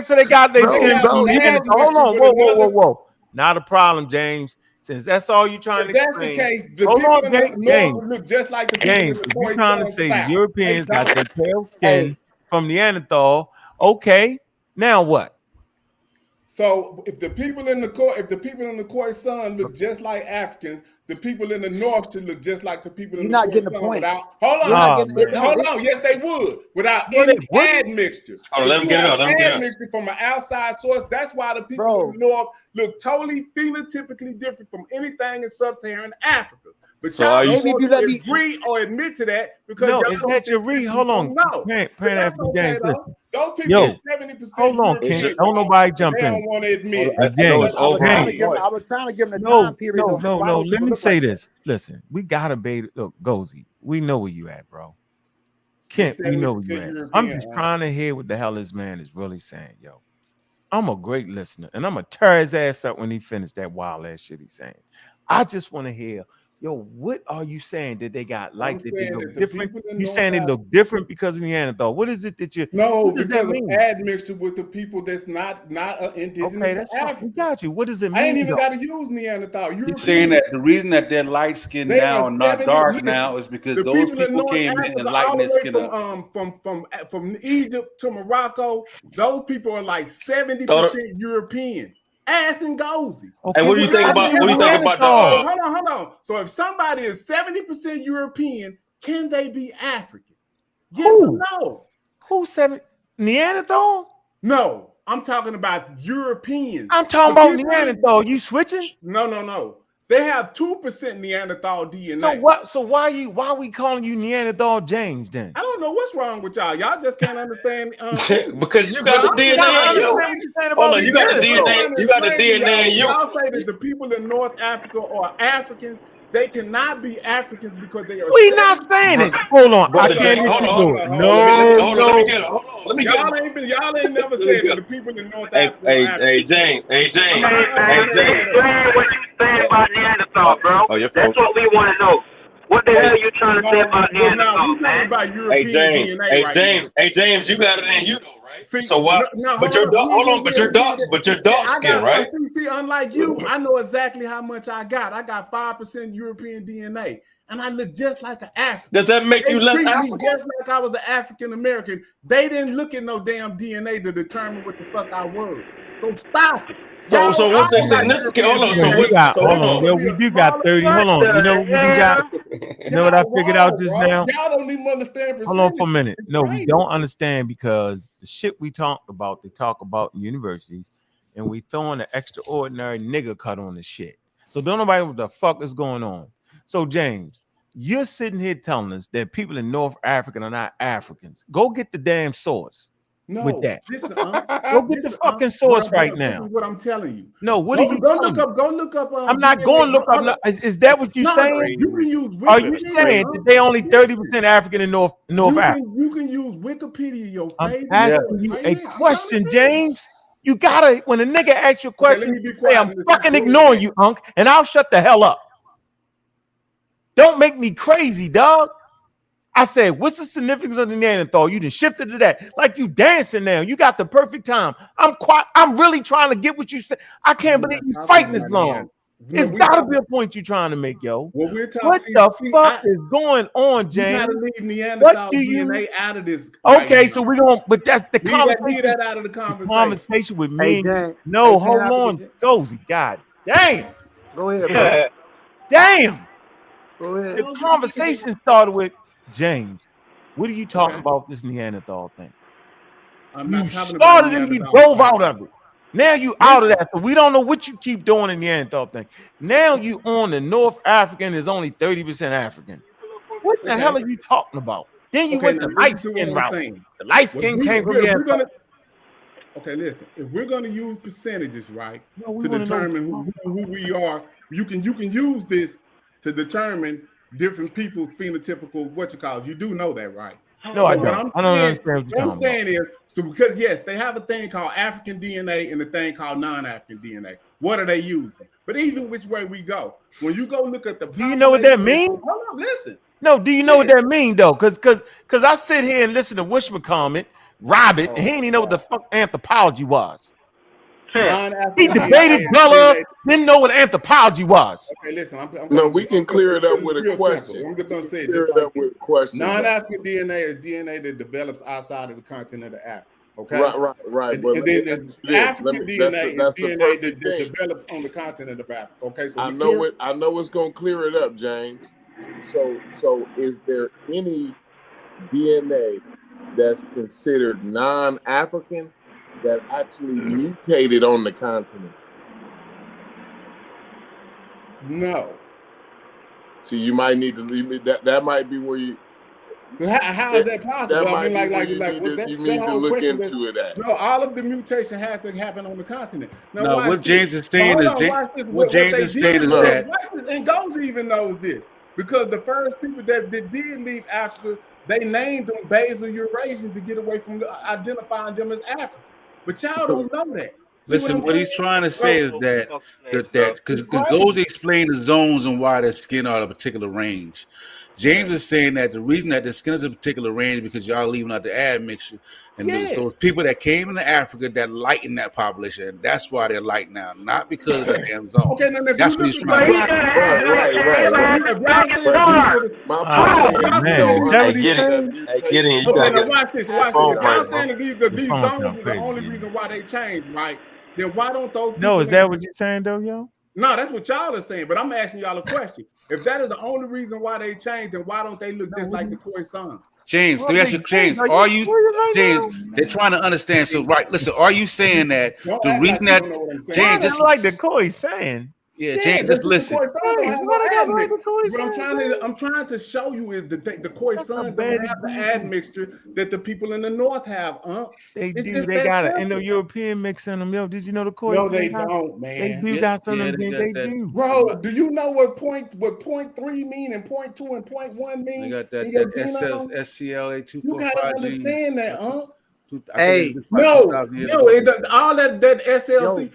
So they got their skin. Hold on, whoa. Not a problem, James. Since that's all you're trying to explain. If that's the case, hold on, James. Look just like the James, you're trying to say the Europeans got their pale skin from Neanderthal. Okay, now what? So if the people in the Khoisan look just like Africans, the people in the north should look just like the people in the Khoisan. You're not getting the point. Hold on. Yes, they would. Without any admixture. Oh, let them get it out. Admixture from an outside source. That's why the people in the north look totally phenotypically different from anything in sub-Saharan Africa. But so y'all don't agree or admit to that because no, it's not your read. Hold on. No. James, those people 70%. Hold on, Ken. Don't nobody jump in. They don't want to admit. James, I was trying to give him the time period. No. Let me say this. Listen, we gotta bait. Look, Gozy, we know where you at, bro. Kent, we know where you at. I'm just trying to hear what the hell this man is really saying, yo. I'm a great listener, and I'm gonna tear his ass up when he finished that wild ass shit he's saying. I just want to hear. Yo, what are you saying that they got like that they look different? You saying they look different because of Neanderthal? What is it that you? No, because of admixture with the people that's not indigenous. Okay, that's fine. We got you. What does it mean? I ain't even got to use Neanderthal. He's saying that the reason that they're light skinned now and not dark now is because those people came in and lightened their skin up. From Egypt to Morocco, those people are like 70% European. Ass and gozy. Okay, and what do you think about the hold on. So if somebody is 70% European, can they be African? Yes or no? Who said Neanderthal? No, I'm talking about Europeans. I'm talking about Neanderthal. You switching? No. They have 2% Neanderthal DNA. So what? So why are we calling you Neanderthal James then? I don't know what's wrong with y'all. Y'all just can't understand. Because you got the DNA in you. Hold on, you got the DNA. You got the DNA in you. Y'all say that the people in North Africa are Africans. They cannot be Africans because they are. We not saying it. Hold on. I can't hold on. No. Let me get it. Y'all ain't never said that the people in North Africa. Hey, James. Explain what you saying about Neanderthal, bro. That's what we want to know. What the hell are you trying to say about Neanderthal, man? Hey, James, you got it in you though, right? So why? But you're dark skin, right? See, unlike you, I know exactly how much I got. I got 5% European DNA, and I look just like an African. Does that make you less African? Just like I was an African American. They didn't look at no damn DNA to determine what the fuck I was. So stop it. So what's the Y'all like significance? Hold on. Yo, So we what? got, So hold hold on. on. Yo, we do got 30. Hold on. You know what we got? You know what I figured out just now? Y'all don't even understand Hold on for a percentage. minute. It's No, we crazy. don't understand because the shit we talked about, they talk about in universities, and we throwing an extraordinary nigga cut on the shit. So don't nobody know what the fuck is going on. So James, you're sitting here telling us that people in North Africa are not Africans. Go get the damn source with that. Listen, Go get the fucking source right now. This is what I'm telling you. No, what Go, are you go telling look me? up. Go look up. I'm not going to look up. No, is that what you're saying? You can use Wikipedia. Are you saying that they only 30% African in North Africa? You can use Wikipedia. Your I'm favorite. asking you a question, James. You gotta, when a nigga asks you a question, hey, I'm fucking ignoring you, Unc, and I'll shut the hell up. Don't make me crazy, dog. I said, what's the significance of the Neanderthal? You done shifted to that. Like you dancing now. You got the perfect time. I'm really trying to get what you said. I can't believe you fighting this long. It's gotta be a point you're trying to make, yo. What the fuck is going on, James? You gotta leave Neanderthal DNA out of this. Okay, so we're gonna, but that's the conversation. Leave that out of the conversation with me. Hey, no, hey, hold on, Dozy. God damn. Go ahead, bro. Damn. Go ahead. The conversation started with James. What are you talking about this Neanderthal thing? You started and you drove out of it. Now you out of that. So we don't know what you keep doing in the Neanderthal thing. Now you on the North African is only 30% African. What the hell are you talking about? Then you went the light skin route. The light skin came from Neanderthal. Okay, listen. If we're gonna use percentages, right, to determine who we are, you can use this to determine different people's phenotypical You do know that, right? No, I don't. I don't understand what I'm saying is, because yes, they have a thing called African DNA and a thing called non-African DNA. What are they using? But even which way we go, when you go look at the, do you know what that means? Hold on, listen. No, do you know what that means though? Because I sit here and listen to Wishman comment, Robert, and he didn't even know what the fuck anthropology was. He debated Bella, didn't know what anthropology was. Okay, listen. No, we can clear it up with a question. Simple. I'm just gonna say clear it up with a question. Non-African DNA is DNA that develops outside of the continent of Africa. Okay. Right. And then African DNA is DNA that develops on the continent of Africa. Okay. So I know it's gonna clear it up, James. So is there any DNA that's considered non-African that actually mutated on the continent? No. So you might need to leave me. That might be where you. How is that possible? That I mean, might you need to look into it. No, all of the mutation has to happen on the continent. Now, what James is saying is what James is saying is that, and Goes even knows this because the first people that did leave Africa, they named them Basal Eurasians to get away from identifying them as African. But y'all don't know that. Listen, what he's trying to say is that because Goes explain the zones and why their skin are a particular range. James is saying that the reason that the skin is a particular range because y'all leaving out the admixture, and so it's people that came into Africa that lighten that population, and that's why they're light now, not because of the damn zone. Okay, now that's what he's trying to do. Get in. Okay, now watch this. If y'all saying that these zones are the only reason why they changed, right? Then why don't those? No, is that what you're saying though, yo? No, that's what y'all are saying. But I'm asking y'all a question. If that is the only reason why they changed, then why don't they look just like the Khoisan? James, let me ask you, James, are you James? They're trying to understand. So, right, listen, are you saying that the reason that James just like the Khoisan? Yeah, James, just listen. What I'm trying to show you is the Khoisan don't have the admixture that the people in the north have. They do. They got an Indo-European mix in them. Yo, did you know the Khoisan? No, they don't, man. They do got something. They do. Bro, do you know what 0.3 mean and 0.2 and 0.1 mean? They got that SCLA 245G. You gotta understand that, Hey, no, all that SLC.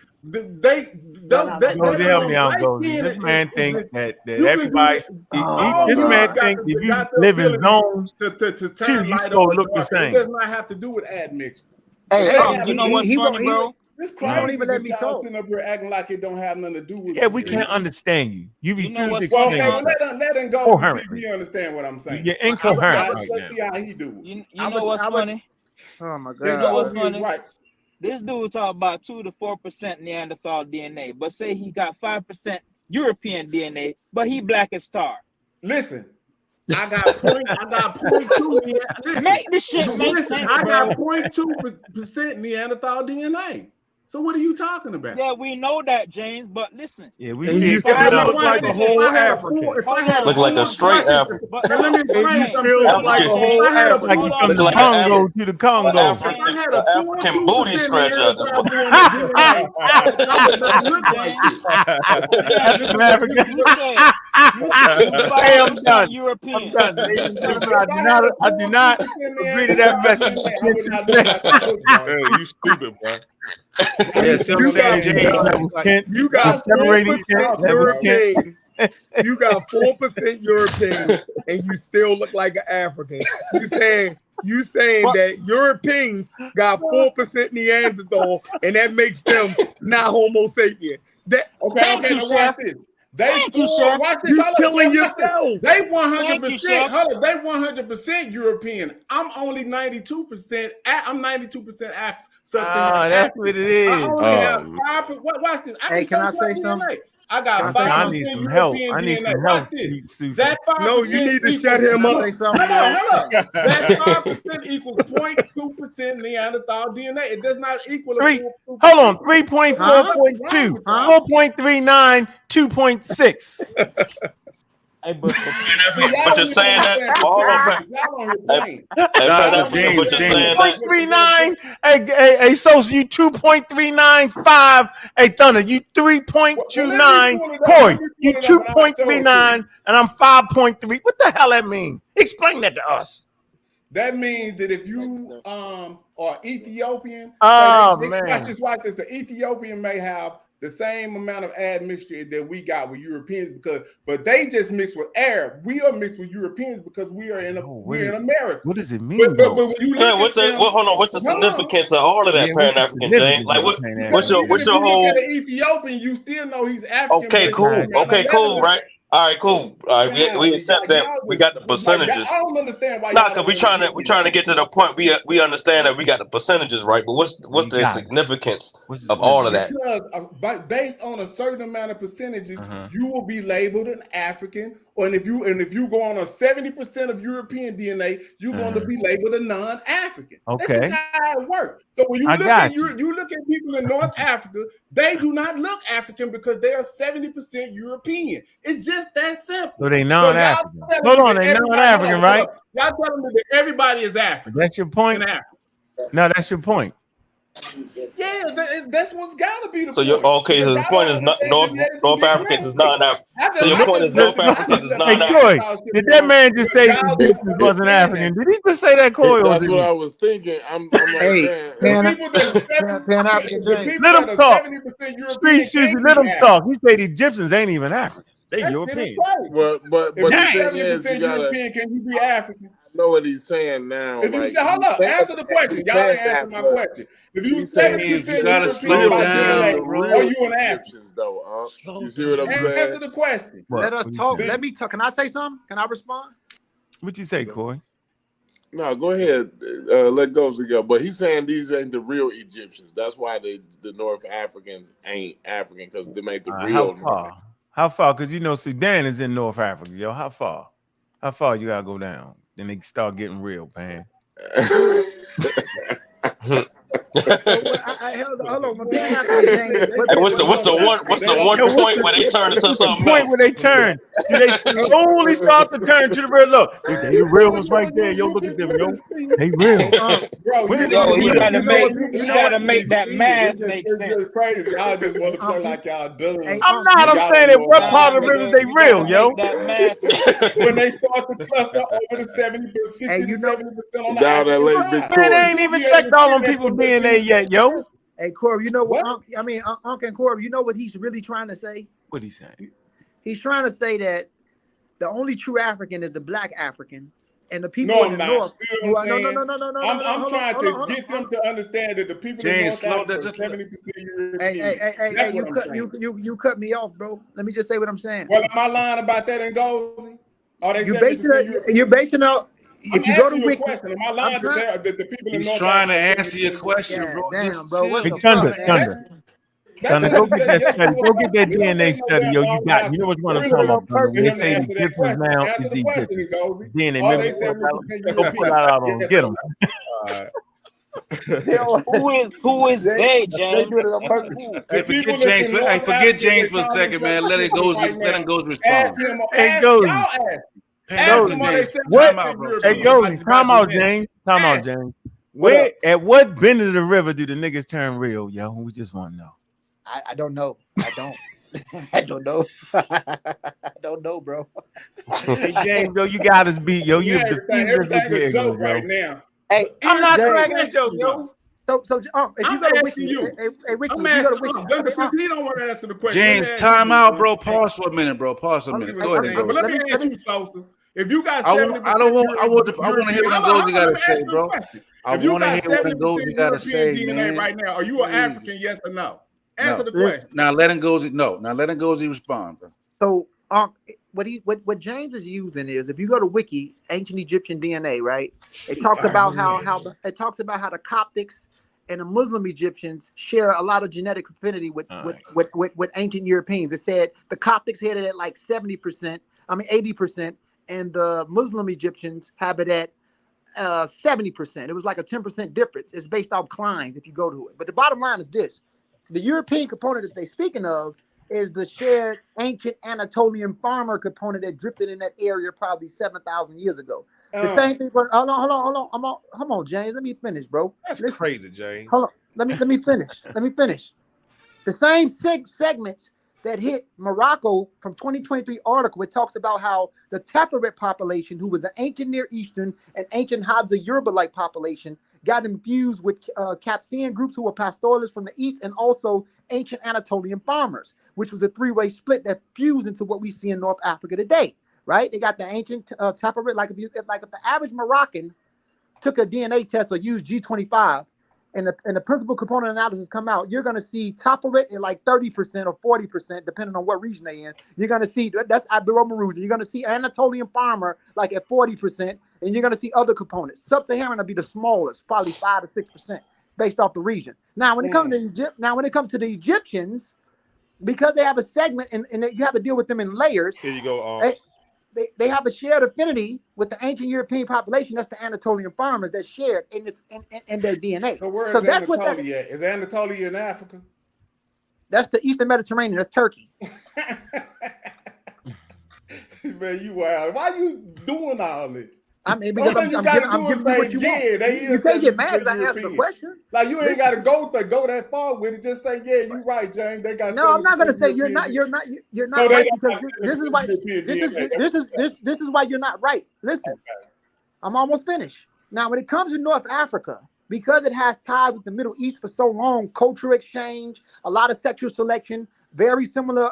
Help me out, Goldie. This man think that everybody. This man think if you live in zone to two, you supposed to look the same. It does not have to do with admixture. Hey, you know what's funny, bro? This crazy don't even let me talk. Sitting up here acting like it don't have nothing to do with. Yeah, we can't understand you. You refuse to explain. Well, let him go. See if you understand what I'm saying. You're incoherent right now. Let's see how he do. You know what's funny? Oh my God! You know what's funny? Right. This dude talk about 2 to 4% Neanderthal DNA, but say he got 5% European DNA, but he black as tar. Listen, I got 0.2. Listen, make the shit make sense, I bro. got 0.2% Neanderthal DNA. So what are you talking about? Yeah, we know that, James. But listen, Yeah, we And see you it still coming look out. like a whole African. Look like a straight African. Now let me And explain you something still to look you. like a whole African. Like you from Look the like an Congo to the Congo. If I had a African booty 42% scratcher out this Neanderthal DNA, I would not look like this. That's Listen, from Africa. you said Hey, I'm 5% done. European. I'm done. Ladies and gentlemen, If I do not agree to that message. I would not look like I look like. Hey, you stupid, bro. Yes, I'm saying James, that was Kent. You got separating Kent. 4% That was Kent. European. You got 4% European, and you still look like an African. You saying that Europeans got 4% Neanderthal, and that makes them not Homo sapien. That Okay, now watch this. Watch this. You Hold up, killing watch this. yourself. They Thank you, 100%. Chef. Hold up, they 100% European. I'm only 92%. I'm 92% sub-Saharan That's African. what it is. I only have 5%. Watch this. Hey, can I say DNA. something? I got I 5% need some help. European I need DNA. some Watch help. this. That 5% No, you need to shut him hold up. Say something, Hold up. bro. That 5% equals 0.2% Neanderthal DNA. It does not equal a Three. full 2%. Hold on. 3.4.2. Huh? 4.39. 2.6. Hey, but But you're saying that. Hold on, Pat. Hey, Pat African, but you're saying that. 0.39. Hey, Sosa, you 2.395. Hey, Thunder, you 3.29. Corey, you 2.39, and I'm 5.3. What the hell that mean? Explain that to us. That means that if you are Ethiopian, Oh, watch man. this. The Ethiopian may have the same amount of admixture that we got with Europeans but they just mix with Arab. We are mixed with Europeans because we are in America. What does it mean, But when you look Hold on. What's the significance of all of that, Pan African, James? Like, what's your whole? Look at an Ethiopian, you still know he's African. Okay, cool, right? All right, cool. All right, we accept that. We got the percentages. I don't understand why. Nah, because we trying to get to the point. We understand that we got the percentages right, but what's the significance of all of that? Because based on a certain amount of percentages, you will be labeled an African, and if you go on a 70% of European DNA, you're going to be labeled a non-African. Okay, that's how it works. So when you look at people in North Africa, they do not look African because they are 70% European. It's just that simple. So they non-African. Hold on, they non-African, right? Y'all telling me that everybody is African. That's your point. No, that's your point. Yeah, that's what's got to be the point. So the point is not North Africans is non-African. So your point is North Africans is Hey, non-African. Corey, did that man just say the Egyptians wasn't African? Did he just say that, Corey? That's what I was thinking. I'm like, Pan African James. Let him talk. Street Susie, let him talk. He said the Egyptians ain't even African. They European. But if the you're thing is, 70% European, can you be African? I know what he's saying now. If you say, hold up, answer the question. Y'all ain't answer my question. If you 70% European by DNA, are you an African? You see what I'm saying? Answer the question. Let us talk. Let me talk. Can I say something? Can I respond? What you say, Corey? No, go ahead. Let go go. But he's saying these ain't the real Egyptians. That's why the North Africans ain't African, because they make the real. How far? Because you know Sudan is in North Africa, yo. How far? How far you gotta go down? Then they start getting real, man. Hold on. What's the one point where they turn into something else? Point where they turn. Do they slowly start to turn to the real? Look, they the real ones right there. Yo, look at them, yo. They real. You gotta make that math make sense. It's crazy. Y'all just want to play like y'all doing. I'm not. I'm saying that what part of the rivers they real, yo. When they start to cluster over the 70, 60 to 70% on the down that lake Victoria. Man, they ain't even checked all them people DNA yet, yo. Hey, Corey, you know what? Uncle and Corey, you know what he's really trying to say? What he saying? He's trying to say that the only true African is the black African, and the people in the North. No. I'm trying to get them to understand that the people in North Africa are 70% European. Hey, you cut me off, bro. Let me just say what I'm saying. Well, am I lying about that, Ngozi? Are they you're basing I'm if you go to asking you a Wiki, question. Am I I'm lying trying. that the people in He's North trying to Africa answer your question, Yeah, bro. damn, Just bro. What chill. the Thunder, fuck, man? Thunder. That's Thunder, just go a get that yes or study. no Go get that question. It don't DNA take no study, damn yo. You long got, you know answer. what's We what I'm really talking want about, Thunder. When for they him to say the answer that Egyptians question. now is Answer the the question, Egyptians. Ngozi. DNA, Or remember, they said we can go pull that out on them. yes Get or them. no. All right. Who is They James? do it on Who? purpose. Who? The Hey, people forget that's James. in Hey, North forget Africa, James they for a call second, themselves man. Let it Egyptians go. right Let him now. go Ask respond. him, Hey, ask Goldie. y'all ask him. Ask Pastor him, Goldie. are they James, 75% What? time out, bro. Hey, Time European out. Goldie. by Time out, genetics? James. Time out, Ask. James. What Where, up? at what bend of the river do the niggas turn real, yo? We just want to know. I don't know. I don't. I don't know. I don't know, bro. Hey, James, yo, you got us beat, yo. You've Everything, defeated us with everything your a joke ignorance, right yo. now. Hey, But I'm answer not the cracking a joke, question, though. yo. so if you I'm go to asking Wiki, you. hey, Wiki, I'm if you go to asking Wiki, since he don't want to answer the question, let me James, ask time you, out, bro. Pause for a minute, bro. Pause for a I'll minute. leave Go it ahead, at that. But Ngozi. let me ask you, Sosa. If you got I 70% want to hear European, what hold Ngozi on, got let to me say, ask you a bro. question. I If you want to got hear what 70% Ngozi got to European say, DNA man. right now, are you an Please. African, yes or no? Answer the No. question. Now let Ngozi. No. Now let Ngozi respond, bro. So what James is using is, if you go to Wiki, ancient Egyptian DNA, right? It talks about how the Coptics and the Muslim Egyptians share a lot of genetic affinity with ancient Europeans. It said the Coptics had it at like 70%, 80%, and the Muslim Egyptians have it at 70%. It was like a 10% difference. It's based off Klein's if you go to it. But the bottom line is this: the European component that they're speaking of is the shared ancient Anatolian farmer component that drifted in that area probably 7,000 years ago. The same thing. Hold on. Come on, James. Let me finish, bro. That's Listen. crazy, James. Hold on. Let me finish. Let me finish. The same segments that hit Morocco from 2023 article, it talks about how the Taferet population, who was an ancient Near Eastern and ancient Hadza Yoruba-like population, got infused with Capsian groups who were pastoralists from the east and also ancient Anatolian farmers, which was a three-way split that fused into what we see in North Africa today, right? They got the ancient Taferet, like if the average Moroccan took a DNA test or used G25, and the principal component analysis come out, you're going to see Taferet at like 30% or 40%, depending on what region they in. You're going to see, that's Ibero-Maroon. You're going to see Anatolian farmer like at 40%, and you're going to see other components. Sub-Saharan will be the smallest, probably 5 to 6%, based off the region. Now, when it comes to the Egyptians, because they have a segment and you have to deal with them in layers. Here you go. They have a shared affinity with the ancient European population. That's the Anatolian farmers that shared in their DNA. So where is that's Anatolia at? Is Anatolia in Africa? That's the Eastern Mediterranean. That's Turkey. Man, you wild. Why you doing all this? I mean, because I'm giving you what you want. You can't get mad because I answered the question. Like you ain't got to go that far with it. Just say, yeah, you're right, James. They got. No, I'm not going to say you're not right, because this is why you're not right. Listen, I'm almost finished. Now, when it comes to North Africa, because it has ties with the Middle East for so long, cultural exchange, a lot of sexual selection, very similar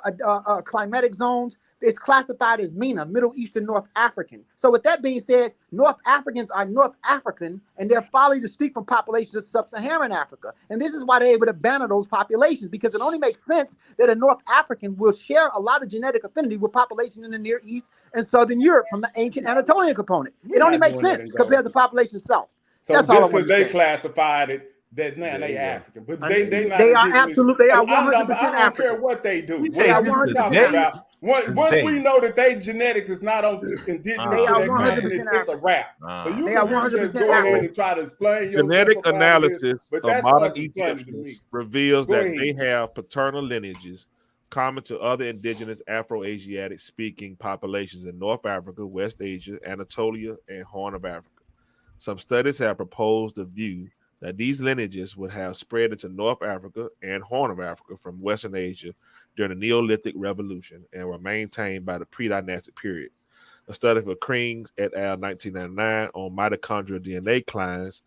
climatic zones, it's classified as MENA, Middle Eastern North African. So with that being said, North Africans are North African, and they're finally distinct from populations of Sub-Saharan Africa. And this is why they're able to banner those populations, because it only makes sense that a North African will share a lot of genetic affinity with populations in the Near East and Southern Europe from the ancient Anatolian component. It only makes sense compared to the population itself. So that's just all I because want they to say. classified it, that now they African, but they not. They are absolutely. They are 100% African. I don't care what they do. They are 100% about. Once we know that they genetics is not on indigenous, they are 100% African. It's a wrap. So you can really just go ahead and try to explain yourself. Genetic analysis but of that's modern fucking funny to me. Egyptians reveals Go that ahead. they have paternal lineages common to other indigenous Afro-Asiatic speaking populations in North Africa, West Asia, Anatolia, and Horn of Africa. Some studies have proposed the view that these lineages would have spread into North Africa and Horn of Africa from Western Asia during the Neolithic Revolution and were maintained by the pre-dynastic period. A study for Krings et al. 1999 on mitochondrial DNA clines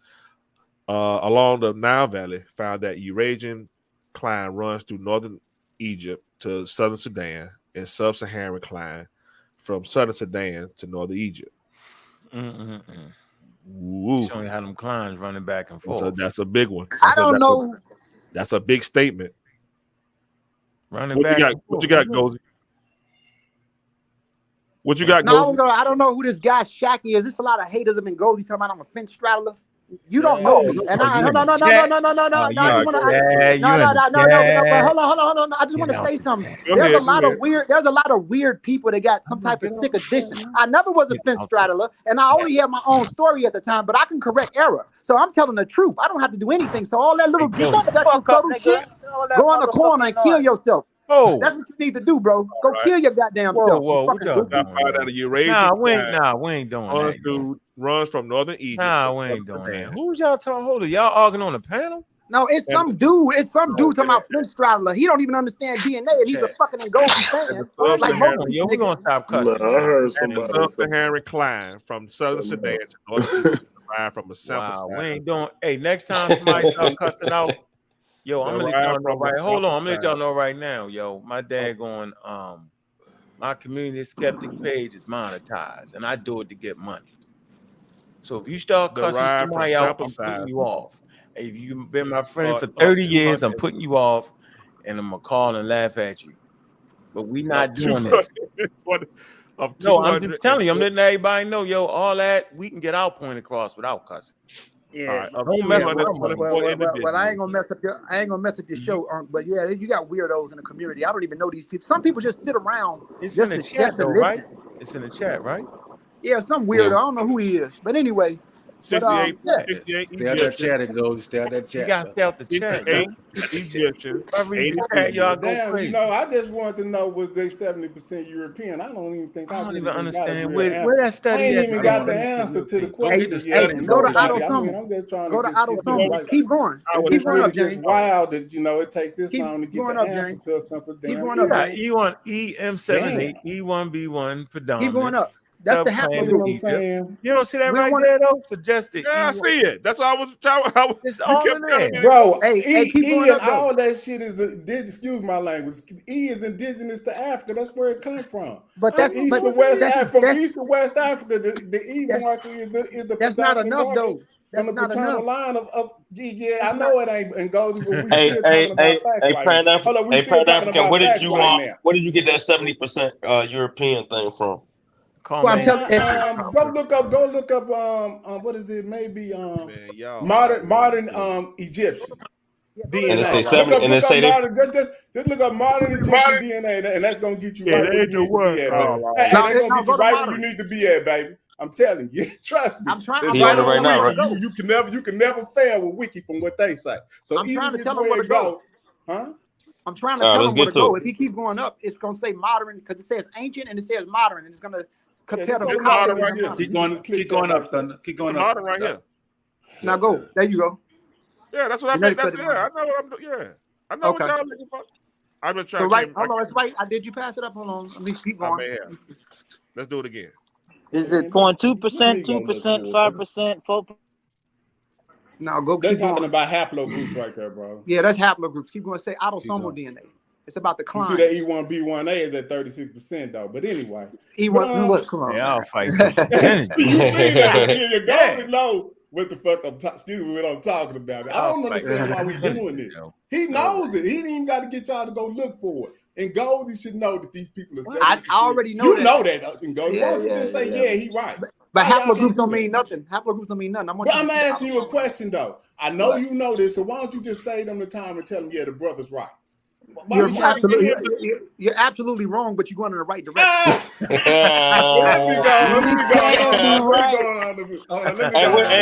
along the Nile Valley found that Eurasian cline runs through northern Egypt to southern Sudan and sub-Saharan cline from southern Sudan to northern Egypt. Showing how them clines running back and forth. So that's a big one. I don't know. That's a big statement. Running back. What you got, Goldie? What you got? No, I don't know who this guy Shaqy is. There's a lot of haters of Ngozi talking about I'm a fence straddler. You don't know me, and I no. I just want to but hold on. I just want to say something. There's a lot of weird people that got some type of sick addiction. I never was a fence straddler, and I only had my own story at the time, but I can correct error. So I'm telling the truth. I don't have to do anything. So all that little disrespectful subtle shit, go on the corner and kill yourself. Oh, that's what you need to do, bro. Go kill your goddamn self. Whoa, what y'all doing? We ain't doing that. Dude runs from northern Egypt. We ain't doing that. Who's y'all talking? Hold on, y'all arguing on the panel? No, it's some dude. It's some dude talking about fence straddler. He don't even understand DNA, and he's a fucking Ngozi fan. Yo, we're gonna stop cussing. I heard somebody. Sub-Saharan climb from southern Sudan to northern Egypt, from a sample. We ain't doing. Hey, next time somebody start cussing out. Yo, I'm gonna let y'all know right. Hold on, I'm gonna let y'all know right now. Yo, my daggone my community skeptic page is monetized, and I do it to get money. So if you start cussing somebody out, I'm putting you off. If you've been my friend for 30 years, I'm putting you off, and I'm gonna call and laugh at you. But we not doing this. No, I'm just telling you. I'm letting everybody know, yo, all that we can get our point across without cussing. Yeah, don't mess with well, I ain't gonna mess up your show, but yeah, you got weirdos in the community. I don't even know these people. Some people just sit around. It's in the chat, though, right? It's in the chat, right? Yeah, some weirdo. I don't know who he is, but anyway. 68. Stay out that chat and go. Stay out that chat. You got to stay out the chat. Egyptian. Y'all go damn, crazy. You know, I just wanted to know, was they 70% European? I don't even think I don't even understand where that study is. I is. ain't even got the answer to the question yet. Go to Otto Summit. I'm just trying go to Otto Summit. Keep going. Keep going up, James. It's wild that it take this long to get the answer to something. Keep going up, James. E1 EM78 E1B1 predominant. Keep going up. That's the haplogroup. You don't see that right there, though? Suggested. Yeah, I see it. That's why I was trying. It's all in there. Bro, keep going up, all that shit is, excuse my language, E is indigenous to Africa. That's where it comes from. But that's from East to West Africa, the E marker is the that's not enough, though. That's from the paternal line of I know it ain't and goes, but we hey, still talking about facts right now. Hey, Pan-African, where did you get that 70% European thing from? Go look up what is it? Maybe modern Egyptian DNA. And they say 70, and they say just look up modern Egyptian DNA, and that's gonna get you right where you need to be at. That's gonna get you right where you need to be at, baby. I'm telling you, trust me. I'm trying. He on it right now, right? You can never fail with Wiki from what they say. So I'm trying to tell him where to go. Huh? I'm trying to tell him where to go. If he keep going up, it's gonna say modern because it says ancient and it says modern, and it's gonna compare them. Right keep going up, Thunder. Keep going up. Modern right here. Now go. There you go. Yeah, that's what I meant. I know what I'm doing. Yeah, I know what y'all looking for. I've been trying. So right, hold on, it's right. Did you pass it up? Hold on. Let me keep going. Let's do it again. Is it 0.2%, 2%, 5%, 4%? No, go. They're talking about haplogroups right there, bro. Yeah, that's haplogroups. Keep going. Say autosomal DNA. It's about the climb. You see that E1B1A is at 36% though. But anyway, E1. What? Come on. Y'all fight. You see that? You go know what the fuck excuse me, what I'm talking about. I don't understand why we doing this. He knows it. He didn't even got to get y'all to go look for it. And Goldie should know that these people are. I already know. You know that. And Goldie just say, yeah, he right. But haplogroups don't mean nothing. Haplogroups don't mean nothing. I'm asking you a question though. I know you know this, so why don't you just save them the time and tell them, yeah, the brother's right. You're absolutely wrong, but you're going in the right direction. Let me go.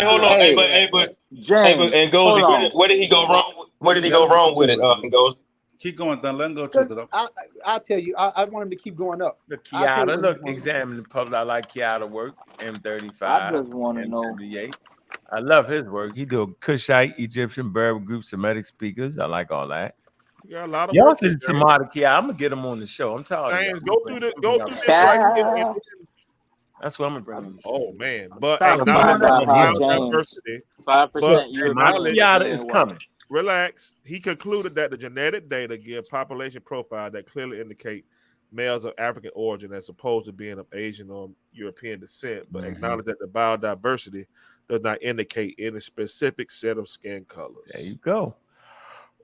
Hold on. But James, and Gozy, where did he go wrong? Where did he go wrong with it? Goes. Keep going, then let him go to it. I'll tell you. I want him to keep going up. Look, Kiata, look, examine the public. I like Kiata work. M35. I just want to know. M78. I love his work. He do Kushite, Egyptian, Berber group, Semitic speakers. I like all that. Yeah, a lot of y'all said Semitic. Yeah, I'm gonna get him on the show. I'm telling you. Go through this right here. That's what I'm gonna bring him. Oh man, but 5% Kiata is coming. Relax. He concluded that the genetic data give population profile that clearly indicate males of African origin as opposed to being of Asian or European descent, but acknowledge that the biodiversity does not indicate any specific set of skin colors. There you go.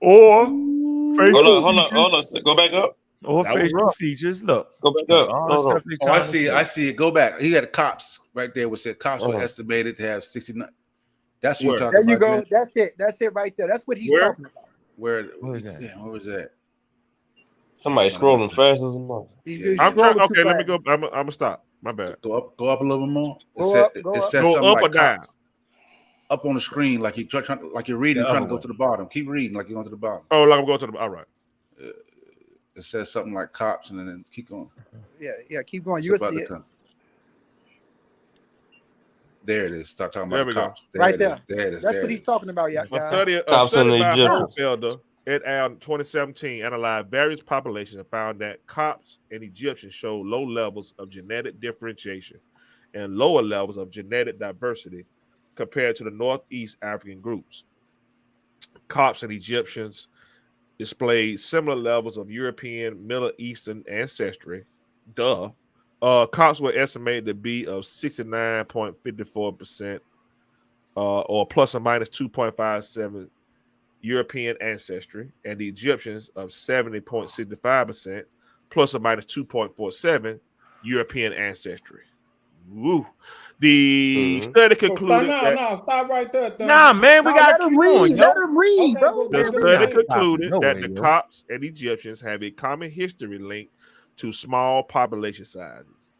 Or hold on. Go back up. Or That was facial rough. features. Look. Go back up. All the Hold on. stuff they Oh, I trying to see it. say. I see it. Go back. He had cops right there. Which said cops were estimated to have 69. That's what you're Where? talking There you about. go. Jen? That's it. That's it right there. That's what he's Where? talking about. Where is that? Damn, where was that? Somebody scrolling fast as a mother. I'm trying. Okay, let me go. I'm gonna stop. My bad. Go up a little more. Go up. It Go up. says Go something up like or down? cops. Up on the screen, like you trying, like you're reading, The trying to other go way. to the bottom. Keep reading, like you're going to the bottom. Oh, like I'm going to the. All right. It says something like cops, and then keep going. Yeah. Keep going. It's You'll about see to it. come. There it is. Start talking There about we the go. cops. Right there. There it is. That's There what it he's is. talking about, A guys. study by Hofelder et al. 2017 analyzed various populations and found that Copts and Egyptians showed low levels of genetic differentiation and lower levels of genetic diversity compared to the Northeast African groups. Copts and Egyptians displayed similar levels of European, Middle Eastern ancestry. Copts were estimated to be of 69.54%, or plus or minus 2.57 European ancestry, and the Egyptians of 70.65%, plus or minus 2.47 European ancestry. Woo. The study concluded that stop right there. Thunder. Nah, man, we No, gotta let him keep on, read. yo. Let him read, Okay, bro. the Man, we study not stopping concluded no that way, the yo. Copts and Egyptians have a common history link to small population sizes.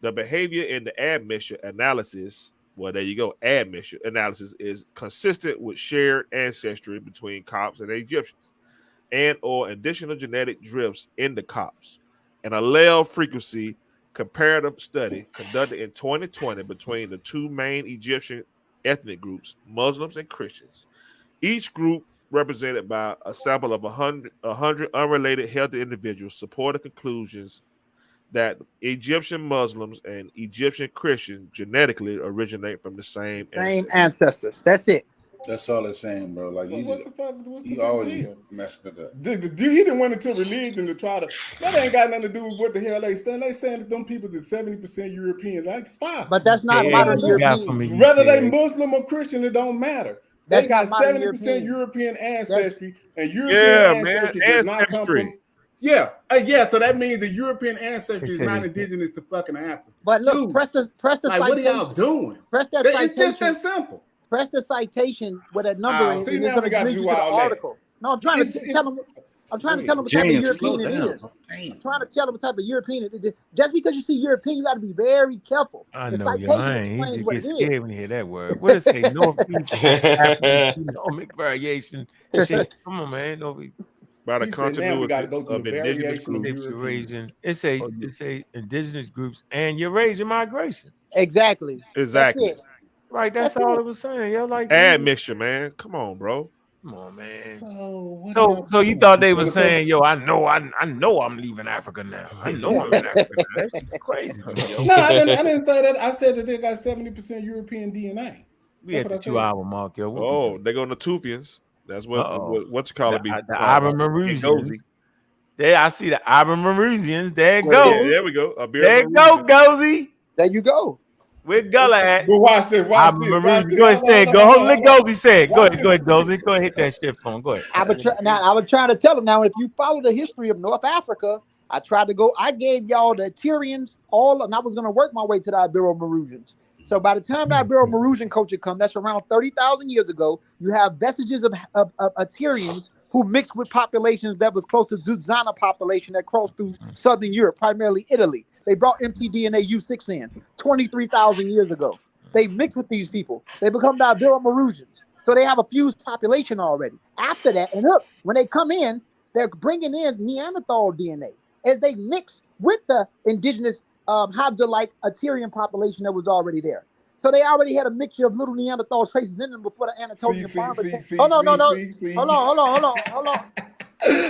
The behavior in the admixture analysis, well, there you go, admixture analysis is consistent with shared ancestry between Copts and Egyptians, and or additional genetic drifts in the Copts. An allele frequency comparative study conducted in 2020 between the two main Egyptian ethnic groups, Muslims and Christians. Each group represented by a sample of 100 unrelated healthy individuals supported conclusions that Egyptian Muslims and Egyptian Christians genetically originate from the same Same ancestors. ancestors. That's it. That's all it's saying, bro. Like So you what just, the fuck? What's the you big always deal? messing it up. He didn't went into religion to try to. That ain't got nothing to do with what the hell they saying. They saying that them people is 70% Europeans. Like, stop. But that's not Yeah, modern what you got for Europeans. me? Whether they Yeah. Muslim or Christian, it don't matter. They That's got not modern 70% Europeans. European ancestry, and European Yeah, man, ancestry does not come from. ancestry. Yeah, so that means the European ancestry is not indigenous to fucking Africa. But look, Dude, press the like, what are y'all citation. doing? Press that It's just citation. that simple. Press the citation where that number is, See, and it's now going we to got to lead you do to the all that. article. No, I'm trying to tell them. I'm trying to tell them what type of James, slow European it down, is. bro. I'm trying to tell them what type of European it is. Just because you see European, you got to be very careful. I The know, yo. citation I ain't. He explains just what gets it is. scared when he hear that word. What is it say? Northeast African genomic variation. Shit. Come on, man. Don't be By the He said, now we got to continuity go through of the indigenous variation of groups. Europeans. It's a indigenous groups and Eurasian migration. Exactly. Exactly. That's it. Right, that's all it was saying. Yo, like Admixture, man. Come on, bro. Come on, man. So you thought they were saying, yo, I know I'm leaving Africa now. I know I'm in Africa now. That's crazy to me, yo. No, I didn't say that. I said that they got 70% European DNA. We at the 2 hour mark, yo. Oh, they go Natufians. That's what you call it. The Ivan Marusians. There, I see the Ivan Marusians. There you go. Yeah, there we go. There you go, Gozy. There you go. Where Gullah at? But watch this. Watch this. Go ahead, say it. Go ahead, let Gozy say it. Go ahead, Gozy. Go ahead, hit that shit for him. Go ahead. I was trying to tell them now. If you follow the history of North Africa, I tried to go. I gave y'all the Tyrians and I was going to work my way to the Ibero-Marusians. So by the time the Ibero-Marusian culture come, that's around 30,000 years ago. You have vestiges of Tyrians who mixed with populations that was close to Zuzana population that crossed through Southern Europe, primarily Italy. They brought mtDNA U6 in 23,000 years ago. They mixed with these people. They become the Ibero-Marusians. So they have a fused population already. After that, and look, when they come in, they're bringing in Neanderthal DNA as they mix with the indigenous Hadza-like Assyrian population that was already there. So they already had a mixture of little Neanderthal traces in them before the Anatolian farmers. Hold on.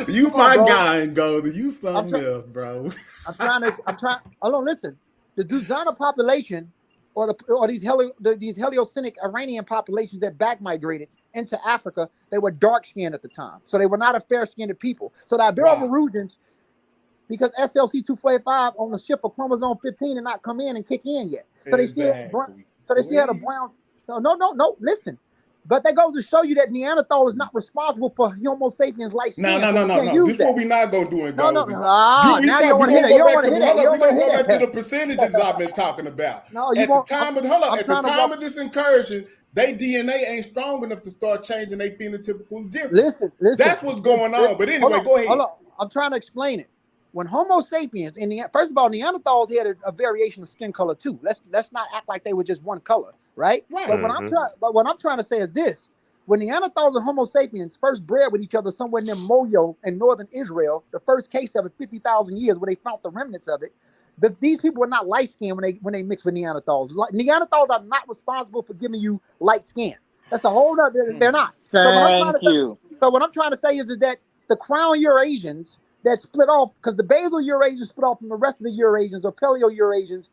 You my guy and go. You something else, bro. I'm trying. Hold on, listen. The Zuzana population, or these Heliocynic Iranian populations that back migrated into Africa, they were dark skinned at the time, so they were not a fair skinned people. So the Ibero-Marusians, because SLC245 on the ship of chromosome 15 and not come in and kick in yet, so they still had a brown. So no. Listen, But that goes to show you that Neanderthal is not responsible for Homo sapiens life span. No. This is what we not gonna do in Goldie. Now you don't want to hear that. You don't want to hear that. We're gonna go back to the percentages I've been talking about. No, you at won't. The time of at the time of this incursion, they DNA ain't strong enough to start changing their phenotypical difference. Listen. That's what's going on. But anyway, go ahead. Hold on. I'm trying to explain it. When Homo sapiens, first of all, Neanderthals had a variation of skin color too. Let's not act like they were just one color, right? But what I'm trying to say is this: when Neanderthals and Homo sapiens first bred with each other somewhere near Moyo in northern Israel, the first case of it 50,000 years where they found the remnants of it, these people were not light skinned when they mixed with Neanderthals. Neanderthals are not responsible for giving you light skin. That's a whole other. They're not. So what I'm trying to say is that the crown Eurasians that split off, because the basal Eurasians split off from the rest of the Eurasians or Paleo-Eurasians,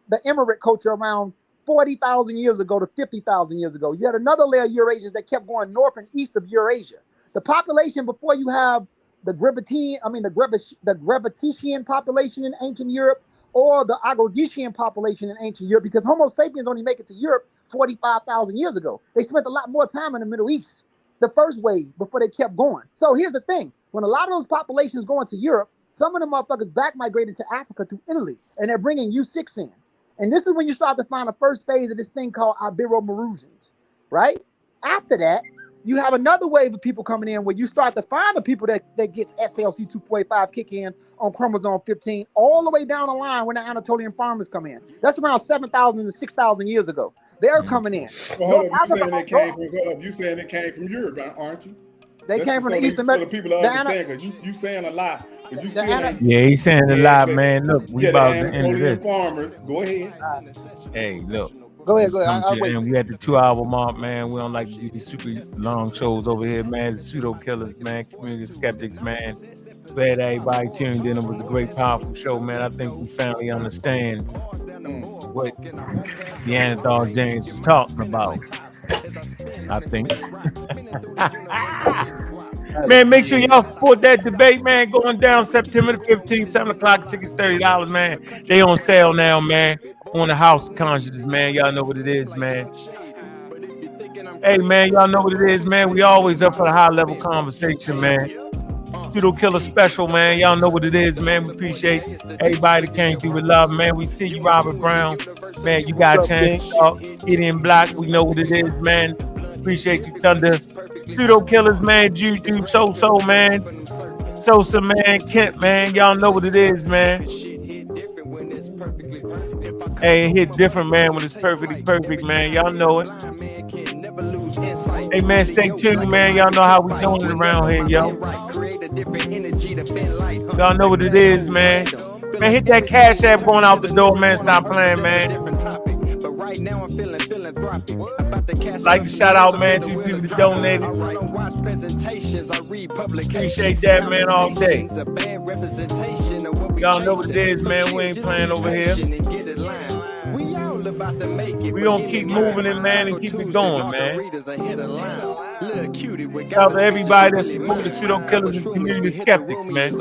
the Emirate culture around 40,000 years ago to 50,000 years ago. You had another layer of Eurasians that kept going north and east of Eurasia. The population before you have the Grebetician population in ancient Europe or the Agodician population in ancient Europe, because Homo sapiens only make it to Europe 45,000 years ago. They spent a lot more time in the Middle East, the first wave, before they kept going. So here's the thing. When a lot of those populations go into Europe, some of them motherfuckers back migrated to Africa through Italy, and they're bringing U6 in. And this is when you start to find the first phase of this thing called Ibero-Maurutians, right? After that, you have another wave of people coming in where you start to find the people that gets SLC 2.5 kick in on chromosome 15 all the way down the line when the Anatolian farmers come in. That's around 7,000 to 6,000 years ago. They're coming in. Well, you saying it came from Europe, aren't you? They came from the Eastern America. So the people understand, because you saying a lot. He's saying a lot, man. Look, we about to end this. Farmers, go ahead. Hey, look. Go ahead. And we at the 2-hour mark, man. We don't like to do these super long shows over here, man. The pseudo killers, man. Community skeptics, man. Glad everybody tuned in. It was a great, powerful show, man. I think we finally understand what Neanderthal James was talking about. I think. Man, make sure y'all support that debate, man. Going down September the 15th, 7 o'clock. Tickets $30, man. They on sale now, man. On the House of Consciousness, man. Y'all know what it is, man. Hey, man, y'all know what it is, man. We always up for the high-level conversation, man. Pseudo Killer Special, man. Y'all know what it is, man. We appreciate everybody that came through with love, man. We see you, Robert Brown. Man, you got a chance to talk. Idiot Black, we know what it is, man. Appreciate you, Thunder. Pseudo Killers, man. Juju, So, man. Sosa, man. Kent, man. Y'all know what it is, man. Hey, it hit different, man, when it's perfectly perfect, man. Y'all know it. Hey, man, stay tuned, man. Y'all know how we doing it around here, yo. Y'all know what it is, man. Man, hit that Cash App going out the door, man. Stop playing, man. Like, shout out, man, to people that donated. Appreciate that, man, all day. Y'all know what it is, man. We ain't playing over here. We gonna keep moving it, man, and keep it going, man. Shout out to everybody that's supporting the Pseudo Killers and community skeptics, man.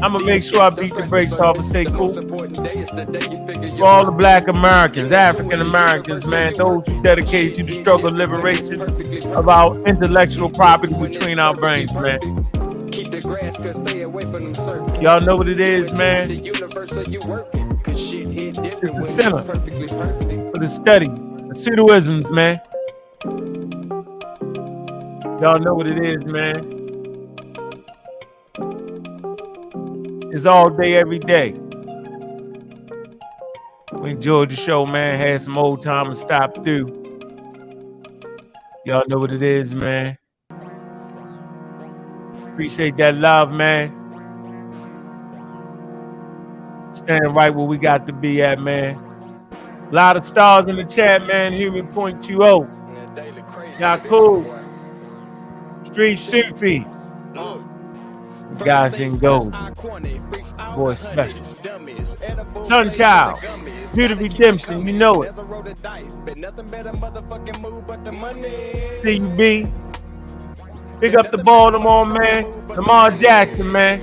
I'm gonna make sure I beat the brakes off and say cool. For all the Black Americans, African Americans, man, those who dedicated to the struggle and liberation of our intellectual property between our brains, man. Y'all know what it is, man. It's the center for the study, the pseudoisms, man. Y'all know what it is, man. It's all day, every day. We enjoyed the show, man. Had some old timers stop through. Y'all know what it is, man. Appreciate that love, man. Standing right where we got to be at, man. A lot of stars in the chat, man. Human.20. Y'all cool. Street Sufi. Guys in gold. Boy special. Sunchild. Beauty Redemption, you know it. CUB. Big up the Baltimore, man. Lamar Jackson, man.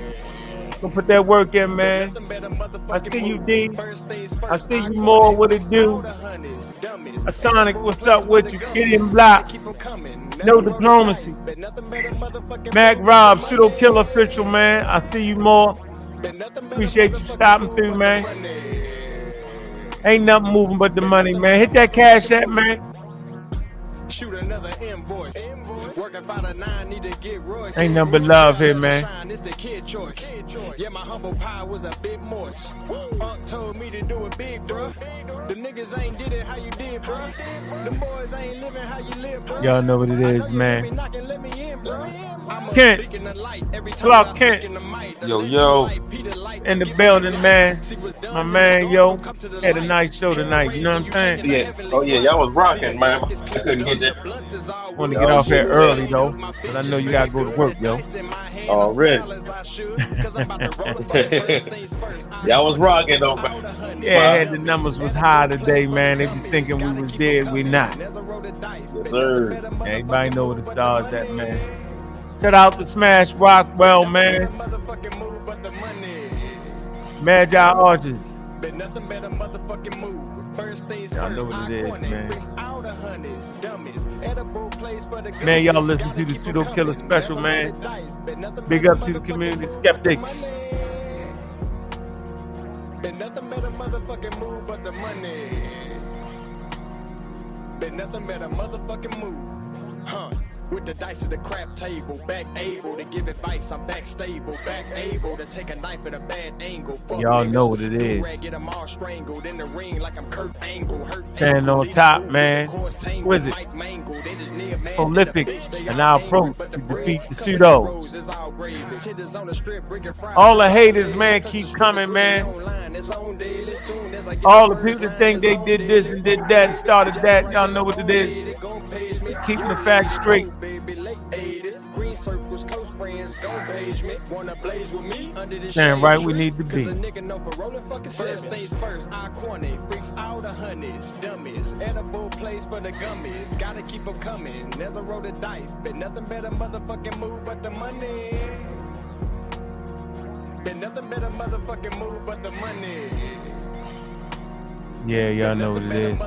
Gonna put that work in, man. I see you, D. I see you more. What it do? A Sonic, what's up with you? Gideon Block. No diplomacy. Mac Rob, Pseudo Killer Official, man. I see you more. Appreciate you stopping through, man. Ain't nothing moving but the money, man. Hit that cash app, man. Shoot another invoice. Working 5 to 9, need to get Royce. Ain't nothing but love here, man. It's the kid choice. Yeah, my humble pie was a bit moist. Unc told me to do it big, bruh. The niggas ain't did it how you did, bruh. The boys ain't living how you live, bruh. Y'all know what it is, man. Kent, Clark Kent. Yo. In the building, man. My man, yo. Had a nice show tonight, you know what I'm saying? Yeah. Oh, yeah, y'all was rocking, man. I couldn't get that. Want to get off here early, though, because I know you got to go to work, yo. Already. Y'all was rocking, though, man. Yeah, had the numbers was high today, man. They be thinking we was dead, we not. Yes, sir. Everybody know where the stars at, man. Shout out to Smash Rockwell, man. Magi Arches. Y'all know what it is, man. Man, y'all listen to the Pseudo Killer special, man. Big up to the community skeptics. Been nothing but a motherfucking move but the money. Been nothing but a motherfucking move. Huh. With the dice at the crap table, back able to give advice. I'm back stable, back able to take a knife at a bad angle. Y'all know what it is. Get them all strangled in the ring like I'm Kurt Angle. Standing on top, man. What is it? Prolific and our approach to defeat the pseudos. All the haters, man, keep coming, man. All the people that think they did this and did that and started that, y'all know what it is. Keeping the facts straight. Damn right we need to be. First things first, iconic, freaks out of honeys, dummies, edible place for the gummies. Gotta keep them coming. There's a roll of dice. Been nothing but a motherfucking move but the money. Been nothing but a motherfucking move but the money. Yeah, y'all know what it is.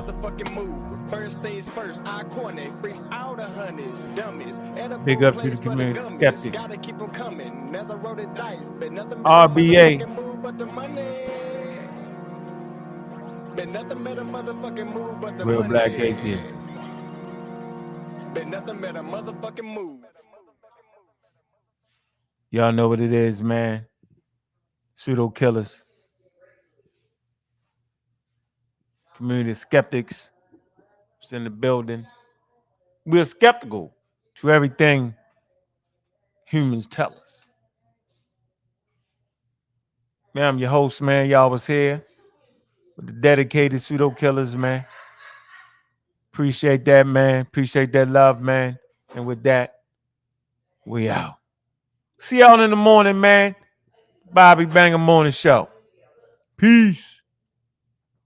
First things first, iconic, freaks out of honeys, dummies. Big up to the community skeptics. Gotta keep them coming. There's a roll of dice. Been nothing RBA. but the money. Been nothing but a motherfucking move but the Real money. Black Atheist. Been nothing but a motherfucking move. Y'all know what it is, man. Pseudo killers. Community skeptics. It's in the building. We're skeptical to everything humans tell us. Man, I'm your host, man. Y'all was here with the dedicated pseudo killers, man. Appreciate that, man. Appreciate that love, man. And with that, we out. See y'all in the morning, man. Bobby Banger Morning Show. Peace.